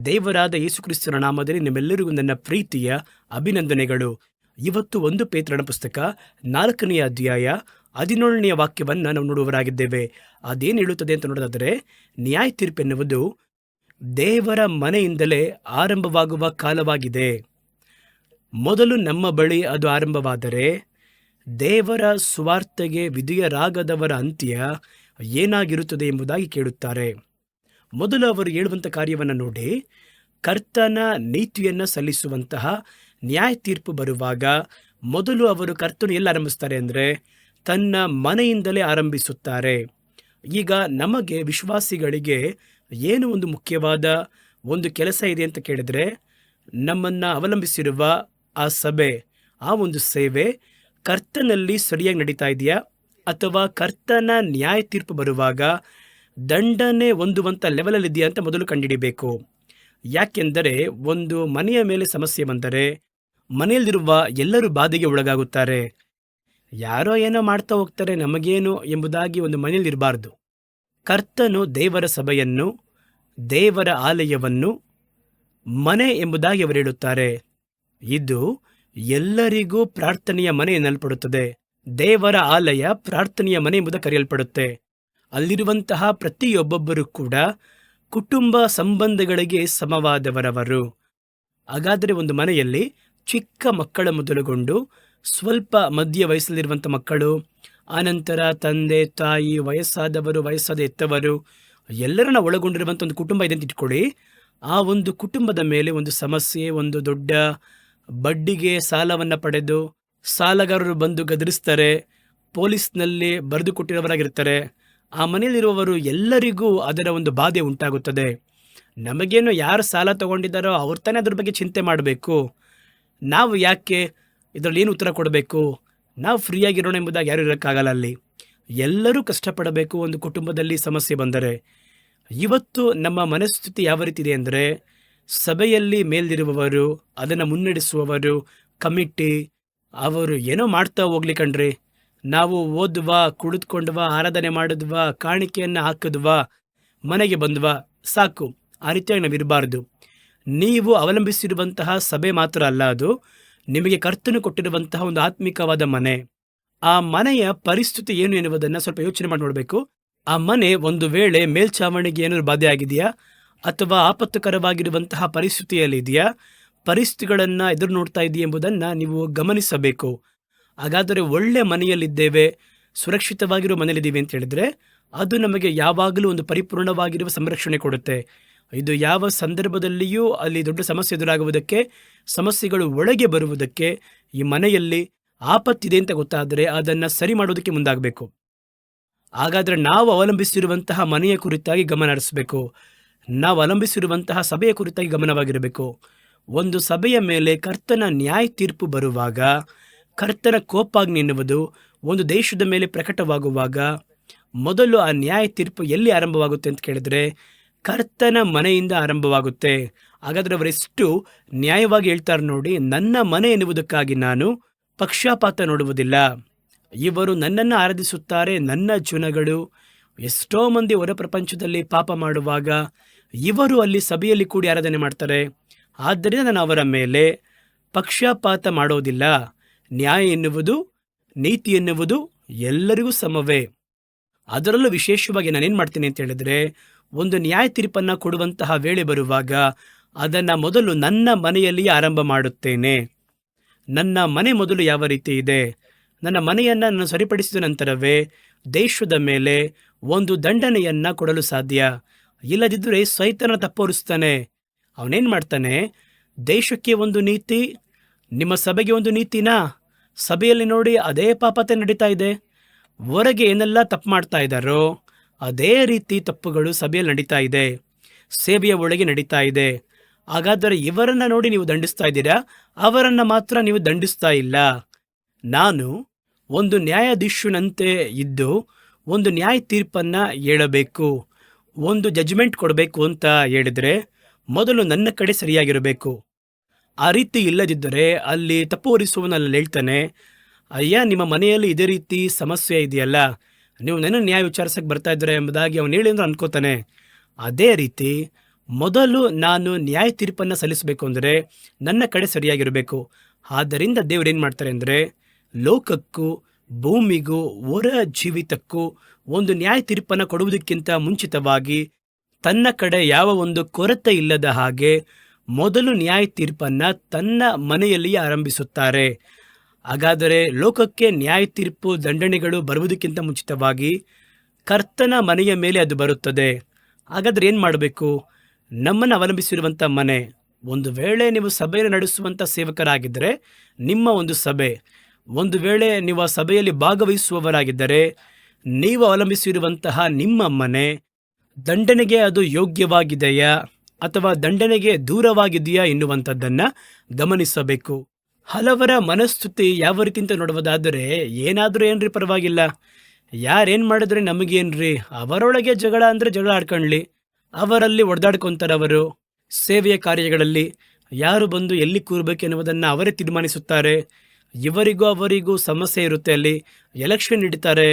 ದೇವರಾದ ಯೇಸುಕ್ರಿಸ್ತನ ನಾಮದಲ್ಲಿ ನಿಮ್ಮೆಲ್ಲರಿಗೂ ನನ್ನ ಪ್ರೀತಿಯ ಅಭಿನಂದನೆಗಳು. ಇವತ್ತು 1 ಪೇತ್ರನ ಪುಸ್ತಕ 4ನೇ ಅಧ್ಯಾಯ 17ನೇ ವಾಕ್ಯವನ್ನು ನಾವು ನೋಡುವವರಾಗಿದ್ದೇವೆ. ಅದೇನು ಹೇಳುತ್ತದೆ ಅಂತ ನೋಡೋದಾದರೆ, ನ್ಯಾಯ ತೀರ್ಪೆನ್ನುವುದು ದೇವರ ಮನೆಯಿಂದಲೇ ಆರಂಭವಾಗುವ ಕಾಲವಾಗಿದೆ. ಮೊದಲು ನಮ್ಮ ಬಳಿ ಅದು ಆರಂಭವಾದರೆ ದೇವರ ಸುವಾರ್ತೆಗೆ ವಿಧೇಯರಾಗದವರ ಅಂತ್ಯ ಏನಾಗಿರುತ್ತದೆ ಎಂಬುದಾಗಿ ಕೇಳುತ್ತಾರೆ. ಮೊದಲು ಅವರು ಹೇಳುವಂಥ ಕಾರ್ಯವನ್ನು ನೋಡಿ, ಕರ್ತನ ನೀತಿಯನ್ನು ಸಲ್ಲಿಸುವಂತಹ ನ್ಯಾಯ ತೀರ್ಪು ಬರುವಾಗ ಮೊದಲು ಅವರು ಕರ್ತನು ಎಲ್ಲಿ ಆರಂಭಿಸ್ತಾರೆ ಅಂದರೆ ತನ್ನ ಮನೆಯಿಂದಲೇ ಆರಂಭಿಸುತ್ತಾರೆ. ಈಗ ನಮಗೆ ವಿಶ್ವಾಸಿಗಳಿಗೆ ಏನು ಒಂದು ಮುಖ್ಯವಾದ ಒಂದು ಕೆಲಸ ಇದೆ ಅಂತ ಕೇಳಿದರೆ, ನಮ್ಮನ್ನು ಅವಲಂಬಿಸಿರುವ ಆ ಸಭೆ, ಆ ಒಂದು ಸೇವೆ ಕರ್ತನಲ್ಲಿ ಸರಿಯಾಗಿ ನಡೀತಾ ಇದೆಯಾ, ಅಥವಾ ಕರ್ತನ ನ್ಯಾಯ ತೀರ್ಪು ಬರುವಾಗ ದಂಡನೆ ಹೊಂದುವಂಥ ಲೆವೆಲಲ್ಲಿ ಇದೆಯಾ ಅಂತ ಮೊದಲು ಕಂಡುಹಿಡಿಬೇಕು. ಯಾಕೆಂದರೆ ಒಂದು ಮನೆಯ ಮೇಲೆ ಸಮಸ್ಯೆ ಬಂದರೆ ಮನೆಯಲ್ಲಿರುವ ಎಲ್ಲರೂ ಬಾಧೆಗೆ ಒಳಗಾಗುತ್ತಾರೆ. ಯಾರೋ ಏನೋ ಮಾಡ್ತಾ ಹೋಗ್ತಾರೆ, ನಮಗೇನು ಎಂಬುದಾಗಿ ಒಂದು ಮನೆಯಲ್ಲಿರಬಾರ್ದು. ಕರ್ತನು ದೇವರ ಸಭೆಯನ್ನು, ದೇವರ ಆಲಯವನ್ನು ಮನೆ ಎಂಬುದಾಗಿ ಅವರು ಹೇಳುತ್ತಾರೆ. ಇದು ಎಲ್ಲರಿಗೂ ಪ್ರಾರ್ಥನೆಯ ಮನೆ ಎನ್ನಲ್ಪಡುತ್ತದೆ. ದೇವರ ಆಲಯ ಪ್ರಾರ್ಥನೆಯ ಮನೆ ಎಂಬುದು ಕರೆಯಲ್ಪಡುತ್ತೆ. ಅಲ್ಲಿರುವಂತಹ ಪ್ರತಿಯೊಬ್ಬೊಬ್ಬರು ಕೂಡ ಕುಟುಂಬ ಸಂಬಂಧಗಳಿಗೆ ಸಮವಾದವರವರು. ಹಾಗಾದರೆ ಒಂದು ಮನೆಯಲ್ಲಿ ಚಿಕ್ಕ ಮಕ್ಕಳ ಮೊದಲುಗೊಂಡು ಸ್ವಲ್ಪ ಮಧ್ಯ ವಯಸ್ಸಲ್ಲಿರುವಂಥ ಮಕ್ಕಳು, ಆನಂತರ ತಂದೆ ತಾಯಿ, ವಯಸ್ಸಾದವರು, ವಯಸ್ಸಾದ ಎತ್ತವರು ಎಲ್ಲರನ್ನ ಒಳಗೊಂಡಿರುವಂಥ ಒಂದು ಕುಟುಂಬ ಇದೆ ಅಂತ ಇಟ್ಕೊಳ್ಳಿ. ಆ ಒಂದು ಕುಟುಂಬದ ಮೇಲೆ ಒಂದು ಸಮಸ್ಯೆ, ಒಂದು ದೊಡ್ಡ ಬಡ್ಡಿಗೆ ಸಾಲವನ್ನು ಪಡೆದು ಸಾಲಗಾರರು ಬಂದು ಗದರಿಸ್ತಾರೆ, ಪೊಲೀಸ್ನಲ್ಲಿ ಬರೆದು ಕೊಟ್ಟಿರೋರಾಗಿರ್ತಾರೆ. ಆ ಮನೆಯಲ್ಲಿರುವವರು ಎಲ್ಲರಿಗೂ ಅದರ ಒಂದು ಬಾಧೆ ಉಂಟಾಗುತ್ತದೆ. ನಮಗೇನು ಯಾರು ಸಾಲ ತಗೊಂಡಿದ್ದಾರೋ ಅವ್ರು ತಾನೇ ಅದ್ರ ಬಗ್ಗೆ ಚಿಂತೆ ಮಾಡಬೇಕು. ನಾವು ಯಾಕೆ ಇದರಲ್ಲಿ ಏನು ಉತ್ತರ ಕೊಡಬೇಕು? ನಾವು ಫ್ರೀಯಾಗಿರೋಣ ಎಂಬುದಾಗಿ ಯಾರು ಇರೋಕ್ಕಾಗಲ್ಲ. ಅಲ್ಲಿ ಎಲ್ಲರೂ ಕಷ್ಟಪಡಬೇಕು. ಒಂದು ಕುಟುಂಬದಲ್ಲಿ ಸಮಸ್ಯೆ ಬಂದರೆ ಇವತ್ತು ನಮ್ಮ ಮನಸ್ಥಿತಿ ಯಾವ ರೀತಿ ಇದೆ ಅಂದರೆ, ಸಭೆಯಲ್ಲಿ ಮೇಲ್ದಿರುವವರು, ಅದನ್ನು ಮುನ್ನಡೆಸುವವರು, ಕಮಿಟಿ, ಅವರು ಏನೋ ಮಾಡ್ತಾ ಹೋಗ್ಲಿ ಕಣ್ರಿ, ನಾವು ಓದ್ವಾ, ಕುಳಿತುಕೊಂಡ್ವಾ, ಆರಾಧನೆ ಮಾಡಿದ್ವಾ, ಕಾಣಿಕೆಯನ್ನು ಹಾಕಿದ್ವಾ, ಮನೆಗೆ ಬಂದ್ವಾ, ಸಾಕು. ಆ ರೀತಿಯಾಗಿ ನಾವು ಇರಬಾರ್ದು. ನೀವು ಅವಲಂಬಿಸಿರುವಂತಹ ಸಭೆ ಮಾತ್ರ ಅಲ್ಲ, ಅದು ನಿಮಗೆ ಕರ್ತನು ಕೊಟ್ಟಿರುವಂತಹ ಒಂದು ಆತ್ಮಿಕವಾದ ಮನೆ. ಆ ಮನೆಯ ಪರಿಸ್ಥಿತಿ ಏನು ಎನ್ನುವುದನ್ನು ಸ್ವಲ್ಪ ಯೋಚನೆ ಮಾಡಿ ನೋಡಬೇಕು. ಆ ಮನೆ ಒಂದು ವೇಳೆ ಮೇಲ್ಛಾವಣಿಗೆ ಏನಾದರೂ ಬಾಧೆ ಆಗಿದೆಯಾ, ಅಥವಾ ಆಪತ್ತುಕರವಾಗಿರುವಂತಹ ಪರಿಸ್ಥಿತಿಯಲ್ಲಿ ಇದೆಯಾ, ಪರಿಸ್ಥಿತಿಗಳನ್ನು ಎದುರು ನೋಡ್ತಾ ಇದೆಯಾ ಎಂಬುದನ್ನು ನೀವು ಗಮನಿಸಬೇಕು. ಹಾಗಾದರೆ ಒಳ್ಳೆ ಮನೆಯಲ್ಲಿದ್ದೇವೆ, ಸುರಕ್ಷಿತವಾಗಿರೋ ಮನೆಯಲ್ಲಿದ್ದೀವಿ ಅಂತ ಹೇಳಿದರೆ ಅದು ನಮಗೆ ಯಾವಾಗಲೂ ಒಂದು ಪರಿಪೂರ್ಣವಾಗಿರುವ ಸಂರಕ್ಷಣೆ ಕೊಡುತ್ತೆ. ಇದು ಯಾವ ಸಂದರ್ಭದಲ್ಲಿಯೂ ಅಲ್ಲಿ ದೊಡ್ಡ ಸಮಸ್ಯೆ ಎದುರಾಗುವುದಕ್ಕೆ, ಸಮಸ್ಯೆಗಳು ಒಳಗೆ ಬರುವುದಕ್ಕೆ, ಈ ಮನೆಯಲ್ಲಿ ಆಪತ್ತಿದೆ ಅಂತ ಗೊತ್ತಾದರೆ ಅದನ್ನು ಸರಿ ಮಾಡೋದಕ್ಕೆ ಮುಂದಾಗಬೇಕು. ಹಾಗಾದರೆ ನಾವು ಅವಲಂಬಿಸಿರುವಂತಹ ಮನೆಯ ಕುರಿತಾಗಿ ಗಮನ ಹರಿಸಬೇಕು. ನಾವು ಅವಲಂಬಿಸಿರುವಂತಹ ಸಭೆಯ ಕುರಿತಾಗಿ ಗಮನವಾಗಿರಬೇಕು. ಒಂದು ಸಭೆಯ ಮೇಲೆ ಕರ್ತನ ನ್ಯಾಯ ತೀರ್ಪು ಬರುವಾಗ, ಕರ್ತನ ಕೋಪಾಗ್ನಿ ಎನ್ನುವುದು ಒಂದು ದೇಶದ ಮೇಲೆ ಪ್ರಕಟವಾಗುವಾಗ ಮೊದಲು ಆ ನ್ಯಾಯ ತೀರ್ಪು ಎಲ್ಲಿ ಆರಂಭವಾಗುತ್ತೆ ಅಂತ ಕೇಳಿದ್ರೆ ಕರ್ತನ ಮನೆಯಿಂದ ಆರಂಭವಾಗುತ್ತೆ. ಹಾಗಾದರೆ ಅವರೆಷ್ಟು ನ್ಯಾಯವಾಗಿ ಹೇಳ್ತಾರೆ ನೋಡಿ, ನನ್ನ ಮನೆ ಎನ್ನುವುದಕ್ಕಾಗಿ ನಾನು ಪಕ್ಷಪಾತ ನೋಡುವುದಿಲ್ಲ. ಇವರು ನನ್ನನ್ನು ಆರಾಧಿಸುತ್ತಾರೆ, ನನ್ನ ಜನಗಳು. ಎಷ್ಟೋ ಮಂದಿ ಹೊರ ಪ್ರಪಂಚದಲ್ಲಿ ಪಾಪ ಮಾಡುವಾಗ ಇವರು ಅಲ್ಲಿ ಸಭೆಯಲ್ಲಿ ಕೂಡಿ ಆರಾಧನೆ ಮಾಡ್ತಾರೆ. ಆದ್ದರಿಂದ ನಾನು ಅವರ ಮೇಲೆ ಪಕ್ಷಪಾತ ಮಾಡೋದಿಲ್ಲ. ನ್ಯಾಯ ಎನ್ನುವುದು, ನೀತಿ ಎನ್ನುವುದು ಎಲ್ಲರಿಗೂ ಸಮವೇ. ಅದರಲ್ಲೂ ವಿಶೇಷವಾಗಿ ನಾನೇನು ಮಾಡ್ತೀನಿ ಅಂತ ಹೇಳಿದ್ರೆ, ಒಂದು ನ್ಯಾಯ ತೀರ್ಪನ್ನು ಕೊಡುವಂತಹ ವೇಳೆ ಬರುವಾಗ ಅದನ್ನು ಮೊದಲು ನನ್ನ ಮನೆಯಲ್ಲಿಯೇ ಆರಂಭ ಮಾಡುತ್ತೇನೆ. ನನ್ನ ಮನೆ ಮೊದಲು ಯಾವ ರೀತಿ ಇದೆ, ನನ್ನ ಮನೆಯನ್ನು ನಾನು ಸರಿಪಡಿಸಿದ ನಂತರವೇ ದೇಶದ ಮೇಲೆ ಒಂದು ದಂಡನೆಯನ್ನು ಕೊಡಲು ಸಾಧ್ಯ. ಇಲ್ಲದಿದ್ದರೆ ಸೈತನ ತಪ್ಪೋರಿಸ್ತಾನೆ. ಅವನೇನು ಮಾಡ್ತಾನೆ, ದೇಶಕ್ಕೆ ಒಂದು ನೀತಿ, ನಿಮ್ಮ ಸಭೆಗೆ ಒಂದು ನೀತಿನಾ? ಸಭೆಯಲ್ಲಿ ನೋಡಿ ಅದೇ ಪಾಪತೆ ನಡೀತಾ ಇದೆ. ಹೊರಗೆ ಏನೆಲ್ಲ ತಪ್ಪು ಮಾಡ್ತಾ ಇದ್ದಾರೋ ಅದೇ ರೀತಿ ತಪ್ಪುಗಳು ಸಭೆಯಲ್ಲಿ ನಡೀತಾ ಇದೆ, ಸೇವೆಯ ಒಳಗೆ ನಡೀತಾ ಇದೆ. ಹಾಗಾದರೆ ಇವರನ್ನು ನೋಡಿ ನೀವು ದಂಡಿಸ್ತಾ ಇದ್ದೀರಾ, ಅವರನ್ನು ಮಾತ್ರ ನೀವು ದಂಡಿಸ್ತಾ ಇಲ್ಲ. ನಾನು ಒಂದು ನ್ಯಾಯಾಧೀಶನಂತೆ ಇದ್ದು ಒಂದು ನ್ಯಾಯ ತೀರ್ಪನ್ನು ಹೇಳಬೇಕು, ಒಂದು ಜಜ್ಮೆಂಟ್ ಕೊಡಬೇಕು ಅಂತ ಹೇಳಿದರೆ ಮೊದಲು ನನ್ನ ಕಡೆ ಸರಿಯಾಗಿರಬೇಕು. ಆ ರೀತಿ ಇಲ್ಲದಿದ್ದರೆ ಅಲ್ಲಿ ತಪ್ಪು ಹೊರಿಸುವನಲ್ಲಿ ಹೇಳ್ತಾನೆ, ಅಯ್ಯ ನಿಮ್ಮ ಮನೆಯಲ್ಲಿ ಇದೇ ರೀತಿ ಸಮಸ್ಯೆ ಇದೆಯಲ್ಲ, ನೀವು ನನ್ನ ನ್ಯಾಯ ವಿಚಾರಿಸಕ್ಕೆ ಬರ್ತಾ ಇದ್ದಾರೆ ಎಂಬುದಾಗಿ ಅವನು ಹೇಳಿ ಅಂದ್ರೆ ಅನ್ಕೋತಾನೆ. ಅದೇ ರೀತಿ ಮೊದಲು ನಾನು ನ್ಯಾಯ ತೀರ್ಪನ್ನು ಸಲ್ಲಿಸಬೇಕು ಅಂದರೆ ನನ್ನ ಕಡೆ ಸರಿಯಾಗಿರಬೇಕು. ಆದ್ದರಿಂದ ದೇವರು ಏನು ಮಾಡ್ತಾರೆ ಅಂದರೆ, ಲೋಕಕ್ಕೂ ಭೂಮಿಗೂ ಹೊರ ಜೀವಿತಕ್ಕೂ ಒಂದು ನ್ಯಾಯ ತೀರ್ಪನ್ನು ಕೊಡುವುದಕ್ಕಿಂತ ಮುಂಚಿತವಾಗಿ ತನ್ನ ಕಡೆ ಯಾವ ಒಂದು ಕೊರತೆ ಇಲ್ಲದ ಹಾಗೆ ಮೊದಲು ನ್ಯಾಯ ತೀರ್ಪನ್ನು ತನ್ನ ಮನೆಯಲ್ಲಿಯೇ ಆರಂಭಿಸುತ್ತಾರೆ. ಹಾಗಾದರೆ ಲೋಕಕ್ಕೆ ನ್ಯಾಯ ತೀರ್ಪು ದಂಡನೆಗಳು ಬರುವುದಕ್ಕಿಂತ ಮುಂಚಿತವಾಗಿ ಕರ್ತನ ಮನೆಯ ಮೇಲೆ ಅದು ಬರುತ್ತದೆ. ಹಾಗಾದರೆ ಏನು ಮಾಡಬೇಕು? ನಮ್ಮನ್ನು ಅವಲಂಬಿಸಿರುವಂಥ ಮನೆ, ಒಂದು ವೇಳೆ ನೀವು ಸಭೆಯನ್ನು ನಡೆಸುವಂಥ ಸೇವಕರಾಗಿದ್ದರೆ ನಿಮ್ಮ ಒಂದು ಸಭೆ, ಒಂದು ವೇಳೆ ನೀವು ಆ ಸಭೆಯಲ್ಲಿ ಭಾಗವಹಿಸುವವರಾಗಿದ್ದರೆ ನೀವು ಅವಲಂಬಿಸಿರುವಂತಹ ನಿಮ್ಮ ಮನೆ ದಂಡನೆಗೆ ಅದು ಯೋಗ್ಯವಾಗಿದೆಯಾ ಅಥವಾ ದಂಡನೆಗೆ ದೂರವಾಗಿದೆಯಾ ಎನ್ನುವಂಥದ್ದನ್ನು ಗಮನಿಸಬೇಕು. ಹಲವರ ಮನಸ್ಥಿತಿ ಯಾವ ರೀತಿ ಅಂತ ನೋಡುವುದಾದರೆ, ಏನಾದರೂ ಏನ್ರಿ ಪರವಾಗಿಲ್ಲ, ಯಾರೇನು ಮಾಡಿದ್ರೆ ನಮಗೇನ್ರಿ, ಅವರೊಳಗೆ ಜಗಳ ಅಂದರೆ ಜಗಳ ಆಡ್ಕೊಳ್ಳಿ, ಅವರಲ್ಲಿ ಹೊಡೆದಾಡ್ಕೊತಾರೆ. ಸೇವೆಯ ಕಾರ್ಯಗಳಲ್ಲಿ ಯಾರು ಬಂದು ಎಲ್ಲಿ ಕೂರಬೇಕು ಎನ್ನುವುದನ್ನು ಅವರೇ ತೀರ್ಮಾನಿಸುತ್ತಾರೆ. ಇವರಿಗೂ ಅವರಿಗೂ ಸಮಸ್ಯೆ ಇರುತ್ತೆ, ಅಲ್ಲಿ ಎಲೆಕ್ಷನ್ ಹಿಡಿತಾರೆ,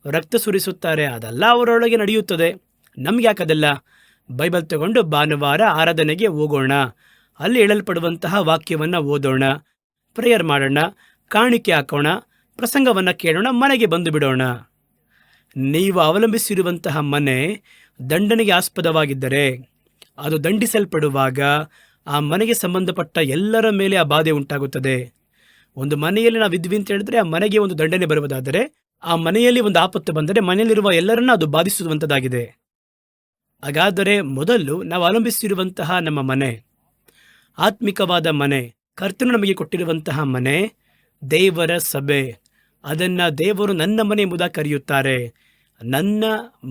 ರಕ್ತ ಸುರಿಸುತ್ತಾರೆ, ಅದೆಲ್ಲ ಅವರೊಳಗೆ ನಡೆಯುತ್ತದೆ. ನಮ್ಗೆ ಯಾಕದೆಲ್ಲ? ಬೈಬಲ್ ತಗೊಂಡು ಭಾನುವಾರ ಆರಾಧನೆಗೆ ಹೋಗೋಣ, ಅಲ್ಲಿ ಹೇಳಲ್ಪಡುವಂತಹ ವಾಕ್ಯವನ್ನು ಓದೋಣ, ಪ್ರೇಯರ್ ಮಾಡೋಣ, ಕಾಣಿಕೆ ಹಾಕೋಣ, ಪ್ರಸಂಗವನ್ನು ಕೇಳೋಣ, ಮನೆಗೆ ಬಂದು ಬಿಡೋಣ. ನೀವು ಅವಲಂಬಿಸಿರುವಂತಹ ಮನೆ ದಂಡನೆಗೆ ಆಸ್ಪದವಾಗಿದ್ದರೆ ಅದು ದಂಡಿಸಲ್ಪಡುವಾಗ ಆ ಮನೆಗೆ ಸಂಬಂಧಪಟ್ಟ ಎಲ್ಲರ ಮೇಲೆ ಆ ಬಾಧೆ ಉಂಟಾಗುತ್ತದೆ. ಒಂದು ಮನೆಯಲ್ಲಿ ನಾವು ಇದ್ವಿ ಅಂತ ಹೇಳಿದ್ರೆ ಆ ಮನೆಗೆ ಒಂದು ದಂಡನೆ ಬರುವುದಾದರೆ, ಆ ಮನೆಯಲ್ಲಿ ಒಂದು ಆಪತ್ತು ಬಂದರೆ ಮನೆಯಲ್ಲಿರುವ ಎಲ್ಲರನ್ನ ಅದು ಬಾಧಿಸುವಂಥದ್ದಾಗಿದೆ. ಹಾಗಾದರೆ ಮೊದಲು ನಾವು ಅವಲಂಬಿಸಿರುವಂತಹ ನಮ್ಮ ಮನೆ, ಆತ್ಮಿಕವಾದ ಮನೆ, ಕರ್ತನು ನಮಗೆ ಕೊಟ್ಟಿರುವಂತಹ ಮನೆ, ದೇವರ ಸಭೆ, ಅದನ್ನು ದೇವರು ನನ್ನ ಮನೆ ಎಂಬುದಾಗಿ ಕರೆಯುತ್ತಾರೆ. ನನ್ನ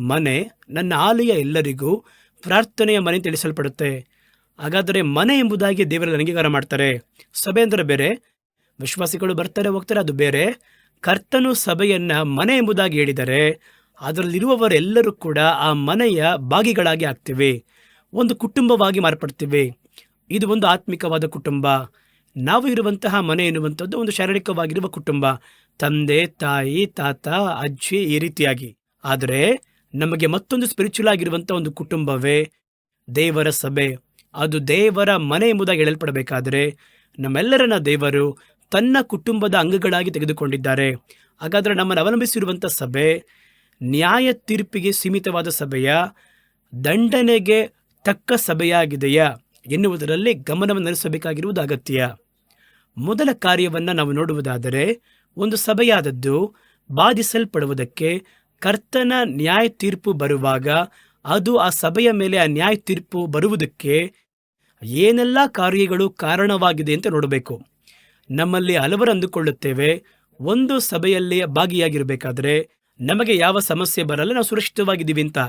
ಮನೆ, ನನ್ನ ಆಲಯ ಎಲ್ಲರಿಗೂ ಪ್ರಾರ್ಥನೆಯ ಮನೆ ತಿಳಿಸಲ್ಪಡುತ್ತೆ. ಹಾಗಾದರೆ ಮನೆ ಎಂಬುದಾಗಿ ದೇವರಲ್ಲಿ ಅಂಗೀಕಾರ ಮಾಡ್ತಾರೆ. ಸಭೆ ಅಂದರೆ ಬೇರೆ, ವಿಶ್ವಾಸಿಗಳು ಬರ್ತಾರೆ ಹೋಗ್ತಾರೆ, ಅದು ಬೇರೆ. ಕರ್ತನು ಸಭೆಯನ್ನು ಮನೆ ಎಂಬುದಾಗಿ ಹೇಳಿದರೆ ಅದರಲ್ಲಿರುವವರೆಲ್ಲರೂ ಕೂಡ ಆ ಮನೆಯ ಭಾಗಿಗಳಾಗಿ ಆಗ್ತೀವಿ, ಒಂದು ಕುಟುಂಬವಾಗಿ ಮಾರ್ಪಡ್ತೀವಿ. ಇದು ಒಂದು ಆತ್ಮಿಕವಾದ ಕುಟುಂಬ. ನಾವು ಇರುವಂತಹ ಮನೆ ಎನ್ನುವಂಥದ್ದು ಒಂದು ಶಾರೀರಿಕವಾಗಿರುವ ಕುಟುಂಬ, ತಂದೆ, ತಾಯಿ, ತಾತ, ಅಜ್ಜಿ, ಈ ರೀತಿಯಾಗಿ. ಆದರೆ ನಮಗೆ ಮತ್ತೊಂದು ಸ್ಪಿರಿಚುವಲ್ ಆಗಿರುವಂಥ ಒಂದು ಕುಟುಂಬವೇ ದೇವರ ಸಭೆ. ಅದು ದೇವರ ಮನೆ ಎಂಬುದಾಗಿ ಹೇಳಲ್ಪಡಬೇಕಾದರೆ ನಮ್ಮೆಲ್ಲರನ್ನ ದೇವರು ತನ್ನ ಕುಟುಂಬದ ಅಂಗಗಳಾಗಿ ತೆಗೆದುಕೊಂಡಿದ್ದಾರೆ. ಹಾಗಾದರೆ ನಮ್ಮನ್ನು ಅವಲಂಬಿಸಿರುವಂಥ ಸಭೆ ನ್ಯಾಯ ತೀರ್ಪಿಗೆ ಸೀಮಿತವಾದ ಸಭೆಯ, ದಂಡನೆಗೆ ತಕ್ಕ ಸಭೆಯಾಗಿದೆಯಾ ಎನ್ನುವುದರಲ್ಲಿ ಗಮನವನ್ನು ಹರಿಸಬೇಕಾಗಿರುವುದು ಅಗತ್ಯ. ಮೊದಲ ಕಾರ್ಯವನ್ನು ನಾವು ನೋಡುವುದಾದರೆ, ಒಂದು ಸಭೆಯಾದದ್ದು ಬಾಧಿಸಲ್ಪಡುವುದಕ್ಕೆ ಕರ್ತನ ನ್ಯಾಯ ತೀರ್ಪು ಬರುವಾಗ ಅದು ಆ ಸಭೆಯ ಮೇಲೆ ಆ ನ್ಯಾಯ ತೀರ್ಪು ಬರುವುದಕ್ಕೆ ಏನೆಲ್ಲ ಕಾರ್ಯಗಳು ಕಾರಣವಾಗಿದೆ ಅಂತ ನೋಡಬೇಕು. ನಮ್ಮಲ್ಲಿ ಹಲವರು ಅಂದುಕೊಳ್ಳುತ್ತೇವೆ, ಒಂದು ಸಭೆಯಲ್ಲಿ ಭಾಗಿಯಾಗಿರಬೇಕಾದ್ರೆ ನಮಗೆ ಯಾವ ಸಮಸ್ಯೆ ಬರಲ್ಲ, ನಾವು ಸುರಕ್ಷಿತವಾಗಿದ್ದೀವಿ ಅಂತ.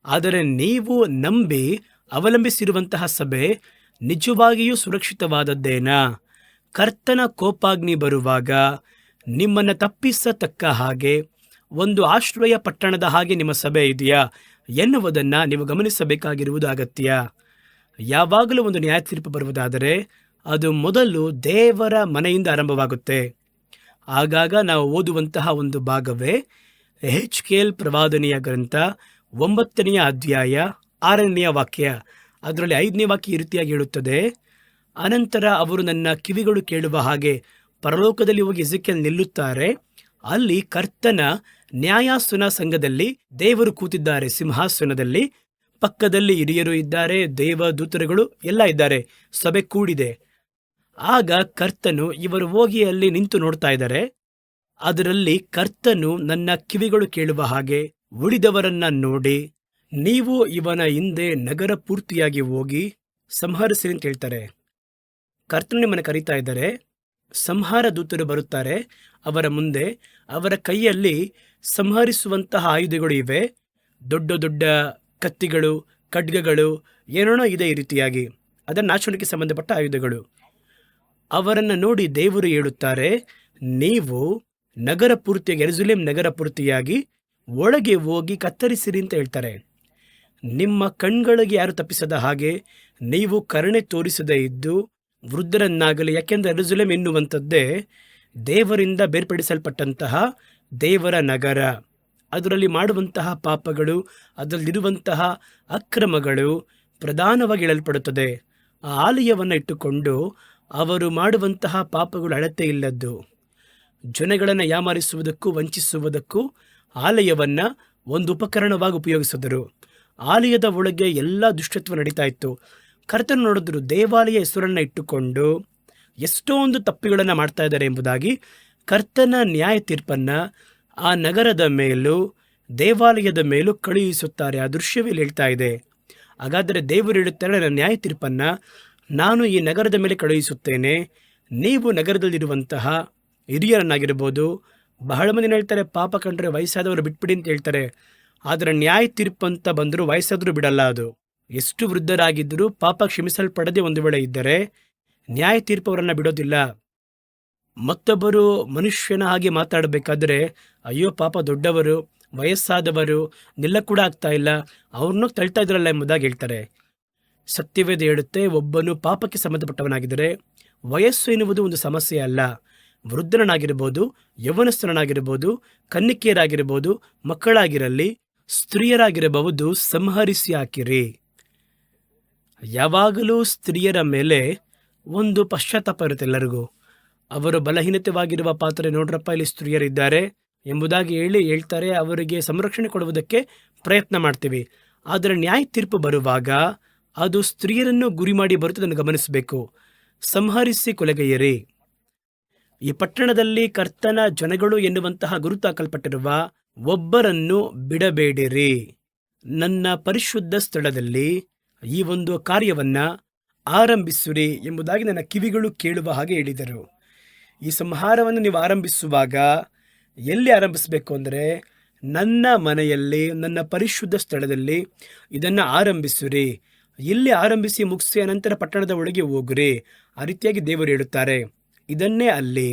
ಆದರೆ ನೀವು ನಂಬಿ ಅವಲಂಬಿಸಿರುವಂತಹ ಸಭೆ ನಿಜವಾಗಿಯೂ ಸುರಕ್ಷಿತವಾದದ್ದೇನಾ? ಕರ್ತನ ಕೋಪಾಗ್ನಿ ಬರುವಾಗ ನಿಮ್ಮನ್ನು ತಪ್ಪಿಸತಕ್ಕ ಹಾಗೆ ಒಂದು ಆಶ್ರಯ ಪಟ್ಟಣದ ಹಾಗೆ ನಿಮ್ಮ ಸಭೆ ಇದೆಯಾ ಎನ್ನುವುದನ್ನು ನೀವು ಗಮನಿಸಬೇಕಾಗಿರುವುದು ಅಗತ್ಯ. ಯಾವಾಗಲೂ ಒಂದು ನ್ಯಾಯ ತೀರ್ಪು ಬರುವುದಾದರೆ ಅದು ಮೊದಲು ದೇವರ ಮನೆಯಿಂದ ಆರಂಭವಾಗುತ್ತೆ. ಆಗಾಗ ನಾವು ಓದುವಂತಹ ಒಂದು ಭಾಗವೇ ಎಹೆಜ್ಕೇಲ್ ಪ್ರವಾದನೆಯ ಗ್ರಂಥ 9ನೇ ಅಧ್ಯಾಯ 6ನೇ ವಾಕ್ಯ. ಅದರಲ್ಲಿ 5ನೇ ವಾಕ್ಯ ಈ ರೀತಿಯಾಗಿ ಹೇಳುತ್ತದೆ, ಅನಂತರ ಅವರು ನನ್ನ ಕಿವಿಗಳು ಕೇಳುವ ಹಾಗೆ ಪರಲೋಕದಲ್ಲಿ ಹೋಗಿ ಎಜೆಕೇಲ್ ನಿಲ್ಲುತ್ತಾರೆ. ಅಲ್ಲಿ ಕರ್ತನ ನ್ಯಾಯಾಸನ ಸಂಘದಲ್ಲಿ ದೇವರು ಕೂತಿದ್ದಾರೆ, ಸಿಂಹಾಸನದಲ್ಲಿ ಪಕ್ಕದಲ್ಲಿ ಹಿರಿಯರು ಇದ್ದಾರೆ, ದೇವದೂತರುಗಳು ಎಲ್ಲ ಇದ್ದಾರೆ, ಸಭೆ ಕೂಡಿದೆ. ಆಗ ಕರ್ತನು ಇವರು ಹೋಗಿ ಅಲ್ಲಿ ನಿಂತು ನೋಡ್ತಾ ಇದ್ದಾರೆ. ಅದರಲ್ಲಿ ಕರ್ತನು ನನ್ನ ಕಿವಿಗಳು ಕೇಳುವ ಹಾಗೆ ಉಳಿದವರನ್ನ ನೋಡಿ, ನೀವು ಇವನ ಹಿಂದೆ ನಗರ ಪೂರ್ತಿಯಾಗಿ ಹೋಗಿ ಸಂಹರಿಸಿರಿ ಅಂತ ಹೇಳ್ತಾರೆ. ಕರ್ತನು ನಿಮ್ಮನ್ನು ಕರೀತಾ ಇದ್ದಾರೆ. ಸಂಹಾರ ದೂತರು ಬರುತ್ತಾರೆ ಅವರ ಮುಂದೆ. ಅವರ ಕೈಯಲ್ಲಿ ಸಂಹರಿಸುವಂತಹ ಆಯುಧಗಳು ಇವೆ, ದೊಡ್ಡ ದೊಡ್ಡ ಕತ್ತಿಗಳು, ಖಡ್ಗಗಳು, ಏನೇನೋ ಇದೆ ಈ ರೀತಿಯಾಗಿ, ಅದನ್ನು ನಾಶನಕ್ಕೆ ಸಂಬಂಧಪಟ್ಟ ಆಯುಧಗಳು. ಅವರನ್ನು ನೋಡಿ ದೇವರು ಹೇಳುತ್ತಾರೆ, ನೀವು ನಗರ ಪೂರ್ತಿಯಾಗಿ, ಯೆರೂಸಲೇಮ್ ನಗರ ಪೂರ್ತಿಯಾಗಿ ಒಳಗೆ ಹೋಗಿ ಕತ್ತರಿಸಿರಿ ಅಂತ ಹೇಳ್ತಾರೆ. ನಿಮ್ಮ ಕಣ್ಗಳಿಗೆ ಯಾರು ತಪ್ಪಿಸದ ಹಾಗೆ ನೀವು ಕರುಣೆ ತೋರಿಸದೇ ಇದ್ದು ವೃದ್ಧರನ್ನಾಗಲಿ, ಯಾಕೆಂದರೆ ಯೆರೂಸಲೇಮ್ ಎನ್ನುವಂಥದ್ದೇ ದೇವರಿಂದ ಬೇರ್ಪಡಿಸಲ್ಪಟ್ಟಂತಹ ದೇವರ ನಗರ. ಅದರಲ್ಲಿ ಮಾಡುವಂತಹ ಪಾಪಗಳು, ಅದರಲ್ಲಿರುವಂತಹ ಅಕ್ರಮಗಳು, ಪ್ರಧಾನವಾಗಿ ಹೇಳಲ್ಪಡುತ್ತದೆ. ಆ ಆಲಯವನ್ನು ಇಟ್ಟುಕೊಂಡು ಅವರು ಮಾಡುವಂತಹ ಪಾಪಗಳು ಅಳತೆ ಇಲ್ಲದ್ದು. ಜನಗಳನ್ನು ಯಾಮಾರಿಸುವುದಕ್ಕೂ ವಂಚಿಸುವುದಕ್ಕೂ ಆಲಯವನ್ನು ಒಂದು ಉಪಕರಣವಾಗಿ ಉಪಯೋಗಿಸಿದರು. ಆಲಯದ ಒಳಗೆ ಎಲ್ಲ ದುಷ್ಟತ್ವ ನಡೀತಾ ಇತ್ತು. ಕರ್ತನು ನೋಡಿದ್ರು ದೇವಾಲಯ ಹೆಸರನ್ನು ಇಟ್ಟುಕೊಂಡು ಎಷ್ಟೊಂದು ತಪ್ಪುಗಳನ್ನು ಮಾಡ್ತಾ ಇದ್ದಾರೆ ಎಂಬುದಾಗಿ ಕರ್ತನ ನ್ಯಾಯ ತೀರ್ಪನ್ನು ಆ ನಗರದ ಮೇಲೂ ದೇವಾಲಯದ ಮೇಲೂ ಕಳುಹಿಸುತ್ತಾರೆ. ಆ ದೃಶ್ಯವೇ ಹೇಳ್ತಾ ಇದೆ. ಹಾಗಾದರೆ ದೇವರು ಹೇಳುತ್ತಾರೆ, ನನ್ನ ನ್ಯಾಯ ತೀರ್ಪನ್ನು ನಾನು ಈ ನಗರದ ಮೇಲೆ ಕಳುಹಿಸುತ್ತೇನೆ. ನೀವು ನಗರದಲ್ಲಿರುವಂತಹ ಹಿರಿಯರನ್ನಾಗಿರ್ಬೋದು, ಬಹಳ ಮಂದಿ ಹೇಳ್ತಾರೆ ಪಾಪ ಕಂಡ್ರೆ ವಯಸ್ಸಾದವರು ಬಿಟ್ಬಿಡಿ ಅಂತ ಹೇಳ್ತಾರೆ. ಆದರೆ ನ್ಯಾಯ ತೀರ್ಪು ಅಂತ ಬಂದರೂ ವಯಸ್ಸಾದರೂ ಬಿಡಲ್ಲ. ಅದು ಎಷ್ಟು ವೃದ್ಧರಾಗಿದ್ದರೂ ಪಾಪ ಕ್ಷಮಿಸಲ್ಪಡದೆ ಒಂದು ವೇಳೆ ಇದ್ದರೆ ನ್ಯಾಯ ತೀರ್ಪು ಅವರನ್ನು ಬಿಡೋದಿಲ್ಲ. ಮತ್ತೊಬ್ಬರು ಮನುಷ್ಯನ ಹಾಗೆ ಮಾತಾಡಬೇಕಾದ್ರೆ, ಅಯ್ಯೋ ಪಾಪ ದೊಡ್ಡವರು, ವಯಸ್ಸಾದವರು, ನಿಲ್ಲ ಕೂಡ ಆಗ್ತಾ ಇಲ್ಲ, ಅವ್ರನ್ನೂ ತಳ್ತಾ ಇದ್ರಲ್ಲ ಎಂಬುದಾಗಿ ಹೇಳ್ತಾರೆ. ಸತ್ಯವೇದ ಹೇಳುತ್ತೆ, ಒಬ್ಬನು ಪಾಪಕ್ಕೆ ಸಂಬಂಧಪಟ್ಟವನಾಗಿದ್ದರೆ ವಯಸ್ಸು ಎನ್ನುವುದು ಒಂದು ಸಮಸ್ಯೆ ಅಲ್ಲ. ವೃದ್ಧನಾಗಿರ್ಬೋದು, ಯೌವನಸ್ಥನಾಗಿರ್ಬೋದು, ಕನ್ನಿಕೆಯರಾಗಿರ್ಬೋದು, ಮಕ್ಕಳಾಗಿರಲಿ, ಸ್ತ್ರೀಯರಾಗಿರಬಹುದು, ಸಂಹರಿಸಿ ಹಾಕಿರಿ. ಯಾವಾಗಲೂ ಸ್ತ್ರೀಯರ ಮೇಲೆ ಒಂದು ಪಶ್ಚಾತ್ತಾಪ ಇರುತ್ತೆ ಎಲ್ಲರಿಗೂ. ಅವರು ಬಲಹೀನತೆವಾಗಿರುವ ಪಾತ್ರೆ, ನೋಡ್ರಪ್ಪ ಇಲ್ಲಿ ಸ್ತ್ರೀಯರಿದ್ದಾರೆ ಎಂಬುದಾಗಿ ಹೇಳ್ತಾರೆ. ಅವರಿಗೆ ಸಂರಕ್ಷಣೆ ಕೊಡುವುದಕ್ಕೆ ಪ್ರಯತ್ನ ಮಾಡ್ತೀವಿ. ಆದರೆ ನ್ಯಾಯ ತೀರ್ಪು ಬರುವಾಗ ಅದು ಸ್ತ್ರೀಯರನ್ನು ಗುರಿ ಮಾಡಿ ಬರುತ್ತದನ್ನು ಗಮನಿಸಬೇಕು. ಸಂಹರಿಸಿ ಕೊಲೆಗೈಯರಿ. ಈ ಪಟ್ಟಣದಲ್ಲಿ ಕರ್ತನ ಜನಗಳು ಎನ್ನುವಂತಹ ಗುರುತು ಹಾಕಲ್ಪಟ್ಟಿರುವ ಒಬ್ಬರನ್ನು ಬಿಡಬೇಡಿರಿ. ನನ್ನ ಪರಿಶುದ್ಧ ಸ್ಥಳದಲ್ಲಿ ಈ ಒಂದು ಕಾರ್ಯವನ್ನು ಆರಂಭಿಸಿರಿ ಎಂಬುದಾಗಿ ನನ್ನ ಕಿವಿಗಳು ಕೇಳುವ ಹಾಗೆ ಹೇಳಿದರು. ಈ ಸಂಹಾರವನ್ನು ನೀವು ಆರಂಭಿಸುವಾಗ ಎಲ್ಲಿ ಆರಂಭಿಸಬೇಕು ಅಂದರೆ, ನನ್ನ ಮನೆಯಲ್ಲಿ, ನನ್ನ ಪರಿಶುದ್ಧ ಸ್ಥಳದಲ್ಲಿ ಇದನ್ನು ಆರಂಭಿಸಿರಿ. ಇಲ್ಲಿ ಆರಂಭಿಸಿ ಮುಗಿಸಿ ಅನಂತರ ಪಟ್ಟಣದ ಒಳಗೆ ಹೋಗ್ರಿ. ಆ ರೀತಿಯಾಗಿ ದೇವರು ಹೇಳುತ್ತಾರೆ. ಇದನ್ನೇ ಅಲ್ಲಿ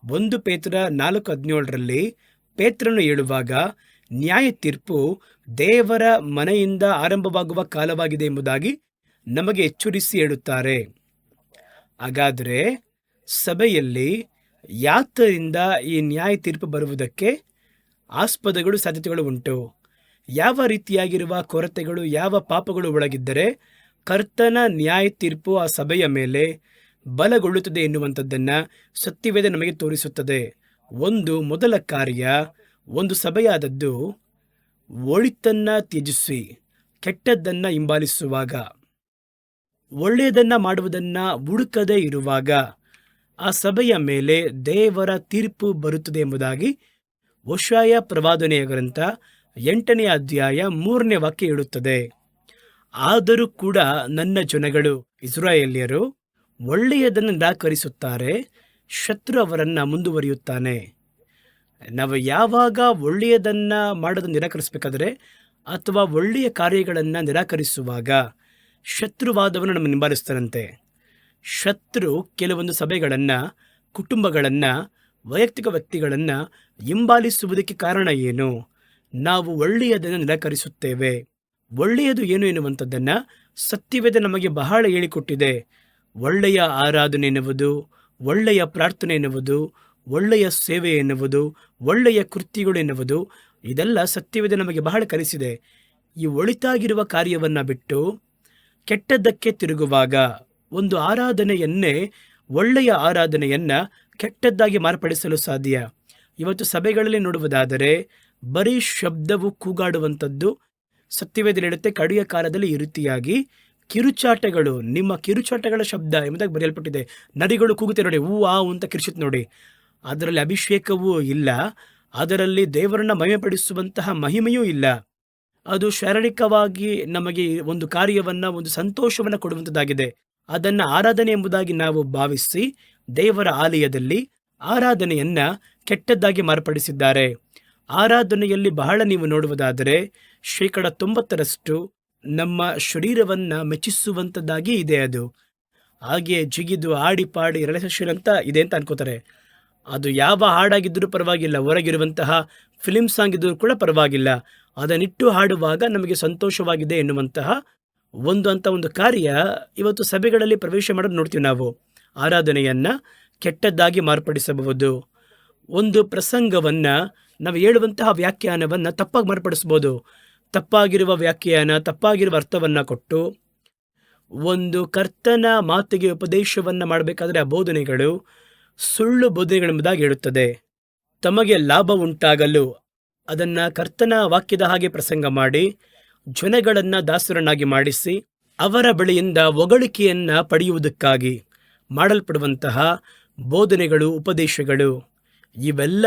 1 ಪೇತ್ರ 4:17 ಪೇತ್ರನು ಹೇಳುವಾಗ ನ್ಯಾಯ ತೀರ್ಪು ದೇವರ ಮನೆಯಿಂದ ಆರಂಭವಾಗುವ ಕಾಲವಾಗಿದೆ ಎಂಬುದಾಗಿ ನಮಗೆ ಎಚ್ಚರಿಸಿ ಹೇಳುತ್ತಾರೆ. ಹಾಗಾದರೆ ಸಭೆಯಲ್ಲಿ ಯಾತರಿಂದ ಈ ನ್ಯಾಯ ತೀರ್ಪು ಬರುವುದಕ್ಕೆ ಆಸ್ಪದಗಳು, ಸಾಧ್ಯತೆಗಳು ಉಂಟು? ಯಾವ ರೀತಿಯಾಗಿರುವ ಕೊರತೆಗಳು, ಯಾವ ಪಾಪಗಳು ಒಳಗಿದ್ದರೆ ಕರ್ತನ ನ್ಯಾಯ ತೀರ್ಪು ಆ ಸಭೆಯ ಮೇಲೆ ಬಲಗೊಳ್ಳುತ್ತದೆ ಎನ್ನುವಂಥದ್ದನ್ನು ಸತ್ಯವೇದ ನಮಗೆ ತೋರಿಸುತ್ತದೆ. ಮೊದಲ ಕಾರ್ಯ, ಒಂದು ಸಭೆಯಾದದ್ದು ಒಳಿತನ್ನು ತ್ಯಜಿಸಿ ಕೆಟ್ಟದ್ದನ್ನು ಹಿಂಬಾಲಿಸುವಾಗ, ಒಳ್ಳೆಯದನ್ನು ಮಾಡುವುದನ್ನು ಹುಡುಕದೇ ಇರುವಾಗ ಆ ಸಭೆಯ ಮೇಲೆ ದೇವರ ತೀರ್ಪು ಬರುತ್ತದೆ ಎಂಬುದಾಗಿ ಹೋಶಾಯ ಪ್ರವಾದನೆಯ ಗ್ರಂಥ 8ನೇ ಅಧ್ಯಾಯ 3ನೇ ವಾಕ್ಯ ಹೇಳುತ್ತದೆ. ಆದರೂ ಕೂಡ ನನ್ನ ಜನಗಳು ಇಸ್ರಾಯೇಲ್ಯರು ಒಳ್ಳೆಯದನ್ನು ನಿರಾಕರಿಸುತ್ತಾರೆ, ಶತ್ರು ಅವರನ್ನು ಮುಂದುವರಿಯುತ್ತಾನೆ. ನಾವು ಯಾವಾಗ ಒಳ್ಳೆಯದನ್ನು ಮಾಡೋದನ್ನು ನಿರಾಕರಿಸಬೇಕಾದ್ರೆ ಅಥವಾ ಒಳ್ಳೆಯ ಕಾರ್ಯಗಳನ್ನು ನಿರಾಕರಿಸುವಾಗ ಶತ್ರುವಾದವನ್ನು ನಮ್ಮ ಹಿಂಬಾಲಿಸ್ತಾನಂತೆ. ಶತ್ರು ಕೆಲವೊಂದು ಸಭೆಗಳನ್ನು, ಕುಟುಂಬಗಳನ್ನು, ವೈಯಕ್ತಿಕ ವ್ಯಕ್ತಿಗಳನ್ನು ಹಿಂಬಾಲಿಸುವುದಕ್ಕೆ ಕಾರಣ ಏನು? ನಾವು ಒಳ್ಳೆಯದನ್ನು ನಿರಾಕರಿಸುತ್ತೇವೆ. ಒಳ್ಳೆಯದು ಏನು ಎನ್ನುವಂಥದ್ದನ್ನು ಸತ್ಯವೇದ ನಮಗೆ ಬಹಳ ಹೇಳಿಕೊಟ್ಟಿದೆ. ಒಳ್ಳೆಯ ಆರಾಧನೆ ಎನ್ನುವುದು, ಒಳ್ಳೆಯ ಪ್ರಾರ್ಥನೆ ಎನ್ನುವುದು, ಒಳ್ಳೆಯ ಸೇವೆ ಎನ್ನುವುದು, ಒಳ್ಳೆಯ ಕೃತ್ಯಗಳು ಎನ್ನುವುದು, ಇದೆಲ್ಲ ಸತ್ಯವೇದ ನಮಗೆ ಬಹಳ ಕಲಿಸಿದೆ. ಈ ಒಳಿತಾಗಿರುವ ಕಾರ್ಯವನ್ನು ಬಿಟ್ಟು ಕೆಟ್ಟದ್ದಕ್ಕೆ ತಿರುಗುವಾಗ ಒಂದು ಆರಾಧನೆಯನ್ನೇ, ಒಳ್ಳೆಯ ಆರಾಧನೆಯನ್ನು ಕೆಟ್ಟದ್ದಾಗಿ ಮಾರ್ಪಡಿಸಲು ಸಾಧ್ಯ. ಇವತ್ತು ಸಭೆಗಳಲ್ಲಿ ನೋಡುವುದಾದರೆ ಬರೀ ಶಬ್ದವು ಕೂಗಾಡುವಂಥದ್ದು. ಸತ್ಯವೇದ ಹೇಳುತ್ತೆ, ಕಡೆಯ ಕಾಲದಲ್ಲಿ ಈ ರೀತಿಯಾಗಿ ಕಿರುಚಾಟಗಳು, ನಿಮ್ಮ ಕಿರುಚಾಟಗಳ ಶಬ್ದ ಎಂಬುದಾಗಿ ಬರೆಯಲ್ಪಟ್ಟಿದೆ. ನರಿಗಳು ಕೂಗುತ್ತೆ ನೋಡಿ, ಹೂ ಆ ಅಂತ ಕಿರುಚುತ್ತೆ ನೋಡಿ. ಅದರಲ್ಲಿ ಅಭಿಷೇಕವೂ ಇಲ್ಲ, ಅದರಲ್ಲಿ ದೇವರನ್ನು ಮಹಿಮೆಪಡಿಸುವಂತಹ ಮಹಿಮೆಯೂ ಇಲ್ಲ. ಅದು ಶಾರೀರಿಕವಾಗಿ ನಮಗೆ ಒಂದು ಕಾರ್ಯವನ್ನು, ಒಂದು ಸಂತೋಷವನ್ನು ಕೊಡುವಂಥದ್ದಾಗಿದೆ. ಅದನ್ನು ಆರಾಧನೆ ಎಂಬುದಾಗಿ ನಾವು ಭಾವಿಸಿ ದೇವರ ಆಲಯದಲ್ಲಿ ಆರಾಧನೆಯನ್ನು ಕೆಟ್ಟದ್ದಾಗಿ ಮಾರ್ಪಡಿಸಿದ್ದಾರೆ. ಆರಾಧನೆಯಲ್ಲಿ ಬಹಳ ನೀವು ನೋಡುವುದಾದರೆ 90% ನಮ್ಮ ಶರೀರವನ್ನು ಮೆಚ್ಚಿಸುವಂಥದ್ದಾಗಿ ಇದೆ. ಅದು ಹಾಗೆ ಜಿಗಿದು ಆಡಿ ಪಾಡಿ ರಿಲ್ಯಾಕ್ಸೇಷನ್ ಅಂತ ಇದೆ ಅಂತ ಅನ್ಕೋತಾರೆ. ಅದು ಯಾವ ಹಾಡಾಗಿದ್ದರೂ ಪರವಾಗಿಲ್ಲ, ಹೊರಗಿರುವಂತಹ ಫಿಲಿಮ್ ಸಾಂಗ್ ಇದ್ದರೂ ಕೂಡ ಪರವಾಗಿಲ್ಲ, ಅದನ್ನಿಟ್ಟು ಹಾಡುವಾಗ ನಮಗೆ ಸಂತೋಷವಾಗಿದೆ ಎನ್ನುವಂತಹ ಒಂದು ಕಾರ್ಯ ಇವತ್ತು ಸಭೆಗಳಲ್ಲಿ ಪ್ರವೇಶ ಮಾಡೋದು ನೋಡ್ತೀವಿ ನಾವು. ಆರಾಧನೆಯನ್ನು ಕೆಟ್ಟದ್ದಾಗಿ ಮಾರ್ಪಡಿಸಬಹುದು. ಒಂದು ಪ್ರಸಂಗವನ್ನು ನಾವು ಹೇಳುವಂತಹ ವ್ಯಾಖ್ಯಾನವನ್ನು ತಪ್ಪಾಗಿ ಮಾರ್ಪಡಿಸ್ಬೋದು. ತಪ್ಪಾಗಿರುವ ವ್ಯಾಖ್ಯಾನ, ತಪ್ಪಾಗಿರುವ ಅರ್ಥವನ್ನು ಕೊಟ್ಟು ಒಂದು ಕರ್ತನ ಮಾತಿಗೆ ಉಪದೇಶವನ್ನು ಮಾಡಬೇಕಾದ್ರೆ ಆ ಬೋಧನೆಗಳು ಸುಳ್ಳು ಬೋಧನೆಗಳೆಂಬುದಾಗಿ ಹೇಳುತ್ತದೆ. ತಮಗೆ ಲಾಭ ಉಂಟಾಗಲು ಅದನ್ನು ಕರ್ತನ ವಾಕ್ಯದ ಹಾಗೆ ಪ್ರಸಂಗ ಮಾಡಿ ಜನಗಳನ್ನು ದಾಸರನ್ನಾಗಿ ಮಾಡಿಸಿ ಅವರ ಬಳಿಯಿಂದ ಹೊಗಳಿಕೆಯನ್ನು ಪಡೆಯುವುದಕ್ಕಾಗಿ ಮಾಡಲ್ಪಡುವಂತಹ ಬೋಧನೆಗಳು, ಉಪದೇಶಗಳು ಇವೆಲ್ಲ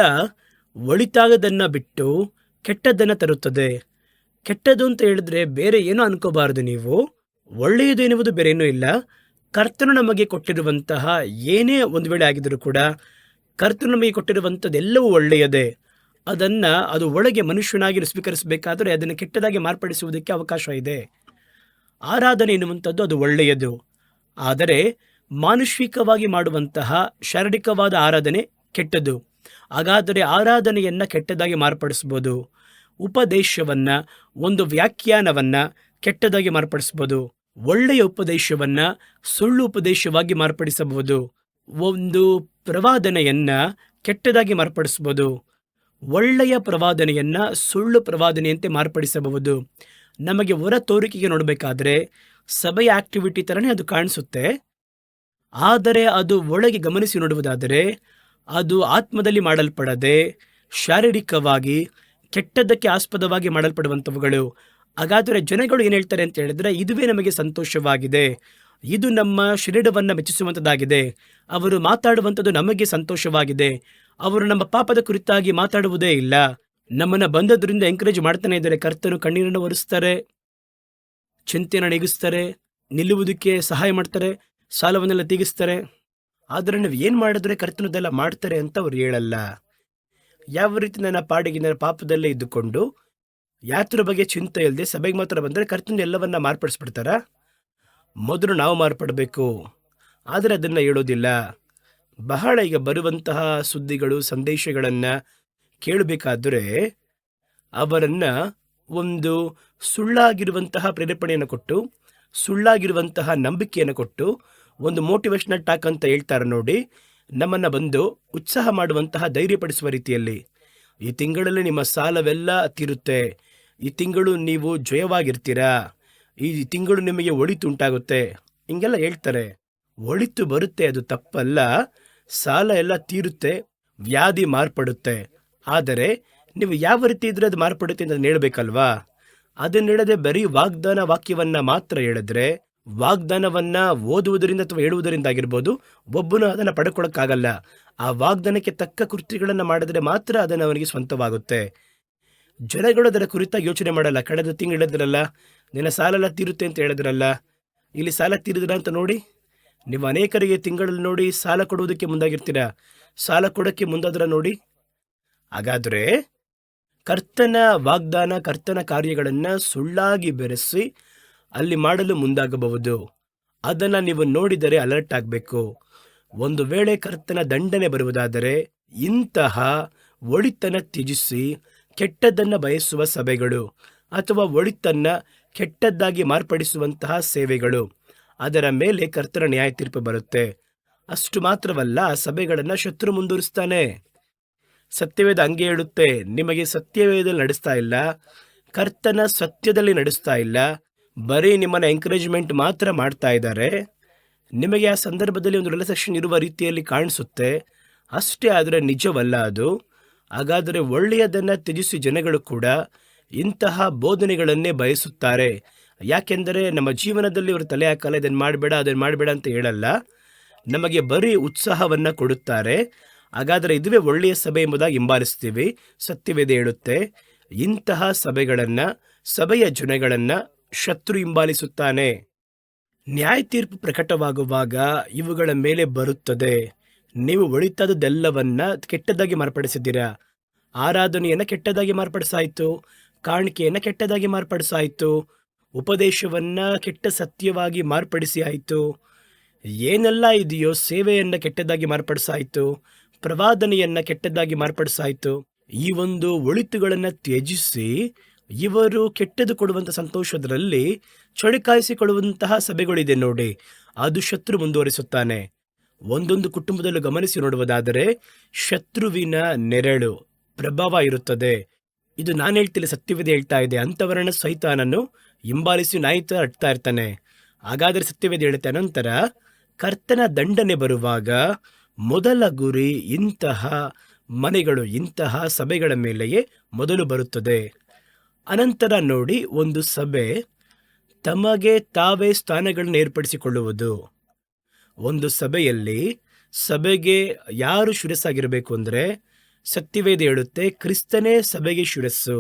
ಒಳಿತಾಗದನ್ನು ಬಿಟ್ಟು ಕೆಟ್ಟದ್ದನ್ನು ತರುತ್ತದೆ. ಕೆಟ್ಟದ್ದು ಅಂತ ಹೇಳಿದ್ರೆ ಬೇರೆ ಏನೂ ಅನ್ಕೋಬಾರದು ನೀವು. ಒಳ್ಳೆಯದು ಎನ್ನುವುದು ಬೇರೆ ಏನೂ ಇಲ್ಲ. ಕರ್ತನು ನಮಗೆ ಕೊಟ್ಟಿರುವಂತಹ ಏನೇ ಒಂದು ವೇಳೆ ಆಗಿದ್ದರೂ ಕೂಡ ಕರ್ತನು ನಮಗೆ ಕೊಟ್ಟಿರುವಂಥದ್ದೆಲ್ಲವೂ ಒಳ್ಳೆಯದೇ. ಅದು ಒಳಗೆ ಮನುಷ್ಯನಾಗಿ ಸ್ವೀಕರಿಸಬೇಕಾದರೆ ಅದನ್ನು ಕೆಟ್ಟದಾಗಿ ಮಾರ್ಪಡಿಸುವುದಕ್ಕೆ ಅವಕಾಶ ಇದೆ. ಆರಾಧನೆ ಎನ್ನುವಂಥದ್ದು ಅದು ಒಳ್ಳೆಯದು. ಆದರೆ ಮಾನುಷಿಕವಾಗಿ ಮಾಡುವಂತಹ ಶಾರೀರಿಕವಾದ ಆರಾಧನೆ ಕೆಟ್ಟದ್ದು. ಹಾಗಾದರೆ ಆರಾಧನೆಯನ್ನು ಕೆಟ್ಟದಾಗಿ ಮಾರ್ಪಡಿಸ್ಬೋದು. ಉಪದೇಶವನ್ನು, ಒಂದು ವ್ಯಾಖ್ಯಾನವನ್ನು ಕೆಟ್ಟದಾಗಿ ಮಾರ್ಪಡಿಸ್ಬೋದು. ಒಳ್ಳೆಯ ಉಪದೇಶವನ್ನು ಸುಳ್ಳು ಉಪದೇಶವಾಗಿ ಮಾರ್ಪಡಿಸಬಹುದು. ಒಂದು ಪ್ರವಾದನೆಯನ್ನು ಕೆಟ್ಟದಾಗಿ ಮಾರ್ಪಡಿಸ್ಬೋದು. ಒಳ್ಳೆಯ ಪ್ರವಾದನೆಯನ್ನು ಸುಳ್ಳು ಪ್ರವಾದನೆಯಂತೆ ಮಾರ್ಪಡಿಸಬಹುದು. ನಮಗೆ ಹೊರ ತೋರಿಕೆಗೆ ನೋಡಬೇಕಾದ್ರೆ ಸಭೆಯ ಆಕ್ಟಿವಿಟಿ ಥರನೇ ಅದು ಕಾಣಿಸುತ್ತೆ. ಆದರೆ ಅದು ಒಳಗೆ ಗಮನಿಸಿ ನೋಡುವುದಾದರೆ ಅದು ಆತ್ಮದಲ್ಲಿ ಮಾಡಲ್ಪಡದೆ ಶಾರೀರಿಕವಾಗಿ ಕೆಟ್ಟದ್ದಕ್ಕೆ ಆಸ್ಪದವಾಗಿ ಮಾಡಲ್ಪಡುವಂಥವುಗಳು. ಹಾಗಾದರೆ ಜನಗಳು ಏನು ಹೇಳ್ತಾರೆ ಅಂತ ಹೇಳಿದ್ರೆ, ಇದುವೇ ನಮಗೆ ಸಂತೋಷವಾಗಿದೆ, ಇದು ನಮ್ಮ ಶರೀರವನ್ನು ಮೆಚ್ಚಿಸುವಂಥದ್ದಾಗಿದೆ, ಅವರು ಮಾತಾಡುವಂಥದ್ದು ನಮಗೆ ಸಂತೋಷವಾಗಿದೆ, ಅವರು ನಮ್ಮ ಪಾಪದ ಕುರಿತಾಗಿ ಮಾತಾಡುವುದೇ ಇಲ್ಲ, ನಮ್ಮನ್ನು ಬಂದದ್ರಿಂದ ಎಂಕರೇಜ್ ಮಾಡ್ತಾನೆ ಇದ್ದಾರೆ. ಕರ್ತನು ಕಣ್ಣೀರನ್ನು ಒರೆಸ್ತಾರೆ, ಚಿಂತೆಯನ್ನು ನೀಗಿಸ್ತಾರೆ, ನಿಲ್ಲುವುದಕ್ಕೆ ಸಹಾಯ ಮಾಡ್ತಾರೆ, ಸಾಲವನ್ನೆಲ್ಲ ತೀಗಿಸ್ತಾರೆ. ಆದರೆ ನಾವು ಏನು ಮಾಡಿದ್ರೆ ಕರ್ತನದೆಲ್ಲ ಮಾಡ್ತಾರೆ ಅಂತ ಅವ್ರು ಹೇಳಲ್ಲ. ಯಾವ ರೀತಿ ನನ್ನ ಪಾಡಿಗೆ ನನ್ನ ಪಾಪದಲ್ಲೇ ಇದ್ದುಕೊಂಡು ಯಾತ್ರ ಬಗ್ಗೆ ಚಿಂತೆ ಇಲ್ಲದೆ ಸಭೆಗೆ ಮಾತ್ರ ಬಂದರೆ ಕರ್ತನ ಎಲ್ಲವನ್ನ ಮಾರ್ಪಡಿಸ್ಬಿಡ್ತಾರ? ಮೊದಲು ನಾವು ಮಾರ್ಪಡಬೇಕು. ಆದರೆ ಅದನ್ನು ಹೇಳೋದಿಲ್ಲ. ಬಹಳ ಈಗ ಬರುವಂತಹ ಸುದ್ದಿಗಳು, ಸಂದೇಶಗಳನ್ನು ಕೇಳಬೇಕಾದ್ರೆ ಅವರನ್ನು ಒಂದು ಸುಳ್ಳಾಗಿರುವಂತಹ ಪ್ರೇರೇಪಣೆಯನ್ನು ಕೊಟ್ಟು, ಸುಳ್ಳಾಗಿರುವಂತಹ ನಂಬಿಕೆಯನ್ನು ಕೊಟ್ಟು, ಒಂದು ಮೋಟಿವೇಶನಲ್ ಟಾಕ್ ಅಂತ ಹೇಳ್ತಾರೆ ನೋಡಿ, ನಮ್ಮನ್ನು ಬಂದು ಉತ್ಸಾಹ ಮಾಡುವಂತಹ ಧೈರ್ಯಪಡಿಸುವ ರೀತಿಯಲ್ಲಿ, ಈ ತಿಂಗಳಲ್ಲಿ ನಿಮ್ಮ ಸಾಲವೆಲ್ಲ ತೀರುತ್ತೆ, ಈ ತಿಂಗಳು ನೀವು ಜಯವಾಗಿರ್ತೀರಾ, ಈ ತಿಂಗಳು ನಿಮಗೆ ಒಳಿತು ಉಂಟಾಗುತ್ತೆ, ಹಿಂಗೆಲ್ಲ ಹೇಳ್ತಾರೆ. ಒಳಿತು ಬರುತ್ತೆ, ಅದು ತಪ್ಪಲ್ಲ. ಸಾಲ ಎಲ್ಲ ತೀರುತ್ತೆ, ವ್ಯಾಧಿ ಮಾರ್ಪಡುತ್ತೆ. ಆದರೆ ನೀವು ಯಾವ ರೀತಿ ಇದ್ರೆ ಅದು ಮಾರ್ಪಡುತ್ತೆ ಅಂತ ಹೇಳಬೇಕಲ್ವಾ? ಅದನ್ನ ಹೇಳದೆ ಬರೀ ವಾಗ್ದಾನ ವಾಕ್ಯವನ್ನ ಮಾತ್ರ ಹೇಳಿದ್ರೆ, ವಾಗ್ದಾನವನ್ನ ಓದುವುದರಿಂದ ಅಥವಾ ಹೇಳುವುದರಿಂದ ಆಗಿರ್ಬೋದು, ಒಬ್ಬನು ಅದನ್ನು ಪಡ್ಕೊಳ್ಳೋಕ್ಕಾಗಲ್ಲ. ಆ ವಾಗ್ದಾನಕ್ಕೆ ತಕ್ಕ ಕೃತ್ಯಗಳನ್ನು ಮಾಡಿದ್ರೆ ಮಾತ್ರ ಅದನ್ನು ಅವನಿಗೆ ಸ್ವಂತವಾಗುತ್ತೆ. ಜನಗಳು ಅದರ ಕುರಿತಾಗಿ ಯೋಚನೆ ಮಾಡಲ್ಲ. ಕಳೆದ ತಿಂಗಳು ಹೇಳಿದ್ರಲ್ಲ, ನಿನ್ನ ಸಾಲೆಲ್ಲ ತೀರುತ್ತೆ ಅಂತ ಹೇಳಿದ್ರಲ್ಲ, ಇಲ್ಲಿ ಸಾಲ ತೀರಿದ್ರ ಅಂತ ನೋಡಿ. ನೀವು ಅನೇಕರಿಗೆ ತಿಂಗಳಲ್ಲಿ ನೋಡಿ ಸಾಲ ಕೊಡುವುದಕ್ಕೆ ಮುಂದಾಗಿರ್ತೀರಾ, ಸಾಲ ಕೊಡೋಕ್ಕೆ ಮುಂದಾದ್ರ ನೋಡಿ. ಹಾಗಾದರೆ ಕರ್ತನ ವಾಗ್ದಾನ, ಕರ್ತನ ಕಾರ್ಯಗಳನ್ನು ಸುಳ್ಳಾಗಿ ಬೆರೆಸಿ ಅಲ್ಲಿ ಮಾಡಲು ಮುಂದಾಗಬಹುದು. ಅದನ್ನು ನೀವು ನೋಡಿದರೆ ಅಲರ್ಟ್ ಆಗಬೇಕು. ಒಂದು ವೇಳೆ ಕರ್ತನ ದಂಡನೆ ಬರುವುದಾದರೆ ಇಂತಹ ಒಳಿತನ್ನು ತ್ಯಜಿಸಿ ಕೆಟ್ಟದ್ದನ್ನು ಬಯಸುವ ಸಭೆಗಳು ಅಥವಾ ಒಳಿತನ್ನು ಕೆಟ್ಟದ್ದಾಗಿ ಮಾರ್ಪಡಿಸುವಂತಹ ಸೇವೆಗಳು, ಅದರ ಮೇಲೆ ಕರ್ತನ ನ್ಯಾಯ ತೀರ್ಪು ಬರುತ್ತೆ. ಅಷ್ಟು ಮಾತ್ರವಲ್ಲ, ಆ ಸಭೆಗಳನ್ನು ಶತ್ರು ಮುಂದುವರಿಸ್ತಾನೆ. ಸತ್ಯವೇದ ಹಂಗೆ ಹೇಳುತ್ತೆ, ನಿಮಗೆ ಸತ್ಯವೇದದಲ್ಲಿ ನಡೆಸ್ತಾ ಇಲ್ಲ, ಕರ್ತನ ಸತ್ಯದಲ್ಲಿ ನಡೆಸ್ತಾ ಇಲ್ಲ, ಬರೀ ನಿಮ್ಮನ್ನು ಎಂಕರೇಜ್ಮೆಂಟ್ ಮಾತ್ರ ಮಾಡ್ತಾ ಇದ್ದಾರೆ. ನಿಮಗೆ ಆ ಸಂದರ್ಭದಲ್ಲಿ ಒಂದು ರಿಲ್ಯಾಕ್ಸೇಷನ್ ಇರುವ ರೀತಿಯಲ್ಲಿ ಕಾಣಿಸುತ್ತೆ, ಅಷ್ಟೇ. ಆದರೆ ನಿಜವಲ್ಲ ಅದು. ಹಾಗಾದರೆ ಒಳ್ಳೆಯದನ್ನು ತ್ಯಜಿಸಿ ಜನಗಳು ಕೂಡ ಇಂತಹ ಬೋಧನೆಗಳನ್ನೇ ಬಯಸುತ್ತಾರೆ. ಯಾಕೆಂದರೆ ನಮ್ಮ ಜೀವನದಲ್ಲಿ ಅವರು ತಲೆ ಹಾಕಲ್ಲ, ಇದನ್ನು ಮಾಡಬೇಡ ಅದನ್ನು ಮಾಡಬೇಡ ಅಂತ ಹೇಳಲ್ಲ, ನಮಗೆ ಬರೀ ಉತ್ಸಾಹವನ್ನು ಕೊಡುತ್ತಾರೆ. ಹಾಗಾದರೆ ಇದುವೇ ಒಳ್ಳೆಯ ಸಭೆ ಎಂಬುದಾಗಿ ಹಿಂಬಾಲಿಸ್ತೀವಿ. ಸತ್ಯವೇದ ಹೇಳುತ್ತೆ, ಇಂತಹ ಸಭೆಗಳನ್ನು, ಸಭೆಯ ಜನಗಳನ್ನು ಶತ್ರು ಹಿಂಬಾಲಿಸುತ್ತಾನೆ. ನ್ಯಾಯ ತೀರ್ಪು ಪ್ರಕಟವಾಗುವಾಗ ಇವುಗಳ ಮೇಲೆ ಬರುತ್ತದೆ. ನೀವು ಒಳಿತಾದದ್ದೆಲ್ಲವನ್ನ ಕೆಟ್ಟದಾಗಿ ಮಾರ್ಪಡಿಸಿದ್ದೀರಾ. ಆರಾಧನೆಯನ್ನು ಕೆಟ್ಟದಾಗಿ ಮಾರ್ಪಡಿಸಾಯಿತು, ಕಾಣಿಕೆಯನ್ನು ಕೆಟ್ಟದಾಗಿ ಮಾರ್ಪಡಿಸಾಯಿತು, ಉಪದೇಶವನ್ನು ಕೆಟ್ಟ ಸತ್ಯವಾಗಿ ಮಾರ್ಪಡಿಸಿ ಆಯಿತು, ಏನೆಲ್ಲ ಇದೆಯೋ ಸೇವೆಯನ್ನು ಕೆಟ್ಟದಾಗಿ ಮಾರ್ಪಡಿಸಾಯಿತು, ಪ್ರವಾದನೆಯನ್ನು ಕೆಟ್ಟದಾಗಿ ಮಾರ್ಪಡಿಸಾಯಿತು. ಈ ಒಂದು ಒಳಿತುಗಳನ್ನು ತ್ಯಜಿಸಿ ಇವರು ಕೆಟ್ಟದು ಕೊಡುವಂಥ ಸಂತೋಷದಲ್ಲಿ ಚಳಿಕಾಯಿಸಿಕೊಳ್ಳುವಂತಹ ಸಭೆಗಳಿದೆ ನೋಡಿ, ಅದು ಶತ್ರು ಮುಂದುವರಿಸುತ್ತಾನೆ. ಒಂದೊಂದು ಕುಟುಂಬದಲ್ಲೂ ಗಮನಿಸಿ ನೋಡುವುದಾದರೆ ಶತ್ರುವಿನ ನೆರಳು ಪ್ರಭಾವ ಇರುತ್ತದೆ. ಇದು ನಾನು ಹೇಳ್ತಿಲ್ಲ, ಸತ್ಯವೇದ ಹೇಳ್ತಾ ಇದೆ. ಅಂಥವರನ್ನ ಸೈತಾನನು ಹಿಂಬಾಲಿಸಿ ನಾಯಿ ಥರ ಅಟ್ತಾ ಇರ್ತಾನೆ. ಹಾಗಾದರೆ ಸತ್ಯವೇದ ಹೇಳುತ್ತೆ, ಅನಂತರ ಕರ್ತನ ದಂಡನೆ ಬರುವಾಗ ಮೊದಲ ಗುರಿ ಇಂತಹ ಮನೆಗಳು, ಇಂತಹ ಸಭೆಗಳ ಮೇಲೆಯೇ ಮೊದಲು ಬರುತ್ತದೆ. ಅನಂತರ ನೋಡಿ, ಒಂದು ಸಭೆ ತಮಗೆ ತಾವೇ ಸ್ಥಾನಗಳನ್ನು ಏರ್ಪಡಿಸಿಕೊಳ್ಳುವುದು. ಒಂದು ಸಭೆಯಲ್ಲಿ ಸಭೆಗೆ ಯಾರು ಶಿರಸ್ಸಾಗಿರಬೇಕು ಅಂದರೆ, ಸತ್ಯವೇದ ಹೇಳುತ್ತೆ, ಕ್ರಿಸ್ತನೇ ಸಭೆಗೆ ಶಿರಸ್ಸು.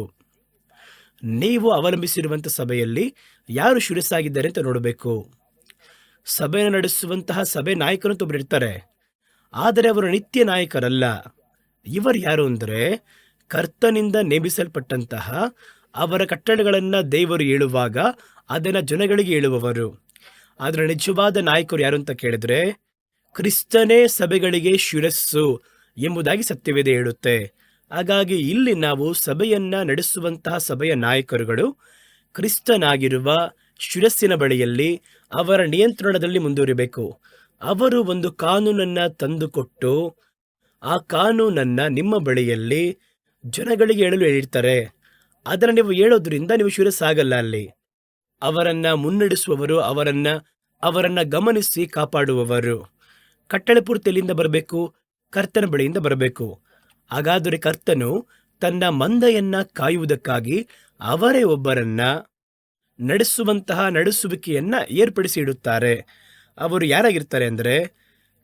ನೀವು ಅವಲಂಬಿಸಿರುವಂಥ ಸಭೆಯಲ್ಲಿ ಯಾರು ಶಿರಸ್ಸಾಗಿದ್ದಾರೆ ಅಂತ ನೋಡಬೇಕು. ಸಭೆಯನ್ನು ನಡೆಸುವಂತಹ ಸಭೆ ನಾಯಕರು ಅಂತ ಒಬ್ಬರು ಇರ್ತಾರೆ, ಆದರೆ ಅವರು ನಿತ್ಯ ನಾಯಕರಲ್ಲ. ಇವರು ಯಾರು ಅಂದರೆ, ಕರ್ತನಿಂದ ನೇಮಿಸಲ್ಪಟ್ಟಂತಹ, ಅವರ ಕಟ್ಟಳೆಗಳನ್ನು ದೇವರು ಹೇಳುವಾಗ ಅದನ್ನು ಜನಗಳಿಗೆ ಹೇಳುವವರು. ಆದರೆ ನಿಜವಾದ ನಾಯಕರು ಯಾರು ಅಂತ ಕೇಳಿದ್ರೆ, ಕ್ರಿಸ್ತನೇ ಸಭೆಗಳಿಗೆ ಶಿರಸ್ಸು ಎಂಬುದಾಗಿ ಸತ್ಯವೇದ ಹೇಳುತ್ತೆ. ಹಾಗಾಗಿ ಇಲ್ಲಿ ನಾವು ಸಭೆಯನ್ನ ನಡೆಸುವಂತಹ ಸಭೆಯ ನಾಯಕರುಗಳು ಕ್ರಿಸ್ತನಾಗಿರುವ ಶಿರಸ್ಸಿನ ಬಳಿಯಲ್ಲಿ ಅವರ ನಿಯಂತ್ರಣದಲ್ಲಿ ಮುಂದುವರಿಬೇಕು. ಅವರು ಒಂದು ಕಾನೂನನ್ನು ತಂದುಕೊಟ್ಟು ಆ ಕಾನೂನನ್ನು ನಿಮ್ಮ ಬಳಿಯಲ್ಲಿ ಜನಗಳಿಗೆ ಹೇಳಲು ಹೇಳಿರ್ತಾರೆ. ಅದನ್ನು ನೀವು ಹೇಳೋದ್ರಿಂದ ನೀವು ಶಿರಸ್ಸಾಗಲ್ಲ. ಅಲ್ಲಿ ಅವರನ್ನು ಮುನ್ನಡೆಸುವವರು, ಅವರನ್ನ ಗಮನಿಸಿ ಕಾಪಾಡುವವರು. ಕಟ್ಟಳೆ ಪೂರ್ತಿ ಎಲ್ಲಿಂದ ಬರಬೇಕು? ಕರ್ತನ ಬಳಿಯಿಂದ ಬರಬೇಕು. ಹಾಗಾದರೆ ಕರ್ತನು ತನ್ನ ಮಂದೆಯನ್ನ ಕಾಯುವುದಕ್ಕಾಗಿ ಅವರೇ ಒಬ್ಬರನ್ನ ನಡೆಸುವಿಕೆಯನ್ನ ಏರ್ಪಡಿಸಿ ಇಡುತ್ತಾರೆ. ಅವರು ಯಾರಾಗಿರ್ತಾರೆ ಅಂದರೆ,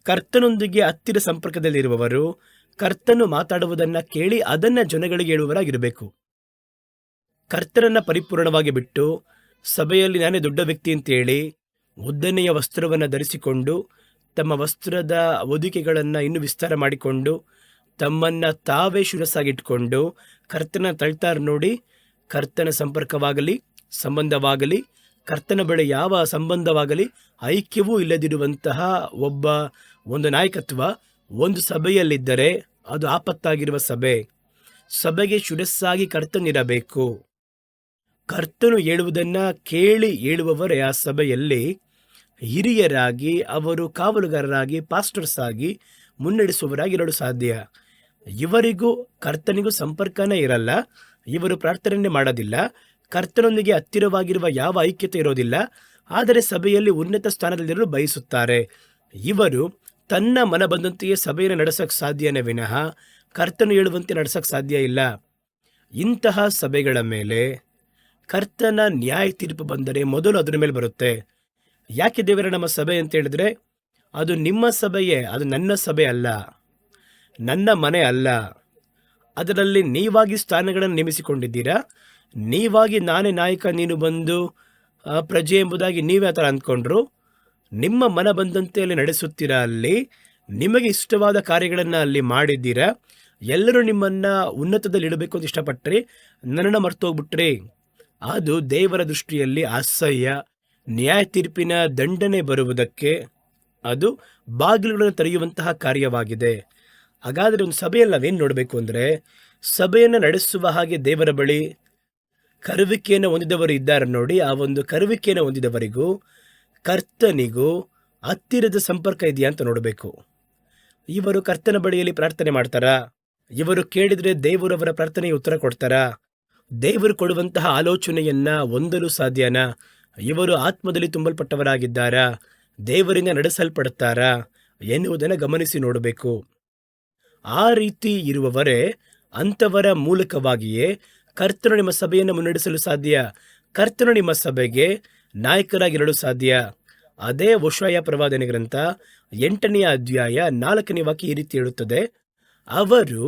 ಕರ್ತನೊಂದಿಗೆ ಹತ್ತಿರ ಸಂಪರ್ಕದಲ್ಲಿರುವವರು, ಕರ್ತನು ಮಾತಾಡುವುದನ್ನು ಕೇಳಿ ಅದನ್ನು ಜನಗಳಿಗೆ ಹೇಳುವವರಾಗಿರಬೇಕು. ಕರ್ತನನ್ನ ಪರಿಪೂರ್ಣವಾಗಿ ಬಿಟ್ಟು ಸಭೆಯಲ್ಲಿ ನಾನೇ ದೊಡ್ಡ ವ್ಯಕ್ತಿ ಅಂತೇಳಿ ಉದ್ದನೆಯ ವಸ್ತ್ರವನ್ನು ಧರಿಸಿಕೊಂಡು ತಮ್ಮ ವಸ್ತ್ರದ ಹೊದಿಕೆಗಳನ್ನು ಇನ್ನೂ ವಿಸ್ತಾರ ಮಾಡಿಕೊಂಡು ತಮ್ಮನ್ನು ತಾವೇ ಶಿರಸ್ಸಾಗಿಟ್ಕೊಂಡು ಕರ್ತನ ತಳ್ತಾರೆ ನೋಡಿ. ಕರ್ತನ ಸಂಪರ್ಕವಾಗಲಿ, ಸಂಬಂಧವಾಗಲಿ, ಕರ್ತನ ಬಳಿ ಯಾವ ಸಂಬಂಧವಾಗಲಿ ಐಕ್ಯವೂ ಇಲ್ಲದಿರುವಂತಹ ಒಂದು ನಾಯಕತ್ವ ಒಂದು ಸಭೆಯಲ್ಲಿದ್ದರೆ ಅದು ಆಪತ್ತಾಗಿರುವ ಸಭೆ. ಸಭೆಗೆ ಶಿರಸ್ಸಾಗಿ ಕರ್ತನಿರಬೇಕು. ಕರ್ತನು ಹೇಳುವುದನ್ನು ಕೇಳಿ ಹೇಳುವವರೇ ಆ ಸಭೆಯಲ್ಲಿ ಹಿರಿಯರಾಗಿ, ಅವರು ಕಾವಲುಗಾರರಾಗಿ, ಪಾಸ್ಟರ್ಸ್ ಆಗಿ ಮುನ್ನಡೆಸುವವರಾಗಿರಲು ಸಾಧ್ಯ. ಇವರಿಗೂ ಕರ್ತನಿಗೂ ಸಂಪರ್ಕನೇ ಇರಲ್ಲ. ಇವರು ಪ್ರಾರ್ಥನೆ ಮಾಡೋದಿಲ್ಲ. ಕರ್ತನೊಂದಿಗೆ ಹತ್ತಿರವಾಗಿರುವ ಯಾವ ಐಕ್ಯತೆ ಇರೋದಿಲ್ಲ. ಆದರೆ ಸಭೆಯಲ್ಲಿ ಉನ್ನತ ಸ್ಥಾನದಲ್ಲಿರಲು ಬಯಸುತ್ತಾರೆ. ಇವರು ತನ್ನ ಮನ ಬಂದಂತೆಯೇ ಸಭೆಯನ್ನು ನಡೆಸೋಕ್ಕೆ ಸಾಧ್ಯನೇ ವಿನಃ ಕರ್ತನು ಹೇಳುವಂತೆ ನಡೆಸೋಕ್ಕೆ ಸಾಧ್ಯ ಇಲ್ಲ. ಇಂತಹ ಸಭೆಗಳ ಮೇಲೆ ಕರ್ತನ ನ್ಯಾಯ ತೀರ್ಪು ಬಂದರೆ ಮೊದಲು ಅದರ ಮೇಲೆ ಬರುತ್ತೆ. ಯಾಕೆ ದೇವರ ನಮ್ಮ ಸಭೆ ಅಂತ ಹೇಳಿದ್ರೆ, ಅದು ನಿಮ್ಮ ಸಭೆಯೇ, ಅದು ನನ್ನ ಸಭೆ ಅಲ್ಲ, ನನ್ನ ಮನೆ ಅಲ್ಲ. ಅದರಲ್ಲಿ ನೀವಾಗಿ ಸ್ಥಾನಗಳನ್ನು ನೇಮಿಸಿಕೊಂಡಿದ್ದೀರಾ. ನೀವಾಗಿ ನಾನೇ ನಾಯಕ, ನೀನು ಬಂದು ಪ್ರಜೆ ಎಂಬುದಾಗಿ ನೀವೇ ಆ ಥರ ಅಂದ್ಕೊಂಡ್ರು. ನಿಮ್ಮ ಮನ ಬಂದಂತೆ ಅಲ್ಲಿ ನಡೆಸುತ್ತೀರಾ. ಅಲ್ಲಿ ನಿಮಗೆ ಇಷ್ಟವಾದ ಕಾರ್ಯಗಳನ್ನು ಅಲ್ಲಿ ಮಾಡಿದ್ದೀರಾ. ಎಲ್ಲರೂ ನಿಮ್ಮನ್ನು ಉನ್ನತದಲ್ಲಿ ಇಡಬೇಕು ಅಂತ ಇಷ್ಟಪಟ್ಟರೆ ನನ್ನನ್ನು ಮರ್ತೋಗ್ಬಿಟ್ರಿ. ಅದು ದೇವರ ದೃಷ್ಟಿಯಲ್ಲಿ ಅಸಹ್ಯ. ನ್ಯಾಯ ತೀರ್ಪಿನ ದಂಡನೆ ಬರುವುದಕ್ಕೆ ಅದು ಬಾಗಿಲುಗಳನ್ನು ತೆರೆಯುವಂತಹ ಕಾರ್ಯವಾಗಿದೆ. ಹಾಗಾದರೆ ಒಂದು ಸಭೆಯಲ್ಲಿ ನಾವೇನು ನೋಡಬೇಕು ಅಂದರೆ, ಸಭೆಯನ್ನು ನಡೆಸುವ ಹಾಗೆ ದೇವರ ಬಳಿ ಕರುವಿಕೆಯನ್ನು ಹೊಂದಿದವರು ಇದ್ದಾರೆ ನೋಡಿ. ಆ ಒಂದು ಕರುವಿಕೆಯನ್ನು ಹೊಂದಿದವರಿಗೂ ಕರ್ತನಿಗೂ ಹತ್ತಿರದ ಸಂಪರ್ಕ ಇದೆಯಾ ಅಂತ ನೋಡಬೇಕು. ಇವರು ಕರ್ತನ ಬಳಿಯಲ್ಲಿ ಪ್ರಾರ್ಥನೆ ಮಾಡ್ತಾರಾ? ಇವರು ಕೇಳಿದರೆ ದೇವರು ಅವರ ಪ್ರಾರ್ಥನೆಗೆ ಉತ್ತರ ಕೊಡ್ತಾರಾ? ದೇವರು ಕೊಡುವಂತಹ ಆಲೋಚನೆಯನ್ನ ಹೊಂದಲು ಸಾಧ್ಯನಾ? ಇವರು ಆತ್ಮದಲ್ಲಿ ತುಂಬಲ್ಪಟ್ಟವರಾಗಿದ್ದಾರಾ? ದೇವರಿಂದ ನಡೆಸಲ್ಪಡುತ್ತಾರಾ ಎನ್ನುವುದನ್ನು ಗಮನಿಸಿ ನೋಡಬೇಕು. ಆ ರೀತಿ ಇರುವವರೇ ಅಂಥವರ ಮೂಲಕವಾಗಿಯೇ ಕರ್ತನು ನಿಮ್ಮ ಸಭೆಯನ್ನು ಮುನ್ನಡೆಸಲು ಸಾಧ್ಯ. ಕರ್ತನು ನಿಮ್ಮ ಸಭೆಗೆ ನಾಯಕರಾಗಿರಲು ಸಾಧ್ಯ. ಅದೇ ಹೋಶಾಯ ಪ್ರವಾದನೆ ಗ್ರಂಥ 8ನೇ ಅಧ್ಯಾಯ 4ನೇ ವಾಕ್ಯ ಈ ರೀತಿ ಹೇಳುತ್ತದೆ, ಅವರು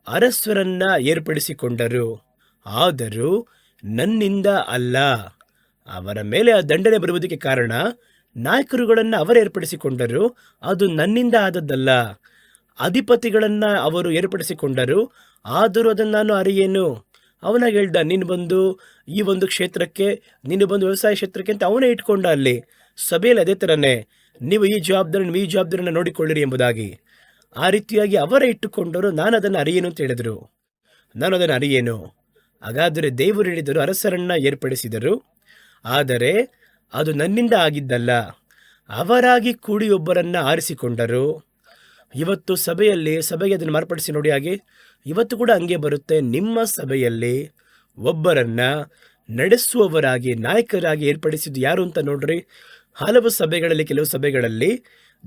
ಅರಸರನ್ನ ಏರ್ಪಡಿಸಿಕೊಂಡರು, ಆದರೂ ನನ್ನಿಂದ ಅಲ್ಲ. ಅವರ ಮೇಲೆ ಆ ದಂಡನೆ ಬರುವುದಕ್ಕೆ ಕಾರಣ ನಾಯಕರುಗಳನ್ನು ಅವರು ಏರ್ಪಡಿಸಿಕೊಂಡರು, ಅದು ನನ್ನಿಂದ ಆದದ್ದಲ್ಲ. ಅಧಿಪತಿಗಳನ್ನು ಅವರು ಏರ್ಪಡಿಸಿಕೊಂಡರು, ಆದರೂ ಅದನ್ನು ನಾನು ಅರಿಯೇನು. ಅವನಾಗ ಹೇಳ್ದ, ನೀನು ಬಂದು ಈ ಒಂದು ಕ್ಷೇತ್ರಕ್ಕೆ, ನೀನು ಬಂದು ವ್ಯವಸಾಯ ಕ್ಷೇತ್ರಕ್ಕೆ ಅಂತ ಅವನೇ ಇಟ್ಕೊಂಡ. ಅಲ್ಲಿ ಸಭೆಯಲ್ಲಿ ಅದೇ ಥರನೇ, ನೀವು ಈ ಜವಾಬ್ದಾರಿಯನ್ನು ನೋಡಿಕೊಳ್ಳಿರಿ ಎಂಬುದಾಗಿ. ಆ ರೀತಿಯಾಗಿ ಅವರೇ ಇಟ್ಟುಕೊಂಡರು. ನಾನು ಅದನ್ನು ಅರಿಯೇನು ಅಂತ ಹೇಳಿದರು. ನಾನು ಅದನ್ನು ಅರಿಯೇನು. ಹಾಗಾದರೆ ದೇವರು ಹೇಳಿದರು, ಅರಸರನ್ನು ಏರ್ಪಡಿಸಿದರು, ಆದರೆ ಅದು ನನ್ನಿಂದ ಆಗಿದ್ದಲ್ಲ. ಅವರಾಗಿ ಕೂಡಿ ಒಬ್ಬರನ್ನು ಆರಿಸಿಕೊಂಡರು. ಇವತ್ತು ಸಭೆಗೆ ಅದನ್ನು ಮಾರ್ಪಡಿಸಿ ನೋಡಿ. ಹಾಗೆ ಇವತ್ತು ಕೂಡ ಹಂಗೆ ಬರುತ್ತೆ. ನಿಮ್ಮ ಸಭೆಯಲ್ಲಿ ಒಬ್ಬರನ್ನ ನಡೆಸುವವರಾಗಿ, ನಾಯಕರಾಗಿ ಏರ್ಪಡಿಸಿದ್ದು ಯಾರು ಅಂತ ನೋಡ್ರಿ. ಹಲವು ಸಭೆಗಳಲ್ಲಿ, ಕೆಲವು ಸಭೆಗಳಲ್ಲಿ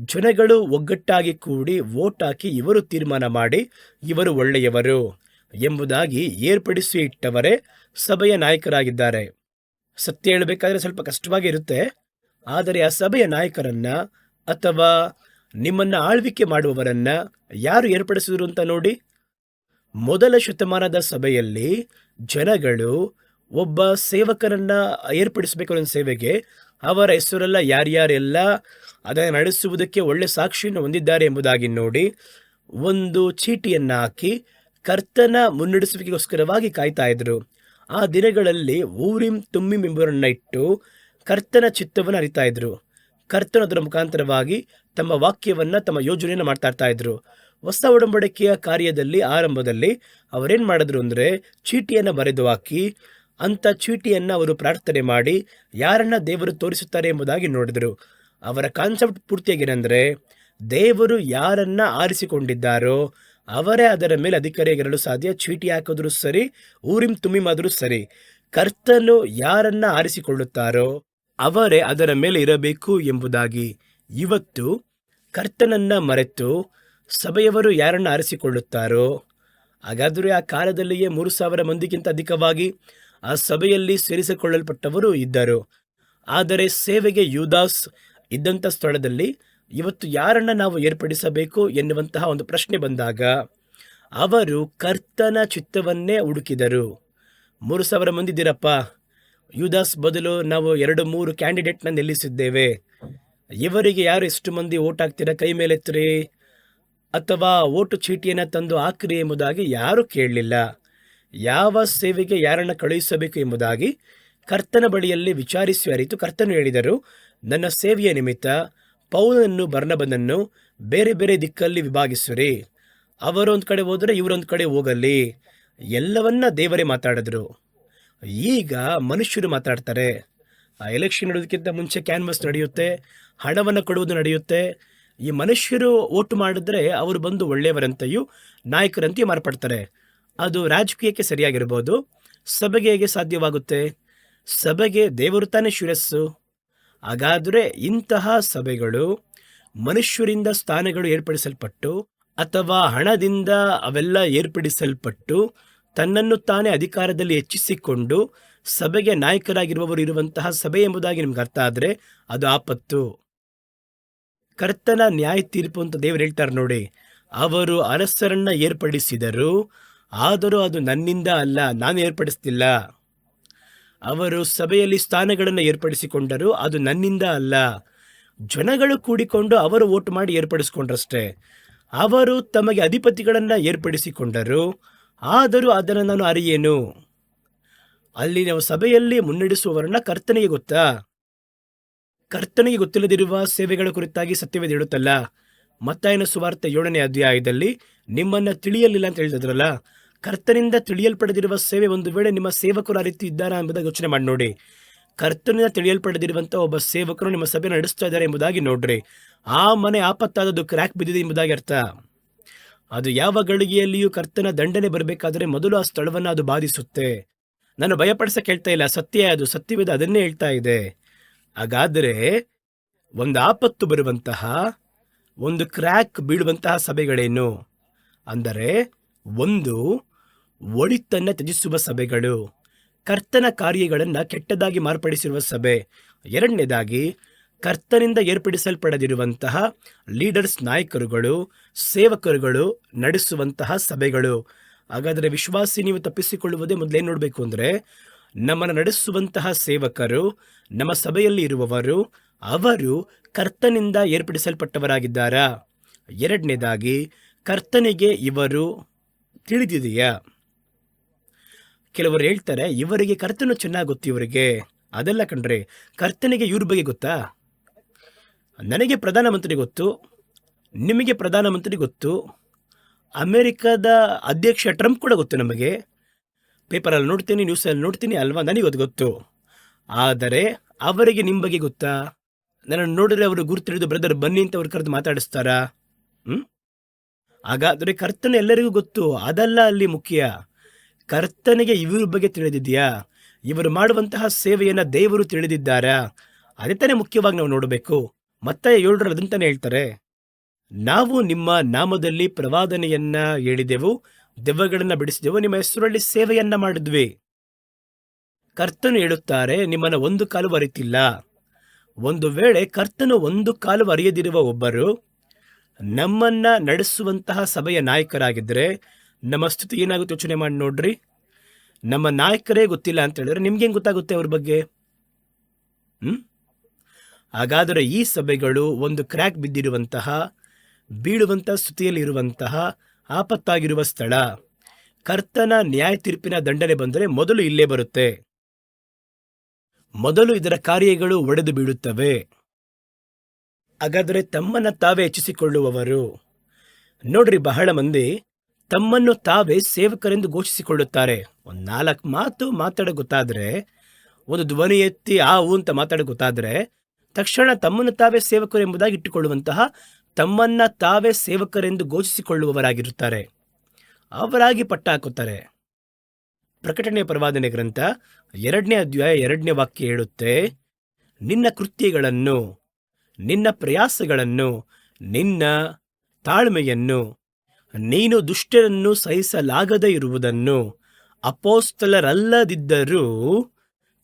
ಜನಗಳು ಒಗ್ಗಟ್ಟಾಗಿ ಕೂಡಿ ವೋಟ್ ಹಾಕಿ ಇವರು ತೀರ್ಮಾನ ಮಾಡಿ ಇವರು ಒಳ್ಳೆಯವರು ಎಂಬುದಾಗಿ ಏರ್ಪಡಿಸಿ ಇಟ್ಟವರೇ ಸಭೆಯ ನಾಯಕರಾಗಿದ್ದಾರೆ. ಸತ್ಯ ಹೇಳಬೇಕಾದ್ರೆ ಸ್ವಲ್ಪ ಕಷ್ಟವಾಗಿ ಇರುತ್ತೆ. ಆದರೆ ಆ ಸಭೆಯ ನಾಯಕರನ್ನ ಅಥವಾ ನಿಮ್ಮನ್ನ ಆಳ್ವಿಕೆ ಮಾಡುವವರನ್ನ ಯಾರು ಏರ್ಪಡಿಸಿದ್ರು ಅಂತ ನೋಡಿ. ಮೊದಲ ಶತಮಾನದ ಸಭೆಯಲ್ಲಿ ಜನಗಳು ಒಬ್ಬ ಸೇವಕರನ್ನ ಏರ್ಪಡಿಸಬೇಕು ಅನ್ನೋ ಸೇವೆಗೆ ಅವರ ಹೆಸರೆಲ್ಲ ಯಾರ್ಯಾರೆಲ್ಲ ಅದನ್ನು ನಡೆಸುವುದಕ್ಕೆ ಒಳ್ಳೆ ಸಾಕ್ಷಿಯನ್ನು ಹೊಂದಿದ್ದಾರೆ ಎಂಬುದಾಗಿ ನೋಡಿ ಒಂದು ಚೀಟಿಯನ್ನು ಹಾಕಿ ಕರ್ತನ ಮುನ್ನಡೆಸುವಿಕೆಗೋಸ್ಕರವಾಗಿ ಕಾಯ್ತಾ ಇದ್ರು. ಆ ದಿನಗಳಲ್ಲಿ ಊರಿಂ ತುಮ್ಮಿಂ ಎಂಬುವರನ್ನ ಇಟ್ಟು ಕರ್ತನ ಚಿತ್ತವನ್ನು ಅರಿತಾ ಇದ್ರು. ಕರ್ತನ ಅದರ ಮುಖಾಂತರವಾಗಿ ತಮ್ಮ ವಾಕ್ಯವನ್ನ, ತಮ್ಮ ಯೋಜನೆಯನ್ನು ಮಾಡ್ತಾ ಇರ್ತಾ ಇದ್ರು. ಹೊಸ ಒಡಂಬಡಿಕೆಯ ಕಾರ್ಯದಲ್ಲಿ ಆರಂಭದಲ್ಲಿ ಅವರೇನ್ ಮಾಡಿದ್ರು ಅಂದ್ರೆ ಚೀಟಿಯನ್ನು ಬರೆದು ಹಾಕಿ ಅಂತ ಚೀಟಿಯನ್ನು ಅವರು ಪ್ರಾರ್ಥನೆ ಮಾಡಿ ಯಾರನ್ನ ದೇವರು ತೋರಿಸುತ್ತಾರೆ ಎಂಬುದಾಗಿ ನೋಡಿದ್ರು. ಅವರ ಕಾನ್ಸೆಪ್ಟ್ ಪೂರ್ತಿಯಾಗೇನೆಂದ್ರೆ ದೇವರು ಯಾರನ್ನ ಆರಿಸಿಕೊಂಡಿದ್ದಾರೋ ಅವರೇ ಅದರ ಮೇಲೆ ಅಧಿಕಾರಿಯಾಗಿರಲು ಸಾಧ್ಯ. ಚೀಟಿ ಹಾಕಿದ್ರು ಸರಿ, ಊರಿಂ ತುಮ್ಮಿಂ ಆದರೂ ಸರಿ, ಕರ್ತನು ಯಾರನ್ನ ಆರಿಸಿಕೊಳ್ಳುತ್ತಾರೋ ಅವರೇ ಅದರ ಮೇಲೆ ಇರಬೇಕು ಎಂಬುದಾಗಿ. ಇವತ್ತು ಕರ್ತನನ್ನ ಮರೆತು ಸಭೆಯವರು ಯಾರನ್ನ ಆರಿಸಿಕೊಳ್ಳುತ್ತಾರೋ, ಹಾಗಾದರೆ ಆ ಕಾಲದಲ್ಲಿಯೇ 3,000 ಮಂದಿಗಿಂತ ಅಧಿಕವಾಗಿ ಆ ಸಭೆಯಲ್ಲಿ ಸೇರಿಸಿಕೊಳ್ಳಲ್ಪಟ್ಟವರು ಇದ್ದರು. ಆದರೆ ಸೇವೆಗೆ ಯೂದಾಸ್ ಇದ್ದಂಥ ಸ್ಥಳದಲ್ಲಿ ಇವತ್ತು ಯಾರನ್ನ ನಾವು ಏರ್ಪಡಿಸಬೇಕು ಎನ್ನುವಂತಹ ಒಂದು ಪ್ರಶ್ನೆ ಬಂದಾಗ ಅವರು ಕರ್ತನ ಚಿತ್ತವನ್ನೇ ಹುಡುಕಿದರು. 3,000 ಮಂದಿ ಇದ್ದೀರಪ್ಪ, ಯೂದಾಸ್ ಬದಲು ನಾವು 2-3 ಕ್ಯಾಂಡಿಡೇಟ್ನ ನಿಲ್ಲಿಸಿದ್ದೇವೆ, ಇವರಿಗೆ ಯಾರು ಎಷ್ಟು ಮಂದಿ ಓಟ್ ಹಾಕ್ತೀರಾ ಕೈ ಮೇಲೆತ್ತಿರಿ ಅಥವಾ ಓಟು ಚೀಟಿಯನ್ನು ತಂದು ಹಾಕ್ರಿ ಎಂಬುದಾಗಿ ಯಾರೂ ಕೇಳಲಿಲ್ಲ. ಯಾವ ಸೇವೆಗೆ ಯಾರನ್ನು ಕಳುಹಿಸಬೇಕು ಎಂಬುದಾಗಿ ಕರ್ತನ ಬಳಿಯಲ್ಲಿ ವಿಚಾರಿಸಿ ಅರಿತು ಕರ್ತನು ಹೇಳಿದರು, ನನ್ನ ಸೇವೆಯ ನಿಮಿತ್ತ ಪೌಲನನ್ನು ಬರ್ನಬನನ್ನು ಬೇರೆ ಬೇರೆ ದಿಕ್ಕಲ್ಲಿ ವಿಭಾಗಿಸಿರಿ, ಅವರೊಂದು ಕಡೆ ಹೋದರೆ ಇವರೊಂದು ಕಡೆ ಹೋಗಲಿ. ಎಲ್ಲವನ್ನ ದೇವರೇ ಮಾತಾಡಿದ್ರು. ಈಗ ಮನುಷ್ಯರು ಮಾತಾಡ್ತಾರೆ. ಆ ಎಲೆಕ್ಷನ್ ನಡೆಯೋದಕ್ಕಿಂತ ಮುಂಚೆ ಕ್ಯಾನ್ವಸ್ ನಡೆಯುತ್ತೆ, ಹಣವನ್ನು ಕೊಡುವುದು ನಡೆಯುತ್ತೆ. ಈ ಮನುಷ್ಯರು ಓಟು ಮಾಡಿದ್ರೆ ಅವರು ಬಂದು ಒಳ್ಳೆಯವರಂತೆಯೂ ನಾಯಕರಂತೆಯೂ ಮಾರ್ಪಡ್ತಾರೆ. ಅದು ರಾಜಕೀಯಕ್ಕೆ ಸರಿಯಾಗಿರ್ಬೋದು, ಸಭೆಗೆ ಹೇಗೆ ಸಾಧ್ಯವಾಗುತ್ತೆ? ಸಭೆಗೆ ದೇವರು ತಾನೇ ಶಿರಸ್ಸು. ಹಾಗಾದರೆ ಇಂತಹ ಸಭೆಗಳು ಮನುಷ್ಯರಿಂದ ಸ್ಥಾನಗಳು ಏರ್ಪಡಿಸಲ್ಪಟ್ಟು ಅಥವಾ ಹಣದಿಂದ ಅವೆಲ್ಲ ಏರ್ಪಡಿಸಲ್ಪಟ್ಟು ತನ್ನನ್ನು ತಾನೇ ಅಧಿಕಾರದಲ್ಲಿ ಹೆಚ್ಚಿಸಿಕೊಂಡು ಸಭೆಗೆ ನಾಯಕರಾಗಿರುವವರು ಇರುವಂತಹ ಸಭೆ ಎಂಬುದಾಗಿ ನಿಮ್ಗೆ ಅರ್ಥ ಆದರೆ ಅದು ಆಪತ್ತು. ಕರ್ತನ ನ್ಯಾಯ ತೀರ್ಪು ಅಂತ ದೇವರು ಹೇಳ್ತಾರೆ ನೋಡಿ. ಅವರು ಅರಸರನ್ನ ಏರ್ಪಡಿಸಿದರು, ಆದರೂ ಅದು ನನ್ನಿಂದ ಅಲ್ಲ, ನಾನು ಏರ್ಪಡಿಸ್ತಿಲ್ಲ. ಅವರು ಸಭೆಯಲ್ಲಿ ಸ್ಥಾನಗಳನ್ನು ಏರ್ಪಡಿಸಿಕೊಂಡರು, ಅದು ನನ್ನಿಂದ ಅಲ್ಲ, ಜನಗಳು ಕೂಡಿಕೊಂಡು ಅವರು ಓಟ್ ಮಾಡಿ ಏರ್ಪಡಿಸಿಕೊಂಡ್ರಷ್ಟೇ. ಅವರು ತಮಗೆ ಅಧಿಪತಿಗಳನ್ನು ಏರ್ಪಡಿಸಿಕೊಂಡರು, ಆದರೂ ಅದನ್ನು ನಾನು ಅರಿಯೇನು. ಅಲ್ಲಿ ನಾವು ಸಭೆಯಲ್ಲಿ ಮುನ್ನಡೆಸುವವರನ್ನ ಕರ್ತನಿಗೆ ಗೊತ್ತಾ? ಕರ್ತನಿಗೆ ಗೊತ್ತಿಲ್ಲದಿರುವ ಸೇವೆಗಳ ಕುರಿತಾಗಿ ಸತ್ಯವೇದ ಹೇಳುತ್ತಲ್ಲ. ಮತ್ತಾಯನ ಸುವಾರ್ತೆ 7ನೇ ಅಧ್ಯಾಯದಲ್ಲಿ ನಿಮ್ಮನ್ನ ತಿಳಿಯಲಿಲ್ಲ ಅಂತ ಹೇಳಿದ್ರಲ್ಲ. ಕರ್ತನಿಂದ ತಿಳಿಯಲ್ಪಡದಿರುವ ಸೇವೆ ಒಂದು ವೇಳೆ ನಿಮ್ಮ ಸೇವಕರು ಆ ರೀತಿ ಇದ್ದಾರಾ ಎಂಬುದಾಗಿ ಯೋಚನೆ ಮಾಡಿ ನೋಡಿ. ಕರ್ತನಿಂದ ತಿಳಿಯಲ್ಪಡದಿರುವಂಥ ಒಬ್ಬ ಸೇವಕರು ನಿಮ್ಮ ಸಭೆ ನಡೆಸ್ತಾ ಇದ್ದಾರೆ ಎಂಬುದಾಗಿ ನೋಡ್ರಿ. ಆ ಮನೆ ಆಪತ್ತಾದದ್ದು, ಕ್ರ್ಯಾಕ್ ಬಿದ್ದಿದೆ ಎಂಬುದಾಗಿ ಅರ್ಥ. ಅದು ಯಾವ ಗಳಿಗೆಯಲ್ಲಿಯೂ ಕರ್ತನ ದಂಡನೆ ಬರಬೇಕಾದ್ರೆ ಮೊದಲು ಆ ಸ್ಥಳವನ್ನು ಅದು ಬಾಧಿಸುತ್ತೆ. ನಾನು ಭಯಪಡಿಸಕ್ಕೆ ಹೇಳ್ತಾ ಇಲ್ಲ, ಸತ್ಯ ಅದು, ಸತ್ಯವೇದ ಅದನ್ನೇ ಹೇಳ್ತಾ ಇದೆ. ಹಾಗಾದರೆ ಒಂದು ಆಪತ್ತು ಬರುವಂತಹ, ಒಂದು ಕ್ರ್ಯಾಕ್ ಬೀಳುವಂತಹ ಸಭೆಗಳೇನು ಅಂದರೆ, ಒಂದು ಒಳಿತನ್ನು ತ್ಯಜಿಸುವ ಸಭೆಗಳು, ಕರ್ತನ ಕಾರ್ಯಗಳನ್ನು ಕೆಟ್ಟದಾಗಿ ಮಾರ್ಪಡಿಸಿರುವ ಸಭೆ. ಎರಡನೇದಾಗಿ ಕರ್ತನಿಂದ ಏರ್ಪಡಿಸಲ್ಪಡದಿರುವಂತಹ ಲೀಡರ್ಸ್, ನಾಯಕರುಗಳು, ಸೇವಕರುಗಳು ನಡೆಸುವಂತಹ ಸಭೆಗಳು. ಹಾಗಾದರೆ ವಿಶ್ವಾಸಿ ನೀವು ತಪ್ಪಿಸಿಕೊಳ್ಳುವುದೇ ಮೊದಲೇನು ನೋಡಬೇಕು ಅಂದರೆ, ನಮ್ಮನ್ನು ನಡೆಸುವಂತಹ ಸೇವಕರು, ನಮ್ಮ ಸಭೆಯಲ್ಲಿ ಇರುವವರು, ಅವರು ಕರ್ತನಿಂದ ಏರ್ಪಡಿಸಲ್ಪಟ್ಟವರಾಗಿದ್ದಾರಾ? ಎರಡನೇದಾಗಿ ಕರ್ತನಿಗೆ ಇವರು ತಿಳಿದಿದೆಯಾ? ಕೆಲವರು ಹೇಳ್ತಾರೆ, ಇವರಿಗೆ ಕರ್ತನು ಚೆನ್ನಾಗಿ ಗೊತ್ತು ಇವರಿಗೆ. ಅದೆಲ್ಲ ಕಣ್ರಿ, ಕರ್ತನಿಗೆ ಇವ್ರ ಬಗ್ಗೆ ಗೊತ್ತಾ? ನನಗೆ ಪ್ರಧಾನಮಂತ್ರಿ ಗೊತ್ತು, ನಿಮಗೆ ಪ್ರಧಾನಮಂತ್ರಿ ಗೊತ್ತು, ಅಮೆರಿಕದ ಅಧ್ಯಕ್ಷ ಟ್ರಂಪ್ ಕೂಡ ಗೊತ್ತು. ನಮಗೆ ಪೇಪರಲ್ಲಿ ನೋಡ್ತೀನಿ, ನ್ಯೂಸಲ್ಲಿ ನೋಡ್ತೀನಿ ಅಲ್ವಾ, ನನಗೆ ಅದು ಗೊತ್ತು. ಆದರೆ ಅವರಿಗೆ ನಿಮ್ಮ ಬಗ್ಗೆ ಗೊತ್ತಾ? ನನ್ನನ್ನು ನೋಡಿದ್ರೆ ಅವರು ಗುರುತಿಡಿದು ಬ್ರದರ್ ಬನ್ನಿ ಅಂತ ಅವ್ರು ಕರೆದು ಮಾತಾಡಿಸ್ತಾರಾ? ಹಾಗಾದರೆ ಕರ್ತನು ಎಲ್ಲರಿಗೂ ಗೊತ್ತು, ಅದಲ್ಲ ಅಲ್ಲಿ ಮುಖ್ಯ. ಕರ್ತನಿಗೆ ಇವ್ರ ಬಗ್ಗೆ ತಿಳಿದಿದೆಯಾ? ಇವರು ಮಾಡುವಂತಹ ಸೇವೆಯನ್ನು ದೇವರು ತಿಳಿದಿದ್ದಾರಾ? ಅದೇ ತಾನೇ ಮುಖ್ಯವಾಗಿ ನಾವು ನೋಡಬೇಕು. ಮತ್ತೆ 7 ಅದಂತಾನೆ ಹೇಳ್ತಾರೆ, ನಾವು ನಿಮ್ಮ ನಾಮದಲ್ಲಿ ಪ್ರವಾದನೆಯನ್ನ ಹೇಳಿದೆವು, ದೆವ್ವಗಳನ್ನ ಬಿಡಿಸಿದೆವು, ನಿಮ್ಮ ಹೆಸರಲ್ಲಿ ಸೇವೆಯನ್ನ ಮಾಡಿದ್ವಿ. ಕರ್ತನು ಹೇಳುತ್ತಾರೆ, ನಿಮ್ಮನ್ನ ಒಂದು ಕಾಲು ಅರಿತಿಲ್ಲ. ಒಂದು ವೇಳೆ ಕರ್ತನು ಒಂದು ಕಾಲು ಅರಿಯದಿರುವ ಒಬ್ಬರು ನಮ್ಮನ್ನ ನಡೆಸುವಂತಹ ಸಭೆಯ ನಾಯಕರಾಗಿದ್ದರೆ ನಮ್ಮ ಸ್ಥಿತಿ ಏನಾಗುತ್ತೆ ಯೋಚನೆ ಮಾಡಿ ನೋಡ್ರಿ. ನಮ್ಮ ನಾಯಕರೇ ಗೊತ್ತಿಲ್ಲ ಅಂತ ಹೇಳಿದ್ರೆ ನಿಮ್ಗೆ ಹೆಂಗ್ ಗೊತ್ತಾಗುತ್ತೆ ಅವ್ರ ಬಗ್ಗೆ? ಹಾಗಾದರೆ ಈ ಸಭೆಗಳು ಒಂದು ಕ್ರ್ಯಾಕ್ ಬಿದ್ದಿರುವಂತಹ, ಬೀಳುವಂತಹ ಸ್ಥಿತಿಯಲ್ಲಿರುವಂತಹ ಆಪತ್ತಾಗಿರುವ ಸ್ಥಳ. ಕರ್ತನ ನ್ಯಾಯ ತೀರ್ಪಿನ ದಂಡನೆ ಬಂದರೆ ಮೊದಲು ಇಲ್ಲೇ ಬರುತ್ತೆ. ಮೊದಲು ಇದರ ಕಾರ್ಯಗಳು ಒಡೆದು ಬೀಳುತ್ತವೆ. ಹಾಗಾದರೆ ತಮ್ಮನ್ನ ತಾವೇ ಹೆಚ್ಚಿಸಿಕೊಳ್ಳುವವರು ನೋಡ್ರಿ, ಬಹಳ ಮಂದಿ ತಮ್ಮನ್ನು ತಾವೇ ಸೇವಕರೆಂದು ಘೋಷಿಸಿಕೊಳ್ಳುತ್ತಾರೆ. ಒಂದು 4 ಮಾತು ಮಾತಾಡ ಗೊತ್ತಾದ್ರೆ, ಒಂದು ಧ್ವನಿ ಎತ್ತಿ ಅಂತ ಮಾತಾಡ ಗೊತ್ತಾದ್ರೆ ತಕ್ಷಣ ತಮ್ಮನ್ನು ತಾವೇ ಸೇವಕರು ಎಂಬುದಾಗಿ ಇಟ್ಟುಕೊಳ್ಳುವಂತಹ, ತಮ್ಮನ್ನ ತಾವೇ ಸೇವಕರೆಂದು ಘೋಷಿಸಿಕೊಳ್ಳುವವರಾಗಿರುತ್ತಾರೆ. ಅವರಾಗಿ ಪಟ್ಟ ಹಾಕುತ್ತಾರೆ. ಪ್ರಕಟಣೆಯ ಪ್ರವಾದನೆ ಗ್ರಂಥ 2ನೇ ಅಧ್ಯಾಯ 2ನೇ ವಾಕ್ಯ ಹೇಳುತ್ತೆ, ನಿನ್ನ ಕೃತ್ಯಗಳನ್ನು, ನಿನ್ನ ಪ್ರಯಾಸಗಳನ್ನು, ನಿನ್ನ ತಾಳ್ಮೆಯನ್ನು, ನೀನು ದುಷ್ಟರನ್ನು ಸಹಿಸಲಾಗದೇ ಇರುವುದನ್ನು, ಅಪೋಸ್ತಲರಲ್ಲದಿದ್ದರೂ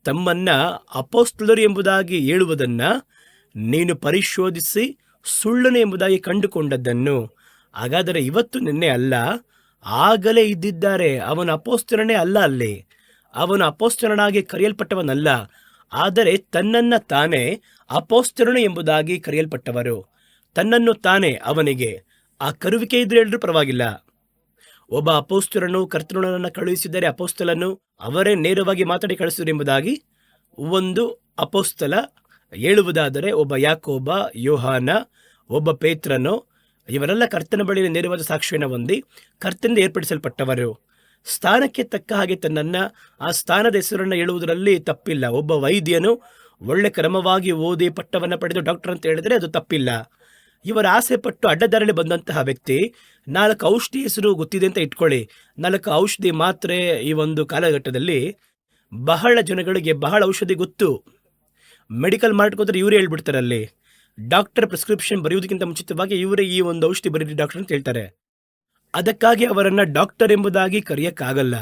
ತಮ್ಮನ್ನ ಅಪೋಸ್ತಲರು ಎಂಬುದಾಗಿ ಹೇಳುವುದನ್ನ ನೀನು ಪರಿಶೋಧಿಸಿ ಸುಳ್ಳನು ಎಂಬುದಾಗಿ ಕಂಡುಕೊಂಡದ್ದನ್ನು. ಹಾಗಾದರೆ ಇವತ್ತು ನಿನ್ನೆ ಅಲ್ಲ, ಆಗಲೇ ಇದ್ದಿದ್ದಾರೆ. ಅವನ ಅಪೋಸ್ತಲನೇ ಅಲ್ಲ, ಅಲ್ಲಿ ಅವನು ಅಪೋಸ್ತಲನಾಗಿ ಕರೆಯಲ್ಪಟ್ಟವನಲ್ಲ, ಆದರೆ ತನ್ನನ್ನ ತಾನೇ ಅಪೋಸ್ತಲನು ಎಂಬುದಾಗಿ ಕರೆಯಲ್ಪಟ್ಟವರು. ತನ್ನನ್ನು ತಾನೇ ಅವನಿಗೆ ಆ ಕರುವಿಕೆ ಇದ್ರೆ ಹೇಳಿದ್ರು ಪರವಾಗಿಲ್ಲ. ಒಬ್ಬ ಅಪೋಸ್ತಲನು ಕರ್ತನನ್ನು ಕಳುಹಿಸಿದರೆ ಅಪೋಸ್ತಲನು ಅವರೇ ನೇರವಾಗಿ ಮಾತಾಡಿ ಕಳಿಸಿದರು ಎಂಬುದಾಗಿ ಒಂದು ಅಪೋಸ್ತಲ ಹೇಳುವುದಾದರೆ, ಒಬ್ಬ ಯಾಕೋಬ, ಯೋಹಾನ, ಒಬ್ಬ ಪೇತ್ರನೋ, ಇವರೆಲ್ಲ ಕರ್ತನ ಬಳಿ ನೇರವಾದ ಸಾಕ್ಷಿಯನ್ನು ಹೊಂದಿ ಕರ್ತನಿಂದ ಏರ್ಪಡಿಸಲ್ಪಟ್ಟವರು. ಸ್ಥಾನಕ್ಕೆ ತಕ್ಕ ಹಾಗೆ ತನ್ನನ್ನು ಆ ಸ್ಥಾನದ ಹೆಸರನ್ನು ಹೇಳುವುದರಲ್ಲಿ ತಪ್ಪಿಲ್ಲ. ಒಬ್ಬ ವೈದ್ಯನು ಒಳ್ಳೆ ಕ್ರಮವಾಗಿ ಓದಿ ಪಟ್ಟವನ್ನು ಪಡೆದು ಡಾಕ್ಟರ್ ಅಂತ ಹೇಳಿದರೆ ಅದು ತಪ್ಪಿಲ್ಲ. ಇವರ ಆಸೆ ಪಟ್ಟು ಅಡ್ಡದಾರಿಯಲ್ಲಿ ಬಂದಂತಹ ವ್ಯಕ್ತಿ 4 ಔಷಧಿ ಹೆಸರು ಗೊತ್ತಿದೆ ಅಂತ ಇಟ್ಕೊಳ್ಳಿ. 4 ಔಷಧಿ ಮಾತ್ರೆ ಈ ಒಂದು ಕಾಲಘಟ್ಟದಲ್ಲಿ ಬಹಳ ಜನಗಳಿಗೆ ಬಹಳ ಔಷಧಿ ಗೊತ್ತು. ಮೆಡಿಕಲ್ ಮಾಡ್ಕೋದ್ರೆ ಇವರೇ ಹೇಳ್ಬಿಡ್ತಾರೆ. ಅಲ್ಲಿ ಡಾಕ್ಟರ್ ಪ್ರಿಸ್ಕ್ರಿಪ್ಷನ್ ಬರೆಯುವುದಕ್ಕಿಂತ ಮುಂಚಿತವಾಗಿ ಇವರೇ ಈ ಒಂದು ಔಷಧಿ ಬರೀರಿ ಡಾಕ್ಟರ್ ಅಂತ ಹೇಳ್ತಾರೆ. ಅದಕ್ಕಾಗಿ ಅವರನ್ನು ಡಾಕ್ಟರ್ ಎಂಬುದಾಗಿ ಕರೆಯೋಕ್ಕಾಗಲ್ಲ.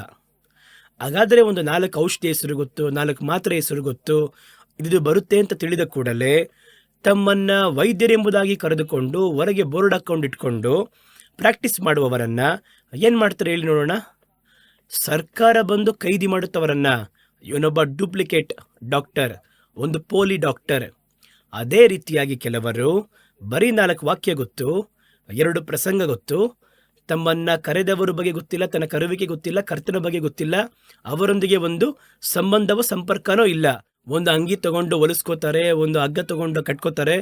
ಹಾಗಾದರೆ ಒಂದು 4 ಔಷಧಿ ಹೆಸರು ಗೊತ್ತು, 4 ಮಾತ್ರೆ ಹೆಸರು ಗೊತ್ತು, ಇದು ಬರುತ್ತೆ ಅಂತ ತಿಳಿದ ಕೂಡಲೇ ತಮ್ಮನ್ನ ವೈದ್ಯರೆಂಬುದಾಗಿ ಕರೆದುಕೊಂಡು ಹೊರಗೆ ಬೋರ್ಡ್ ಹಾಕೊಂಡು ಇಟ್ಕೊಂಡು ಪ್ರಾಕ್ಟೀಸ್ ಮಾಡುವವರನ್ನ ಏನು ಮಾಡ್ತಾರೆ ಹೇಳಿ ನೋಡೋಣ? ಸರ್ಕಾರ ಬಂದು ಕೈದಿ ಮಾಡುತ್ತವರನ್ನ. ಇವನೊಬ್ಬ ಡೂಪ್ಲಿಕೇಟ್ ಡಾಕ್ಟರ್, ಒಂದು ಪೋಲಿ ಡಾಕ್ಟರ್. ಅದೇ ರೀತಿಯಾಗಿ ಕೆಲವರು ಬರೀ 4 ವಾಕ್ಯ ಗೊತ್ತು, 2 ಪ್ರಸಂಗ ಗೊತ್ತು, ತಮ್ಮನ್ನ ಕರೆದವರ ಬಗ್ಗೆ ಗೊತ್ತಿಲ್ಲ, ತನ್ನ ಕರುವಿಕೆ ಗೊತ್ತಿಲ್ಲ, ಕರ್ತನ ಬಗ್ಗೆ ಗೊತ್ತಿಲ್ಲ, ಅವರೊಂದಿಗೆ ಒಂದು ಸಂಬಂಧವೋ ಸಂಪರ್ಕನೋ ಇಲ್ಲ. ಒಂದು ಅಂಗಿ ತಗೊಂಡು ಹೊಲಿಸ್ಕೋತಾರೆ, ಒಂದು ಹಗ್ಗ ತಗೊಂಡು ಕಟ್ಕೋತಾರೆ.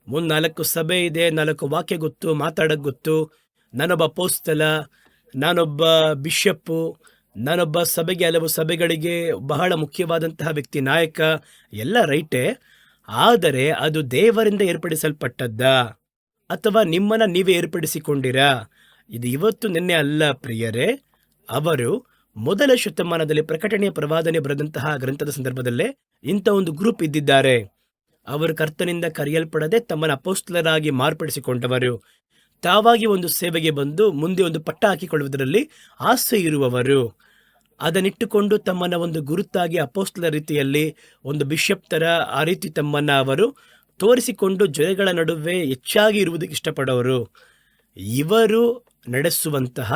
4 ಸಭೆ ಇದೆ, 4 ವಾಕ್ಯ ಗೊತ್ತು, ಮಾತಾಡೋಕ್ಕೆ ಗೊತ್ತು. ನಾನೊಬ್ಬ ಅಪೋಸ್ತಲ, ನಾನೊಬ್ಬ ಬಿಷಪ್ಪು, ನಾನೊಬ್ಬ ಸಭೆಗೆ ಹಲವು ಸಭೆಗಳಿಗೆ ಬಹಳ ಮುಖ್ಯವಾದಂತಹ ವ್ಯಕ್ತಿ, ನಾಯಕ, ಎಲ್ಲ ರೈಟೇ. ಆದರೆ ಅದು ದೇವರಿಂದ ಏರ್ಪಡಿಸಲ್ಪಟ್ಟದ್ದ ಅಥವಾ ನಿಮ್ಮನ್ನು ನೀವೇ ಏರ್ಪಡಿಸಿಕೊಂಡಿರಾ? ಇದು ಇವತ್ತು ನಿನ್ನೆ ಅಲ್ಲ ಪ್ರಿಯರೇ. ಅವರು ಮೊದಲ ಶತಮಾನದಲ್ಲಿ ಪ್ರಕಟಣೆಯ ಪ್ರವಾದನೆ ಬರೆದಂತಹ ಗ್ರಂಥದ ಸಂದರ್ಭದಲ್ಲೇ ಇಂಥ ಒಂದು ಗ್ರೂಪ್ ಇದ್ದಿದ್ದಾರೆ. ಅವರು ಕರ್ತನಿಂದ ಕರೆಯಲ್ಪಡದೆ ತಮ್ಮನ್ನು ಅಪೋಸ್ತಲರಾಗಿ ಮಾರ್ಪಡಿಸಿಕೊಂಡವರು. ತಾವಾಗಿ ಒಂದು ಸೇವೆಗೆ ಬಂದು ಮುಂದೆ ಒಂದು ಪಟ್ಟ ಹಾಕಿಕೊಳ್ಳುವುದರಲ್ಲಿ ಆಸೆ ಇರುವವರು. ಅದನ್ನಿಟ್ಟುಕೊಂಡು ತಮ್ಮನ್ನು ಒಂದು ಗುರುತಾಗಿ ಅಪೋಸ್ತಲ ರೀತಿಯಲ್ಲಿ ಒಂದು ಬಿಷಪ್ ಥರ ಆ ರೀತಿ ತಮ್ಮನ್ನು ಅವರು ತೋರಿಸಿಕೊಂಡು ಜನಗಳ ನಡುವೆ ಹೆಚ್ಚಾಗಿ ಇರುವುದಕ್ಕೆ ಇಷ್ಟಪಡೋರು. ಇವರು ನಡೆಸುವಂತಹ,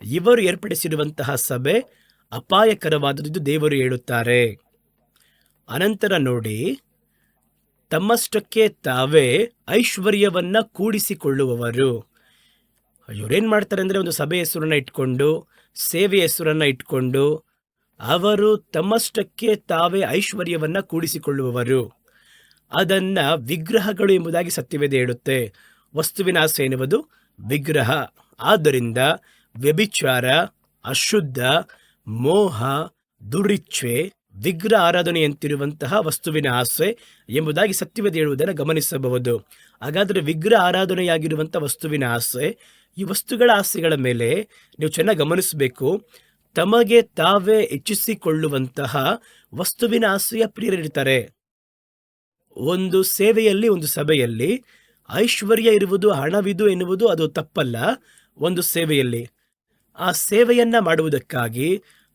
ಇವರು ಏರ್ಪಡಿಸಿರುವಂತಹ ಸಭೆ ಅಪಾಯಕರವಾದದ್ದು ದೇವರು ಹೇಳುತ್ತಾರೆ. ಅನಂತರ ನೋಡಿ, ತಮ್ಮಷ್ಟಕ್ಕೆ ತಾವೇ ಐಶ್ವರ್ಯವನ್ನ ಕೂಡಿಸಿಕೊಳ್ಳುವವರು. ಇವರೇನು ಮಾಡ್ತಾರೆ ಅಂದರೆ, ಒಂದು ಸಭೆ ಹೆಸರನ್ನು ಇಟ್ಕೊಂಡು, ಸೇವೆ ಹೆಸರನ್ನು ಇಟ್ಕೊಂಡು ಅವರು ತಮ್ಮಷ್ಟಕ್ಕೆ ತಾವೇ ಐಶ್ವರ್ಯವನ್ನ ಕೂಡಿಸಿಕೊಳ್ಳುವವರು. ಅದನ್ನ ವಿಗ್ರಹಗಳು ಎಂಬುದಾಗಿ ಸತ್ಯವೇದ ಹೇಳುತ್ತೆ. ವಸ್ತುವಿನ ಆಸೆ ಎನ್ನುವುದು ವಿಗ್ರಹ. ಆದ್ದರಿಂದ ವ್ಯಭಿಚಾರ, ಅಶುದ್ಧ, ಮೋಹ, ದುರಿಚ್ಛೆ, ವಿಗ್ರಹ ಆರಾಧನೆಯಂತಿರುವಂತಹ ವಸ್ತುವಿನ ಆಸೆ ಎಂಬುದಾಗಿ ಸತ್ಯವೇದ ಹೇಳುವುದನ್ನು ಗಮನಿಸಬಹುದು. ಹಾಗಾದರೆ ವಿಗ್ರಹ ಆರಾಧನೆಯಾಗಿರುವಂಥ ವಸ್ತುವಿನ ಆಸೆ ಈ ವಸ್ತುಗಳ ಆಸೆಗಳ ಮೇಲೆ ನೀವು ಚೆನ್ನಾಗಿ ಗಮನಿಸಬೇಕು. ತಮಗೆ ತಾವೇ ಹೆಚ್ಚಿಸಿಕೊಳ್ಳುವಂತಹ ವಸ್ತುವಿನ ಆಸೆಯ ಪ್ರಿಯರಿರ್ತಾರೆ. ಒಂದು ಸೇವೆಯಲ್ಲಿ, ಒಂದು ಸಭೆಯಲ್ಲಿ ಐಶ್ವರ್ಯ ಇರುವುದು, ಹಣವಿದು ಎನ್ನುವುದು ಅದು ತಪ್ಪಲ್ಲ. ಒಂದು ಸೇವೆಯಲ್ಲಿ ಆ ಸೇವೆಯನ್ನ ಮಾಡುವುದಕ್ಕಾಗಿ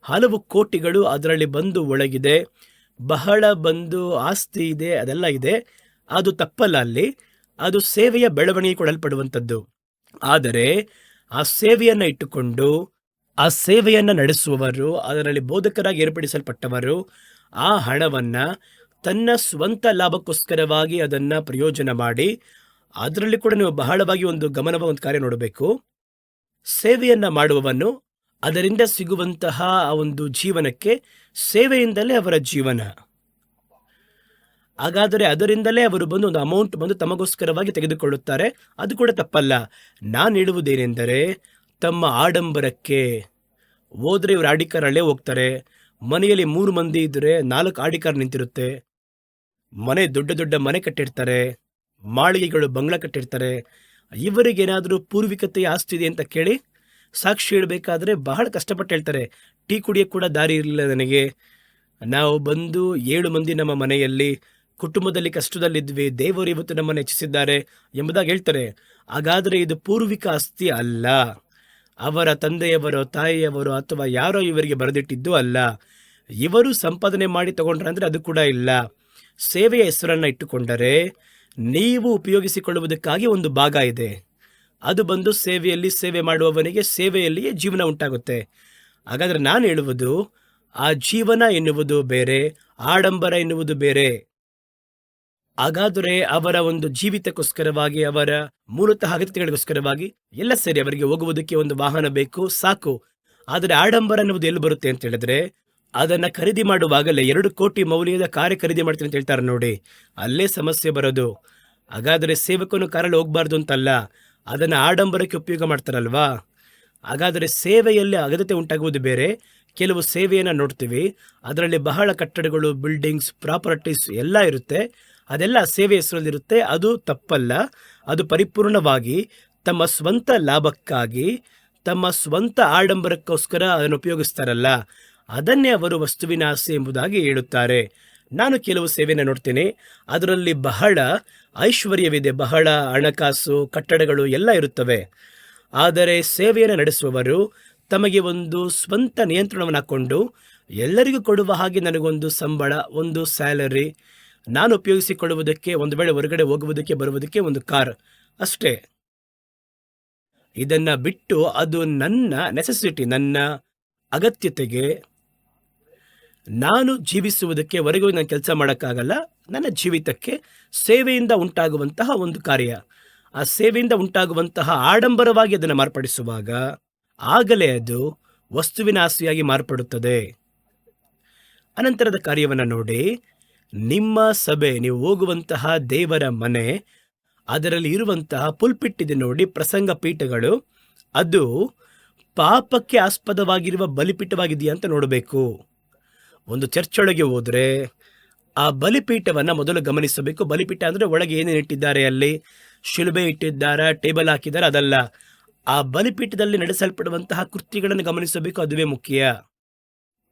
ಹಲವು ಕೋಟಿಗಳು ಅದರಲ್ಲಿ ಬಂದು ಒಳಗಿದೆ, ಬಹಳ ಬಂದು ಆಸ್ತಿ ಇದೆ, ಅದೆಲ್ಲ ಇದೆ. ಅದು ತಪ್ಪಲ್ಲ ಅಲ್ಲಿ. ಅದು ಸೇವೆಯ ಬೆಳವಣಿಗೆ ಕೊಡಲ್ಪಡುವಂಥದ್ದು. ಆದರೆ ಆ ಸೇವೆಯನ್ನು ಇಟ್ಟುಕೊಂಡು ಆ ಸೇವೆಯನ್ನು ನಡೆಸುವವರು, ಅದರಲ್ಲಿ ಬೋಧಕರಾಗಿ ಏರ್ಪಡಿಸಲ್ಪಟ್ಟವರು ಆ ಹಣವನ್ನು ತನ್ನ ಸ್ವಂತ ಲಾಭಕ್ಕೋಸ್ಕರವಾಗಿ ಅದನ್ನು ಪ್ರಯೋಜನ ಮಾಡಿ, ಅದರಲ್ಲಿ ಕೂಡ ನೀವು ಬಹಳವಾಗಿ ಒಂದು ಒಂದು ಕಾರ್ಯ ನೋಡಬೇಕು. ಸೇವೆಯನ್ನು ಮಾಡುವವನು ಅದರಿಂದ ಸಿಗುವಂತಹ ಆ ಒಂದು ಜೀವನಕ್ಕೆ ಸೇವೆಯಿಂದಲೇ ಅವರ ಜೀವನ. ಹಾಗಾದರೆ ಅದರಿಂದಲೇ ಅವರು ಬಂದು ಒಂದು ಅಮೌಂಟ್ ಬಂದು ತಮಗೋಸ್ಕರವಾಗಿ ತೆಗೆದುಕೊಳ್ಳುತ್ತಾರೆ. ಅದು ಕೂಡ ತಪ್ಪಲ್ಲ. ನಾನು ಹೇಳುವುದೇನೆಂದರೆ, ತಮ್ಮ ಆಡಂಬರಕ್ಕೆ ಹೋದರೆ ಇವರು ಆಡಿ ಕಾರಲ್ಲೇ ಹೋಗ್ತಾರೆ. ಮನೆಯಲ್ಲಿ 3 ಮಂದಿ ಇದ್ದರೆ 4 ಆಡಿ ಕಾರ್ ನಿಂತಿರುತ್ತೆ. ಮನೆ ದೊಡ್ಡ ದೊಡ್ಡ ಮನೆ ಕಟ್ಟಿರ್ತಾರೆ, ಮಾಳಿಗೆಗಳು ಬಂಗ್ಲಾ ಕಟ್ಟಿರ್ತಾರೆ. ಇವರಿಗೇನಾದರೂ ಪೂರ್ವಿಕತೆಯ ಆಸ್ತಿ ಇದೆ ಅಂತ ಕೇಳಿ ಸಾಕ್ಷಿ ಹೇಳಬೇಕಾದ್ರೆ ಬಹಳ ಕಷ್ಟಪಟ್ಟು ಹೇಳ್ತಾರೆ. ಟೀ ಕುಡಿಯೋಕ್ಕೆ ಕೂಡ ದಾರಿ ಇರಲಿಲ್ಲ ನನಗೆ. ನಾವು ಬಂದು 7 ಮಂದಿ ನಮ್ಮ ಮನೆಯಲ್ಲಿ ಕುಟುಂಬದಲ್ಲಿ ಕಷ್ಟದಲ್ಲಿದ್ವಿ, ದೇವರು ಇವತ್ತು ನಮ್ಮನ್ನು ಹೆಚ್ಚಿಸಿದ್ದಾರೆ ಎಂಬುದಾಗಿ ಹೇಳ್ತಾರೆ. ಹಾಗಾದರೆ ಇದು ಪೂರ್ವಿಕ ಆಸ್ತಿ ಅಲ್ಲ. ಅವರ ತಂದೆಯವರೋ ತಾಯಿಯವರೋ ಅಥವಾ ಯಾರೋ ಇವರಿಗೆ ಬರೆದಿಟ್ಟಿದ್ದು ಅಲ್ಲ. ಇವರು ಸಂಪಾದನೆ ಮಾಡಿ ತಗೊಂಡ್ರೆ ಅಂದರೆ ಅದು ಕೂಡ ಇಲ್ಲ. ಸೇವೆಯ ಹೆಸರನ್ನು ಇಟ್ಟುಕೊಂಡರೆ ನೀವು ಉಪಯೋಗಿಸಿಕೊಳ್ಳುವುದಕ್ಕಾಗಿ ಒಂದು ಭಾಗ ಇದೆ. ಅದು ಬಂದು ಸೇವೆಯಲ್ಲಿ ಸೇವೆ ಮಾಡುವವನಿಗೆ ಸೇವೆಯಲ್ಲಿಯೇ ಜೀವನ ಉಂಟಾಗುತ್ತೆ. ಹಾಗಾದರೆ ನಾನು ಹೇಳುವುದು, ಆ ಜೀವನ ಎನ್ನುವುದು ಬೇರೆ, ಆಡಂಬರ ಎನ್ನುವುದು ಬೇರೆ. ಹಾಗಾದರೆ ಅವರ ಒಂದು ಜೀವಿತಕ್ಕೋಸ್ಕರವಾಗಿ, ಅವರ ಮೂಲತಃ ಅಗತ್ಯಗಳಿಗೋಸ್ಕರವಾಗಿ ಎಲ್ಲ ಸರಿ, ಅವರಿಗೆ ಹೋಗುವುದಕ್ಕೆ ಒಂದು ವಾಹನ ಬೇಕು, ಸಾಕು. ಆದರೆ ಆಡಂಬರ ಅನ್ನುವುದು ಎಲ್ಲಿ ಬರುತ್ತೆ ಅಂತ ಹೇಳಿದ್ರೆ, ಅದನ್ನು ಖರೀದಿ ಮಾಡುವಾಗಲೇ 2 ಕೋಟಿ ಮೌಲ್ಯದ ಕಾರೆ ಖರೀದಿ ಮಾಡ್ತೀನಿ ಅಂತ ಹೇಳ್ತಾರೆ ನೋಡಿ, ಅಲ್ಲೇ ಸಮಸ್ಯೆ ಬರೋದು. ಹಾಗಾದರೆ ಸೇವಕನು ಕಾರಲ್ಲಿ ಹೋಗಬಾರ್ದು ಅಂತಲ್ಲ, ಅದನ್ನು ಆಡಂಬರಕ್ಕೆ ಉಪಯೋಗ ಮಾಡ್ತಾರಲ್ವಾ. ಹಾಗಾದರೆ ಸೇವೆಯಲ್ಲಿ ಅಗತ್ಯತೆ ಉಂಟಾಗುವುದು ಬೇರೆ. ಕೆಲವು ಸೇವೆಯನ್ನು ನೋಡ್ತೀವಿ, ಅದರಲ್ಲಿ ಬಹಳ ಕಟ್ಟಡಗಳು, ಬಿಲ್ಡಿಂಗ್ಸ್, ಪ್ರಾಪರ್ಟೀಸ್ ಎಲ್ಲ ಇರುತ್ತೆ. ಅದೆಲ್ಲ ಸೇವೆ ಹೆಸರಲ್ಲಿರುತ್ತೆ. ಅದು ತಪ್ಪಲ್ಲ. ಅದು ಪರಿಪೂರ್ಣವಾಗಿ ತಮ್ಮ ಸ್ವಂತ ಲಾಭಕ್ಕಾಗಿ, ತಮ್ಮ ಸ್ವಂತ ಆಡಂಬರಕ್ಕೋಸ್ಕರ ಅದನ್ನು ಉಪಯೋಗಿಸ್ತಾರಲ್ಲ, ಅದನ್ನೇ ಅವರು ವಸ್ತುವಿನ ಆಸೆ ಎಂಬುದಾಗಿ ಹೇಳುತ್ತಾರೆ. ನಾನು ಕೆಲವು ಸೇವೆಯನ್ನು ನೋಡ್ತೀನಿ, ಅದರಲ್ಲಿ ಬಹಳ ಐಶ್ವರ್ಯವಿದೆ, ಬಹಳ ಹಣಕಾಸು, ಕಟ್ಟಡಗಳು ಎಲ್ಲ ಇರುತ್ತವೆ. ಆದರೆ ಸೇವೆಯನ್ನು ನಡೆಸುವವರು ತಮಗೆ ಒಂದು ಸ್ವಂತ ನಿಯಂತ್ರಣವನ್ನು ಹಾಕ್ಕೊಂಡು ಎಲ್ಲರಿಗೂ ಕೊಡುವ ಹಾಗೆ ನನಗೊಂದು ಸಂಬಳ, ಒಂದು ಸ್ಯಾಲರಿ, ನಾನು ಉಪಯೋಗಿಸಿಕೊಳ್ಳುವುದಕ್ಕೆ, ಒಂದು ವೇಳೆ ಹೊರಗಡೆ ಹೋಗುವುದಕ್ಕೆ ಬರುವುದಕ್ಕೆ ಒಂದು ಕಾರ್ ಅಷ್ಟೇ. ಇದನ್ನು ಬಿಟ್ಟು ಅದು ನನ್ನ ನೆಸೆಸಿಟಿ, ನನ್ನ ಅಗತ್ಯತೆಗೆ, ನಾನು ಜೀವಿಸುವುದಕ್ಕೆ ಹೊರಗೆ ನಾನು ಕೆಲಸ ಮಾಡೋಕ್ಕಾಗಲ್ಲ. ನನ್ನ ಜೀವಿತಕ್ಕೆ ಸೇವೆಯಿಂದ ಉಂಟಾಗುವಂತಹ ಒಂದು ಕಾರ್ಯ, ಆ ಸೇವೆಯಿಂದ ಉಂಟಾಗುವಂತಹ ಆಡಂಬರವಾಗಿ ಅದನ್ನು ಮಾರ್ಪಡಿಸುವಾಗ ಆಗಲೇ ಅದು ವಸ್ತುವಿನ ಆಸೆಯಾಗಿ ಮಾರ್ಪಡುತ್ತದೆ. ಅನಂತರದ ಕಾರ್ಯವನ್ನು ನೋಡಿ. ನಿಮ್ಮ ಸಭೆ, ನೀವು ಹೋಗುವಂತಹ ದೇವರ ಮನೆ, ಅದರಲ್ಲಿ ಇರುವಂತಹ ಪುಲ್ಪಿಟ್ ಇದೆ ನೋಡಿ, ಪ್ರಸಂಗ ಪೀಠಗಳು, ಅದು ಪಾಪಕ್ಕೆ ಆಸ್ಪದವಾಗಿರುವ ಬಲಿಪೀಠವಾಗಿದೆಯಾ ಅಂತ ನೋಡಬೇಕು. ಒಂದು ಚರ್ಚೊಳಗೆ ಹೋದರೆ ಆ ಬಲಿಪೀಠವನ್ನು ಮೊದಲು ಗಮನಿಸಬೇಕು. ಬಲಿಪೀಠ ಅಂದರೆ ಒಳಗೆ ಏನೇನು ಇಟ್ಟಿದ್ದಾರೆ, ಅಲ್ಲಿ ಶಿಲುಬೆ ಇಟ್ಟಿದ್ದಾರೆ, ಟೇಬಲ್ ಹಾಕಿದ್ದಾರೆ, ಅದಲ್ಲ. ಆ ಬಲಿಪೀಠದಲ್ಲಿ ನಡೆಸಲ್ಪಡುವಂತಹ ಕೃತ್ಯಗಳನ್ನು ಗಮನಿಸಬೇಕು, ಅದುವೇ ಮುಖ್ಯ.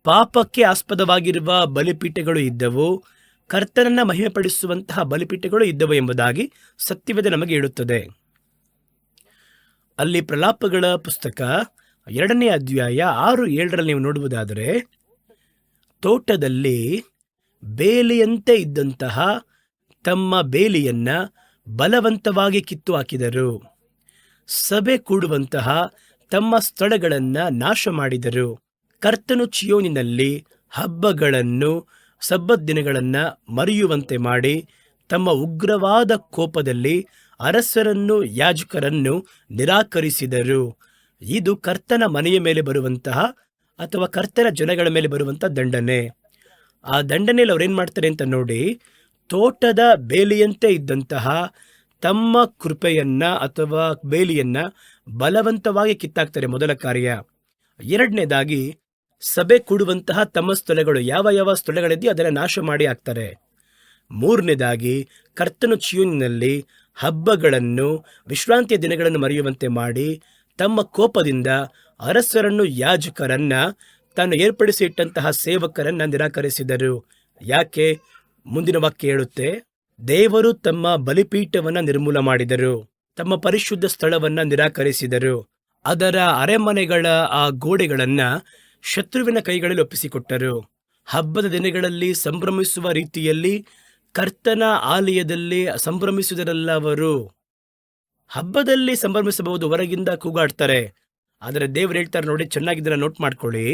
ಪಾಪಕ್ಕೆ ಆಸ್ಪದವಾಗಿರುವ ಬಲಿಪೀಠಗಳು ಇದ್ದವು, ಕರ್ತನನ್ನು ಮಹಿಮೆಪಡಿಸುವಂತಹ ಬಲಿಪೀಠಗಳು ಇದ್ದವು ಎಂಬುದಾಗಿ ಸತ್ಯವೇದ ನಮಗೆ ಹೇಳುತ್ತದೆ. ಅಲ್ಲಿ ಪ್ರಲಾಪಗಳ ಪುಸ್ತಕ 2ನೇ ಅಧ್ಯಾಯ 6-7ರಲ್ಲಿ ನೀವು ನೋಡುವುದಾದರೆ, ತೋಟದಲ್ಲಿ ಬೇಲಿಯಂತೆ ಇದ್ದಂತಹ ತಮ್ಮ ಬೇಲಿಯನ್ನ ಬಲವಂತವಾಗಿ ಕಿತ್ತು ಹಾಕಿದರು, ಸಭೆ ಕೂಡುವಂತಹ ತಮ್ಮ ಸ್ಥಳಗಳನ್ನು ನಾಶ ಮಾಡಿದರು. ಕರ್ತನು ಚಿಯೋನಿನಲ್ಲಿ ಹಬ್ಬಗಳನ್ನು, ಸಬ್ಬತ್ ದಿನಗಳನ್ನು ಮರೆಯುವಂತೆ ಮಾಡಿ, ತಮ್ಮ ಉಗ್ರವಾದ ಕೋಪದಲ್ಲಿ ಅರಸರನ್ನು, ಯಾಜಕರನ್ನು ನಿರಾಕರಿಸಿದರು. ಇದು ಕರ್ತನ ಮನೆಯ ಮೇಲೆ ಬರುವಂತಹ ಅಥವಾ ಕರ್ತನ ಜನಗಳ ಮೇಲೆ ಬರುವಂತಹ ದಂಡನೆ. ಆ ದಂಡನೆಯಲ್ಲಿ ಅವ್ರೇನು ಮಾಡ್ತಾರೆ ಅಂತ ನೋಡಿ. ತೋಟದ ಬೇಲಿಯಂತೆ ಇದ್ದಂತಹ ತಮ್ಮ ಕೃಪೆಯನ್ನ ಅಥವಾ ಬೇಲಿಯನ್ನ ಬಲವಂತವಾಗಿ ಕಿತ್ತಾಕ್ತಾರೆ, ಮೊದಲ ಕಾರ್ಯ. ಎರಡನೇದಾಗಿ, ಸಭೆ ಕೂಡುವಂತಹ ತಮ್ಮ ಸ್ಥಳಗಳು, ಯಾವ ಯಾವ ಸ್ಥಳಗಳಿದೆಯೋ ಅದನ್ನು ನಾಶ ಮಾಡಿ ಹಾಕ್ತಾರೆ. ಮೂರನೇದಾಗಿ, ಕರ್ತನು ಚಿಯೋನಿನಲ್ಲಿ ಹಬ್ಬಗಳನ್ನು, ವಿಶ್ರಾಂತಿಯ ದಿನಗಳನ್ನು ಮರೆಯುವಂತೆ ಮಾಡಿ, ತಮ್ಮ ಕೋಪದಿಂದ ಅರಸರನ್ನು, ಯಾಜಕರನ್ನ, ತಾನು ಏರ್ಪಡಿಸಿ ಇಟ್ಟಂತಹ ಸೇವಕರನ್ನ ನಿರಾಕರಿಸಿದರು. ಯಾಕೆ? ಮುಂದಿನ ವಾಕ್ಯ ಹೇಳುತ್ತೆ, ದೇವರು ತಮ್ಮ ಬಲಿಪೀಠವನ್ನ ನಿರ್ಮೂಲ ಮಾಡಿದರು, ತಮ್ಮ ಪರಿಶುದ್ಧ ಸ್ಥಳವನ್ನ ನಿರಾಕರಿಸಿದರು, ಅದರ ಅರೆಮನೆಗಳ ಆ ಗೋಡೆಗಳನ್ನ ಶತ್ರುವಿನ ಕೈಗಳಲ್ಲಿ ಒಪ್ಪಿಸಿಕೊಟ್ಟರು. ಹಬ್ಬದ ದಿನಗಳಲ್ಲಿ ಸಂಭ್ರಮಿಸುವ ರೀತಿಯಲ್ಲಿ ಕರ್ತನ ಆಲಯದಲ್ಲಿ ಸಂಭ್ರಮಿಸುವುದರಲ್ಲ ಅವರು. ಹಬ್ಬದಲ್ಲಿ ಸಂಭ್ರಮಿಸಬಹುದು, ಹೊರಗಿಂದ ಕೂಗಾಡ್ತಾರೆ. ಆದರೆ ದೇವರು ಹೇಳ್ತಾರೆ ನೋಡಿ, ಚೆನ್ನಾಗಿದ್ದರ ನೋಟ್ ಮಾಡ್ಕೊಳ್ಳಿ.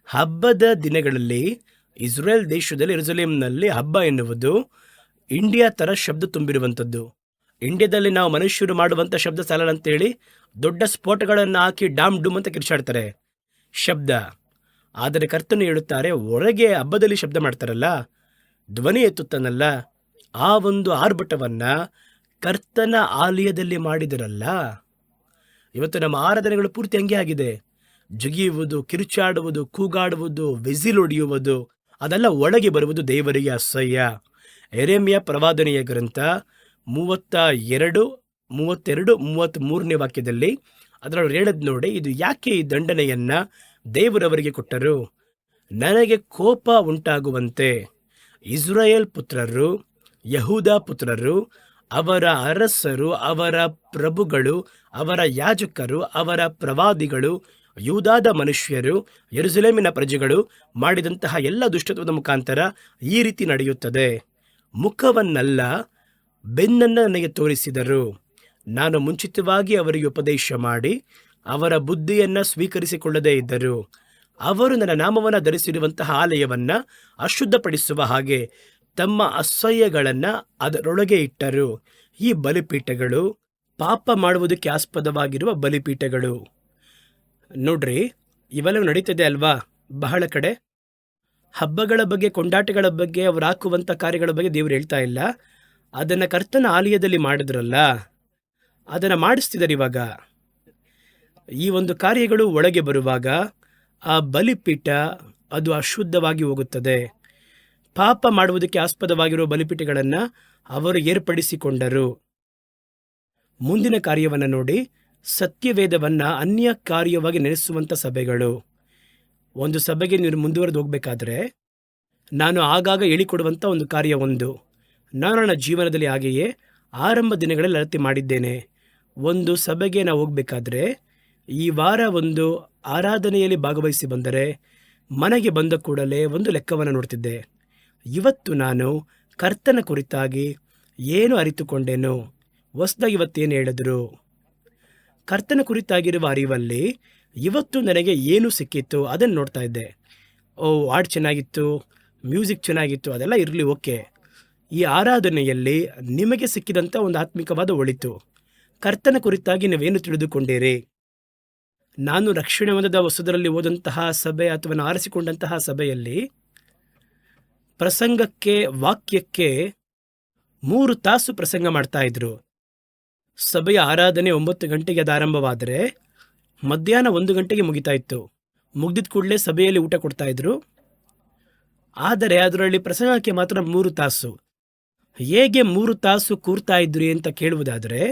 ಹಬ್ಬದ ದಿನಗಳಲ್ಲಿ ಇಸ್ರೇಲ್ ದೇಶದಲ್ಲಿ ಯೆರೂಸಲೇಮಿನಲ್ಲಿ ಹಬ್ಬ ಎನ್ನುವುದು ಇಂಡಿಯಾ ಥರ ಶಬ್ದ ತುಂಬಿರುವಂಥದ್ದು. ಇಂಡಿಯಾದಲ್ಲಿ ನಾವು ಮನುಷ್ಯರು ಮಾಡುವಂಥ ಶಬ್ದ ಸಾಲಲ್ಲ ಅಂತೇಳಿ ದೊಡ್ಡ ಸ್ಫೋಟಗಳನ್ನು ಹಾಕಿ ಡಾಮ್ ಡೂಮ್ ಅಂತ ಕಿರ್ಚಾಡ್ತಾರೆ ಶಬ್ದ. ಆದರೆ ಕರ್ತನು ಹೇಳುತ್ತಾರೆ, ಹೊರಗೆ ಹಬ್ಬದಲ್ಲಿ ಶಬ್ದ ಮಾಡ್ತಾರಲ್ಲ, ಧ್ವನಿ ಎತ್ತುತ್ತಾನಲ್ಲ, ಆ ಒಂದು ಆರ್ಭಟವನ್ನ ಕರ್ತನ ಆಲಯದಲ್ಲಿ ಮಾಡಿದರಲ್ಲ. ಇವತ್ತು ನಮ್ಮ ಆರಾಧನೆಗಳು ಪೂರ್ತಿ ಹಂಗೆ ಆಗಿದೆ. ಜಗಿಯುವುದು, ಕಿರುಚಾಡುವುದು, ಕೂಗಾಡುವುದು, ವಿಸಿಲ್ ಹೊಡೆಯುವುದು, ಅದೆಲ್ಲ ಒಳಗೆ ಬರುವುದು ದೇವರಿಗೆ ಅಸಹ್ಯ. ಯೆರೆಮೀಯ ಪ್ರವಾದನೆಯ ಗ್ರಂಥ 32, 33ನೇ ವಾಕ್ಯದಲ್ಲಿ ಅದರೊಳಗೆ ಹೇಳದ್ ನೋಡಿ, ಇದು ಯಾಕೆ ಈ ದಂಡನೆಯನ್ನ ದೇವರವರಿಗೆ ಕೊಟ್ಟರು? ನನಗೆ ಕೋಪ ಉಂಟಾಗುವಂತೆ ಇಸ್ರಾಯೇಲ್ ಪುತ್ರರು, ಯಹೂದ ಪುತ್ರರು, ಅವರ ಅರಸರು, ಅವರ ಪ್ರಭುಗಳು, ಅವರ ಯಾಜಕರು, ಅವರ ಪ್ರವಾದಿಗಳು, ಯೂದಾದ ಮನುಷ್ಯರು, ಯೆರೂಸಲೇಮಿನ ಪ್ರಜೆಗಳು ಮಾಡಿದಂತಹ ಎಲ್ಲ ದುಷ್ಟತ್ವದ ಮುಖಾಂತರ ಈ ರೀತಿ ನಡೆಯುತ್ತದೆ. ಮುಖವನ್ನಲ್ಲ, ಬೆನ್ನನ್ನು ನನಗೆ ತೋರಿಸಿದರು. ನಾನು ಮುಂಚಿತವಾಗಿ ಅವರಿಗೆ ಉಪದೇಶ ಮಾಡಿ ಅವರ ಬುದ್ಧಿಯನ್ನು ಸ್ವೀಕರಿಸಿಕೊಳ್ಳದೇ ಇದ್ದರು. ಅವರು ನನ್ನ ನಾಮವನ್ನು ಧರಿಸಿರುವಂತಹ ಆಲಯವನ್ನು ಅಶುದ್ಧಪಡಿಸುವ ಹಾಗೆ ತಮ್ಮ ಅಸಹ್ಯಗಳನ್ನು ಅದರೊಳಗೆ ಇಟ್ಟರು. ಈ ಬಲಿಪೀಠಗಳು ಪಾಪ ಮಾಡುವುದಕ್ಕೆ ಆಸ್ಪದವಾಗಿರುವ ಬಲಿಪೀಠಗಳು. ನೋಡ್ರಿ, ಇವೆಲ್ಲ ನಡೀತದೆ ಅಲ್ವಾ ಬಹಳ ಕಡೆ. ಹಬ್ಬಗಳ ಬಗ್ಗೆ, ಕೊಂಡಾಟಗಳ ಬಗ್ಗೆ, ಅವ್ರು ಹಾಕುವಂಥ ಕಾರ್ಯಗಳ ಬಗ್ಗೆ ದೇವರು ಹೇಳ್ತಾ ಇಲ್ಲ. ಅದನ್ನು ಕರ್ತನ ಆಲಯದಲ್ಲಿ ಮಾಡಿದ್ರಲ್ಲ, ಅದನ್ನು ಮಾಡಿಸ್ತಿದ್ದಾರೆ ಇವಾಗ. ಈ ಒಂದು ಕಾರ್ಯಗಳು ಒಳಗೆ ಬರುವಾಗ ಆ ಬಲಿಪೀಠ ಅದು ಅಶುದ್ಧವಾಗಿ ಹೋಗುತ್ತದೆ. ಪಾಪ ಮಾಡುವುದಕ್ಕೆ ಆಸ್ಪದವಾಗಿರುವ ಬಲಿಪೀಠಗಳನ್ನು ಅವರು ಏರ್ಪಡಿಸಿಕೊಂಡರು. ಮುಂದಿನ ಕಾರ್ಯವನ್ನು ನೋಡಿ, ಸತ್ಯವೇದವನ್ನು ಅನ್ಯ ಕಾರ್ಯವಾಗಿ ನೆನೆಸುವಂಥ ಸಭೆಗಳು. ಒಂದು ಸಭೆಗೆ ನೀವು ಮುಂದುವರೆದು ಹೋಗಬೇಕಾದ್ರೆ ನಾನು ಆಗಾಗ ಹೇಳಿಕೊಡುವಂಥ ಒಂದು ಕಾರ್ಯ ಒಂದು. ನಾನು ನನ್ನ ಜೀವನದಲ್ಲಿ ಹಾಗೆಯೇ ಆರಂಭ ದಿನಗಳಲ್ಲಿ ಅಳತೆ ಮಾಡಿದ್ದೇನೆ. ಒಂದು ಸಭೆಗೆ ನಾವು ಹೋಗಬೇಕಾದ್ರೆ ಈ ವಾರ ಒಂದು ಆರಾಧನೆಯಲ್ಲಿ ಭಾಗವಹಿಸಿ ಬಂದರೆ ಮನೆಗೆ ಬಂದ ಕೂಡಲೇ ಒಂದು ಲೆಕ್ಕವನ್ನು ನೋಡ್ತಿದ್ದೆ. ಇವತ್ತು ನಾನು ಕರ್ತನ ಕುರಿತಾಗಿ ಏನು ಅರಿತುಕೊಂಡೇನು, ಹೊಸದಾಗಿ ಇವತ್ತೇನು ಹೇಳಿದ್ರು, ಕರ್ತನ ಕುರಿತಾಗಿರುವ ಅರಿವಲ್ಲಿ ಇವತ್ತು ನನಗೆ ಏನು ಸಿಕ್ಕಿತ್ತು ಅದನ್ನು ನೋಡ್ತಾ ಇದ್ದೆ. ಹಾಡು ಚೆನ್ನಾಗಿತ್ತು, ಮ್ಯೂಸಿಕ್ ಚೆನ್ನಾಗಿತ್ತು, ಅದೆಲ್ಲ ಇರಲಿ, ಓಕೆ. ಈ ಆರಾಧನೆಯಲ್ಲಿ ನಿಮಗೆ ಸಿಕ್ಕಿದಂಥ ಒಂದು ಆತ್ಮಿಕವಾದ ಒಳಿತು, ಕರ್ತನ ಕುರಿತಾಗಿ ನೀವೇನು ತಿಳಿದುಕೊಂಡಿರಿ? ನಾನು ರಕ್ಷಣೆ ಹೊಂದದ ಹೊಸದರಲ್ಲಿ ಹೋದಂತಹ ಸಭೆ ಅಥವಾ ನಾನು ಆರಿಸಿಕೊಂಡಂತಹ ಸಭೆಯಲ್ಲಿ ಪ್ರಸಂಗಕ್ಕೆ, ವಾಕ್ಯಕ್ಕೆ 3 ತಾಸು ಪ್ರಸಂಗ ಮಾಡ್ತಾ ಇದ್ರು. ಸಭೆಯ ಆರಾಧನೆ 9 ಗಂಟೆಗೆ ಅದು ಆರಂಭವಾದರೆ ಮಧ್ಯಾಹ್ನ 1 ಗಂಟೆಗೆ ಮುಗಿತಾ ಇತ್ತು. ಮುಗಿದ ಕೂಡಲೇ ಸಭೆಯಲ್ಲಿ ಊಟ ಕೊಡ್ತಾ ಇದ್ರು. ಆದರೆ ಅದರಲ್ಲಿ ಪ್ರಸಂಗಕ್ಕೆ ಮಾತ್ರ 3 ತಾಸು. ಹೇಗೆ 3 ತಾಸು ಕೂರ್ತಾ ಇದ್ರಿ ಅಂತ ಕೇಳುವುದಾದರೆ,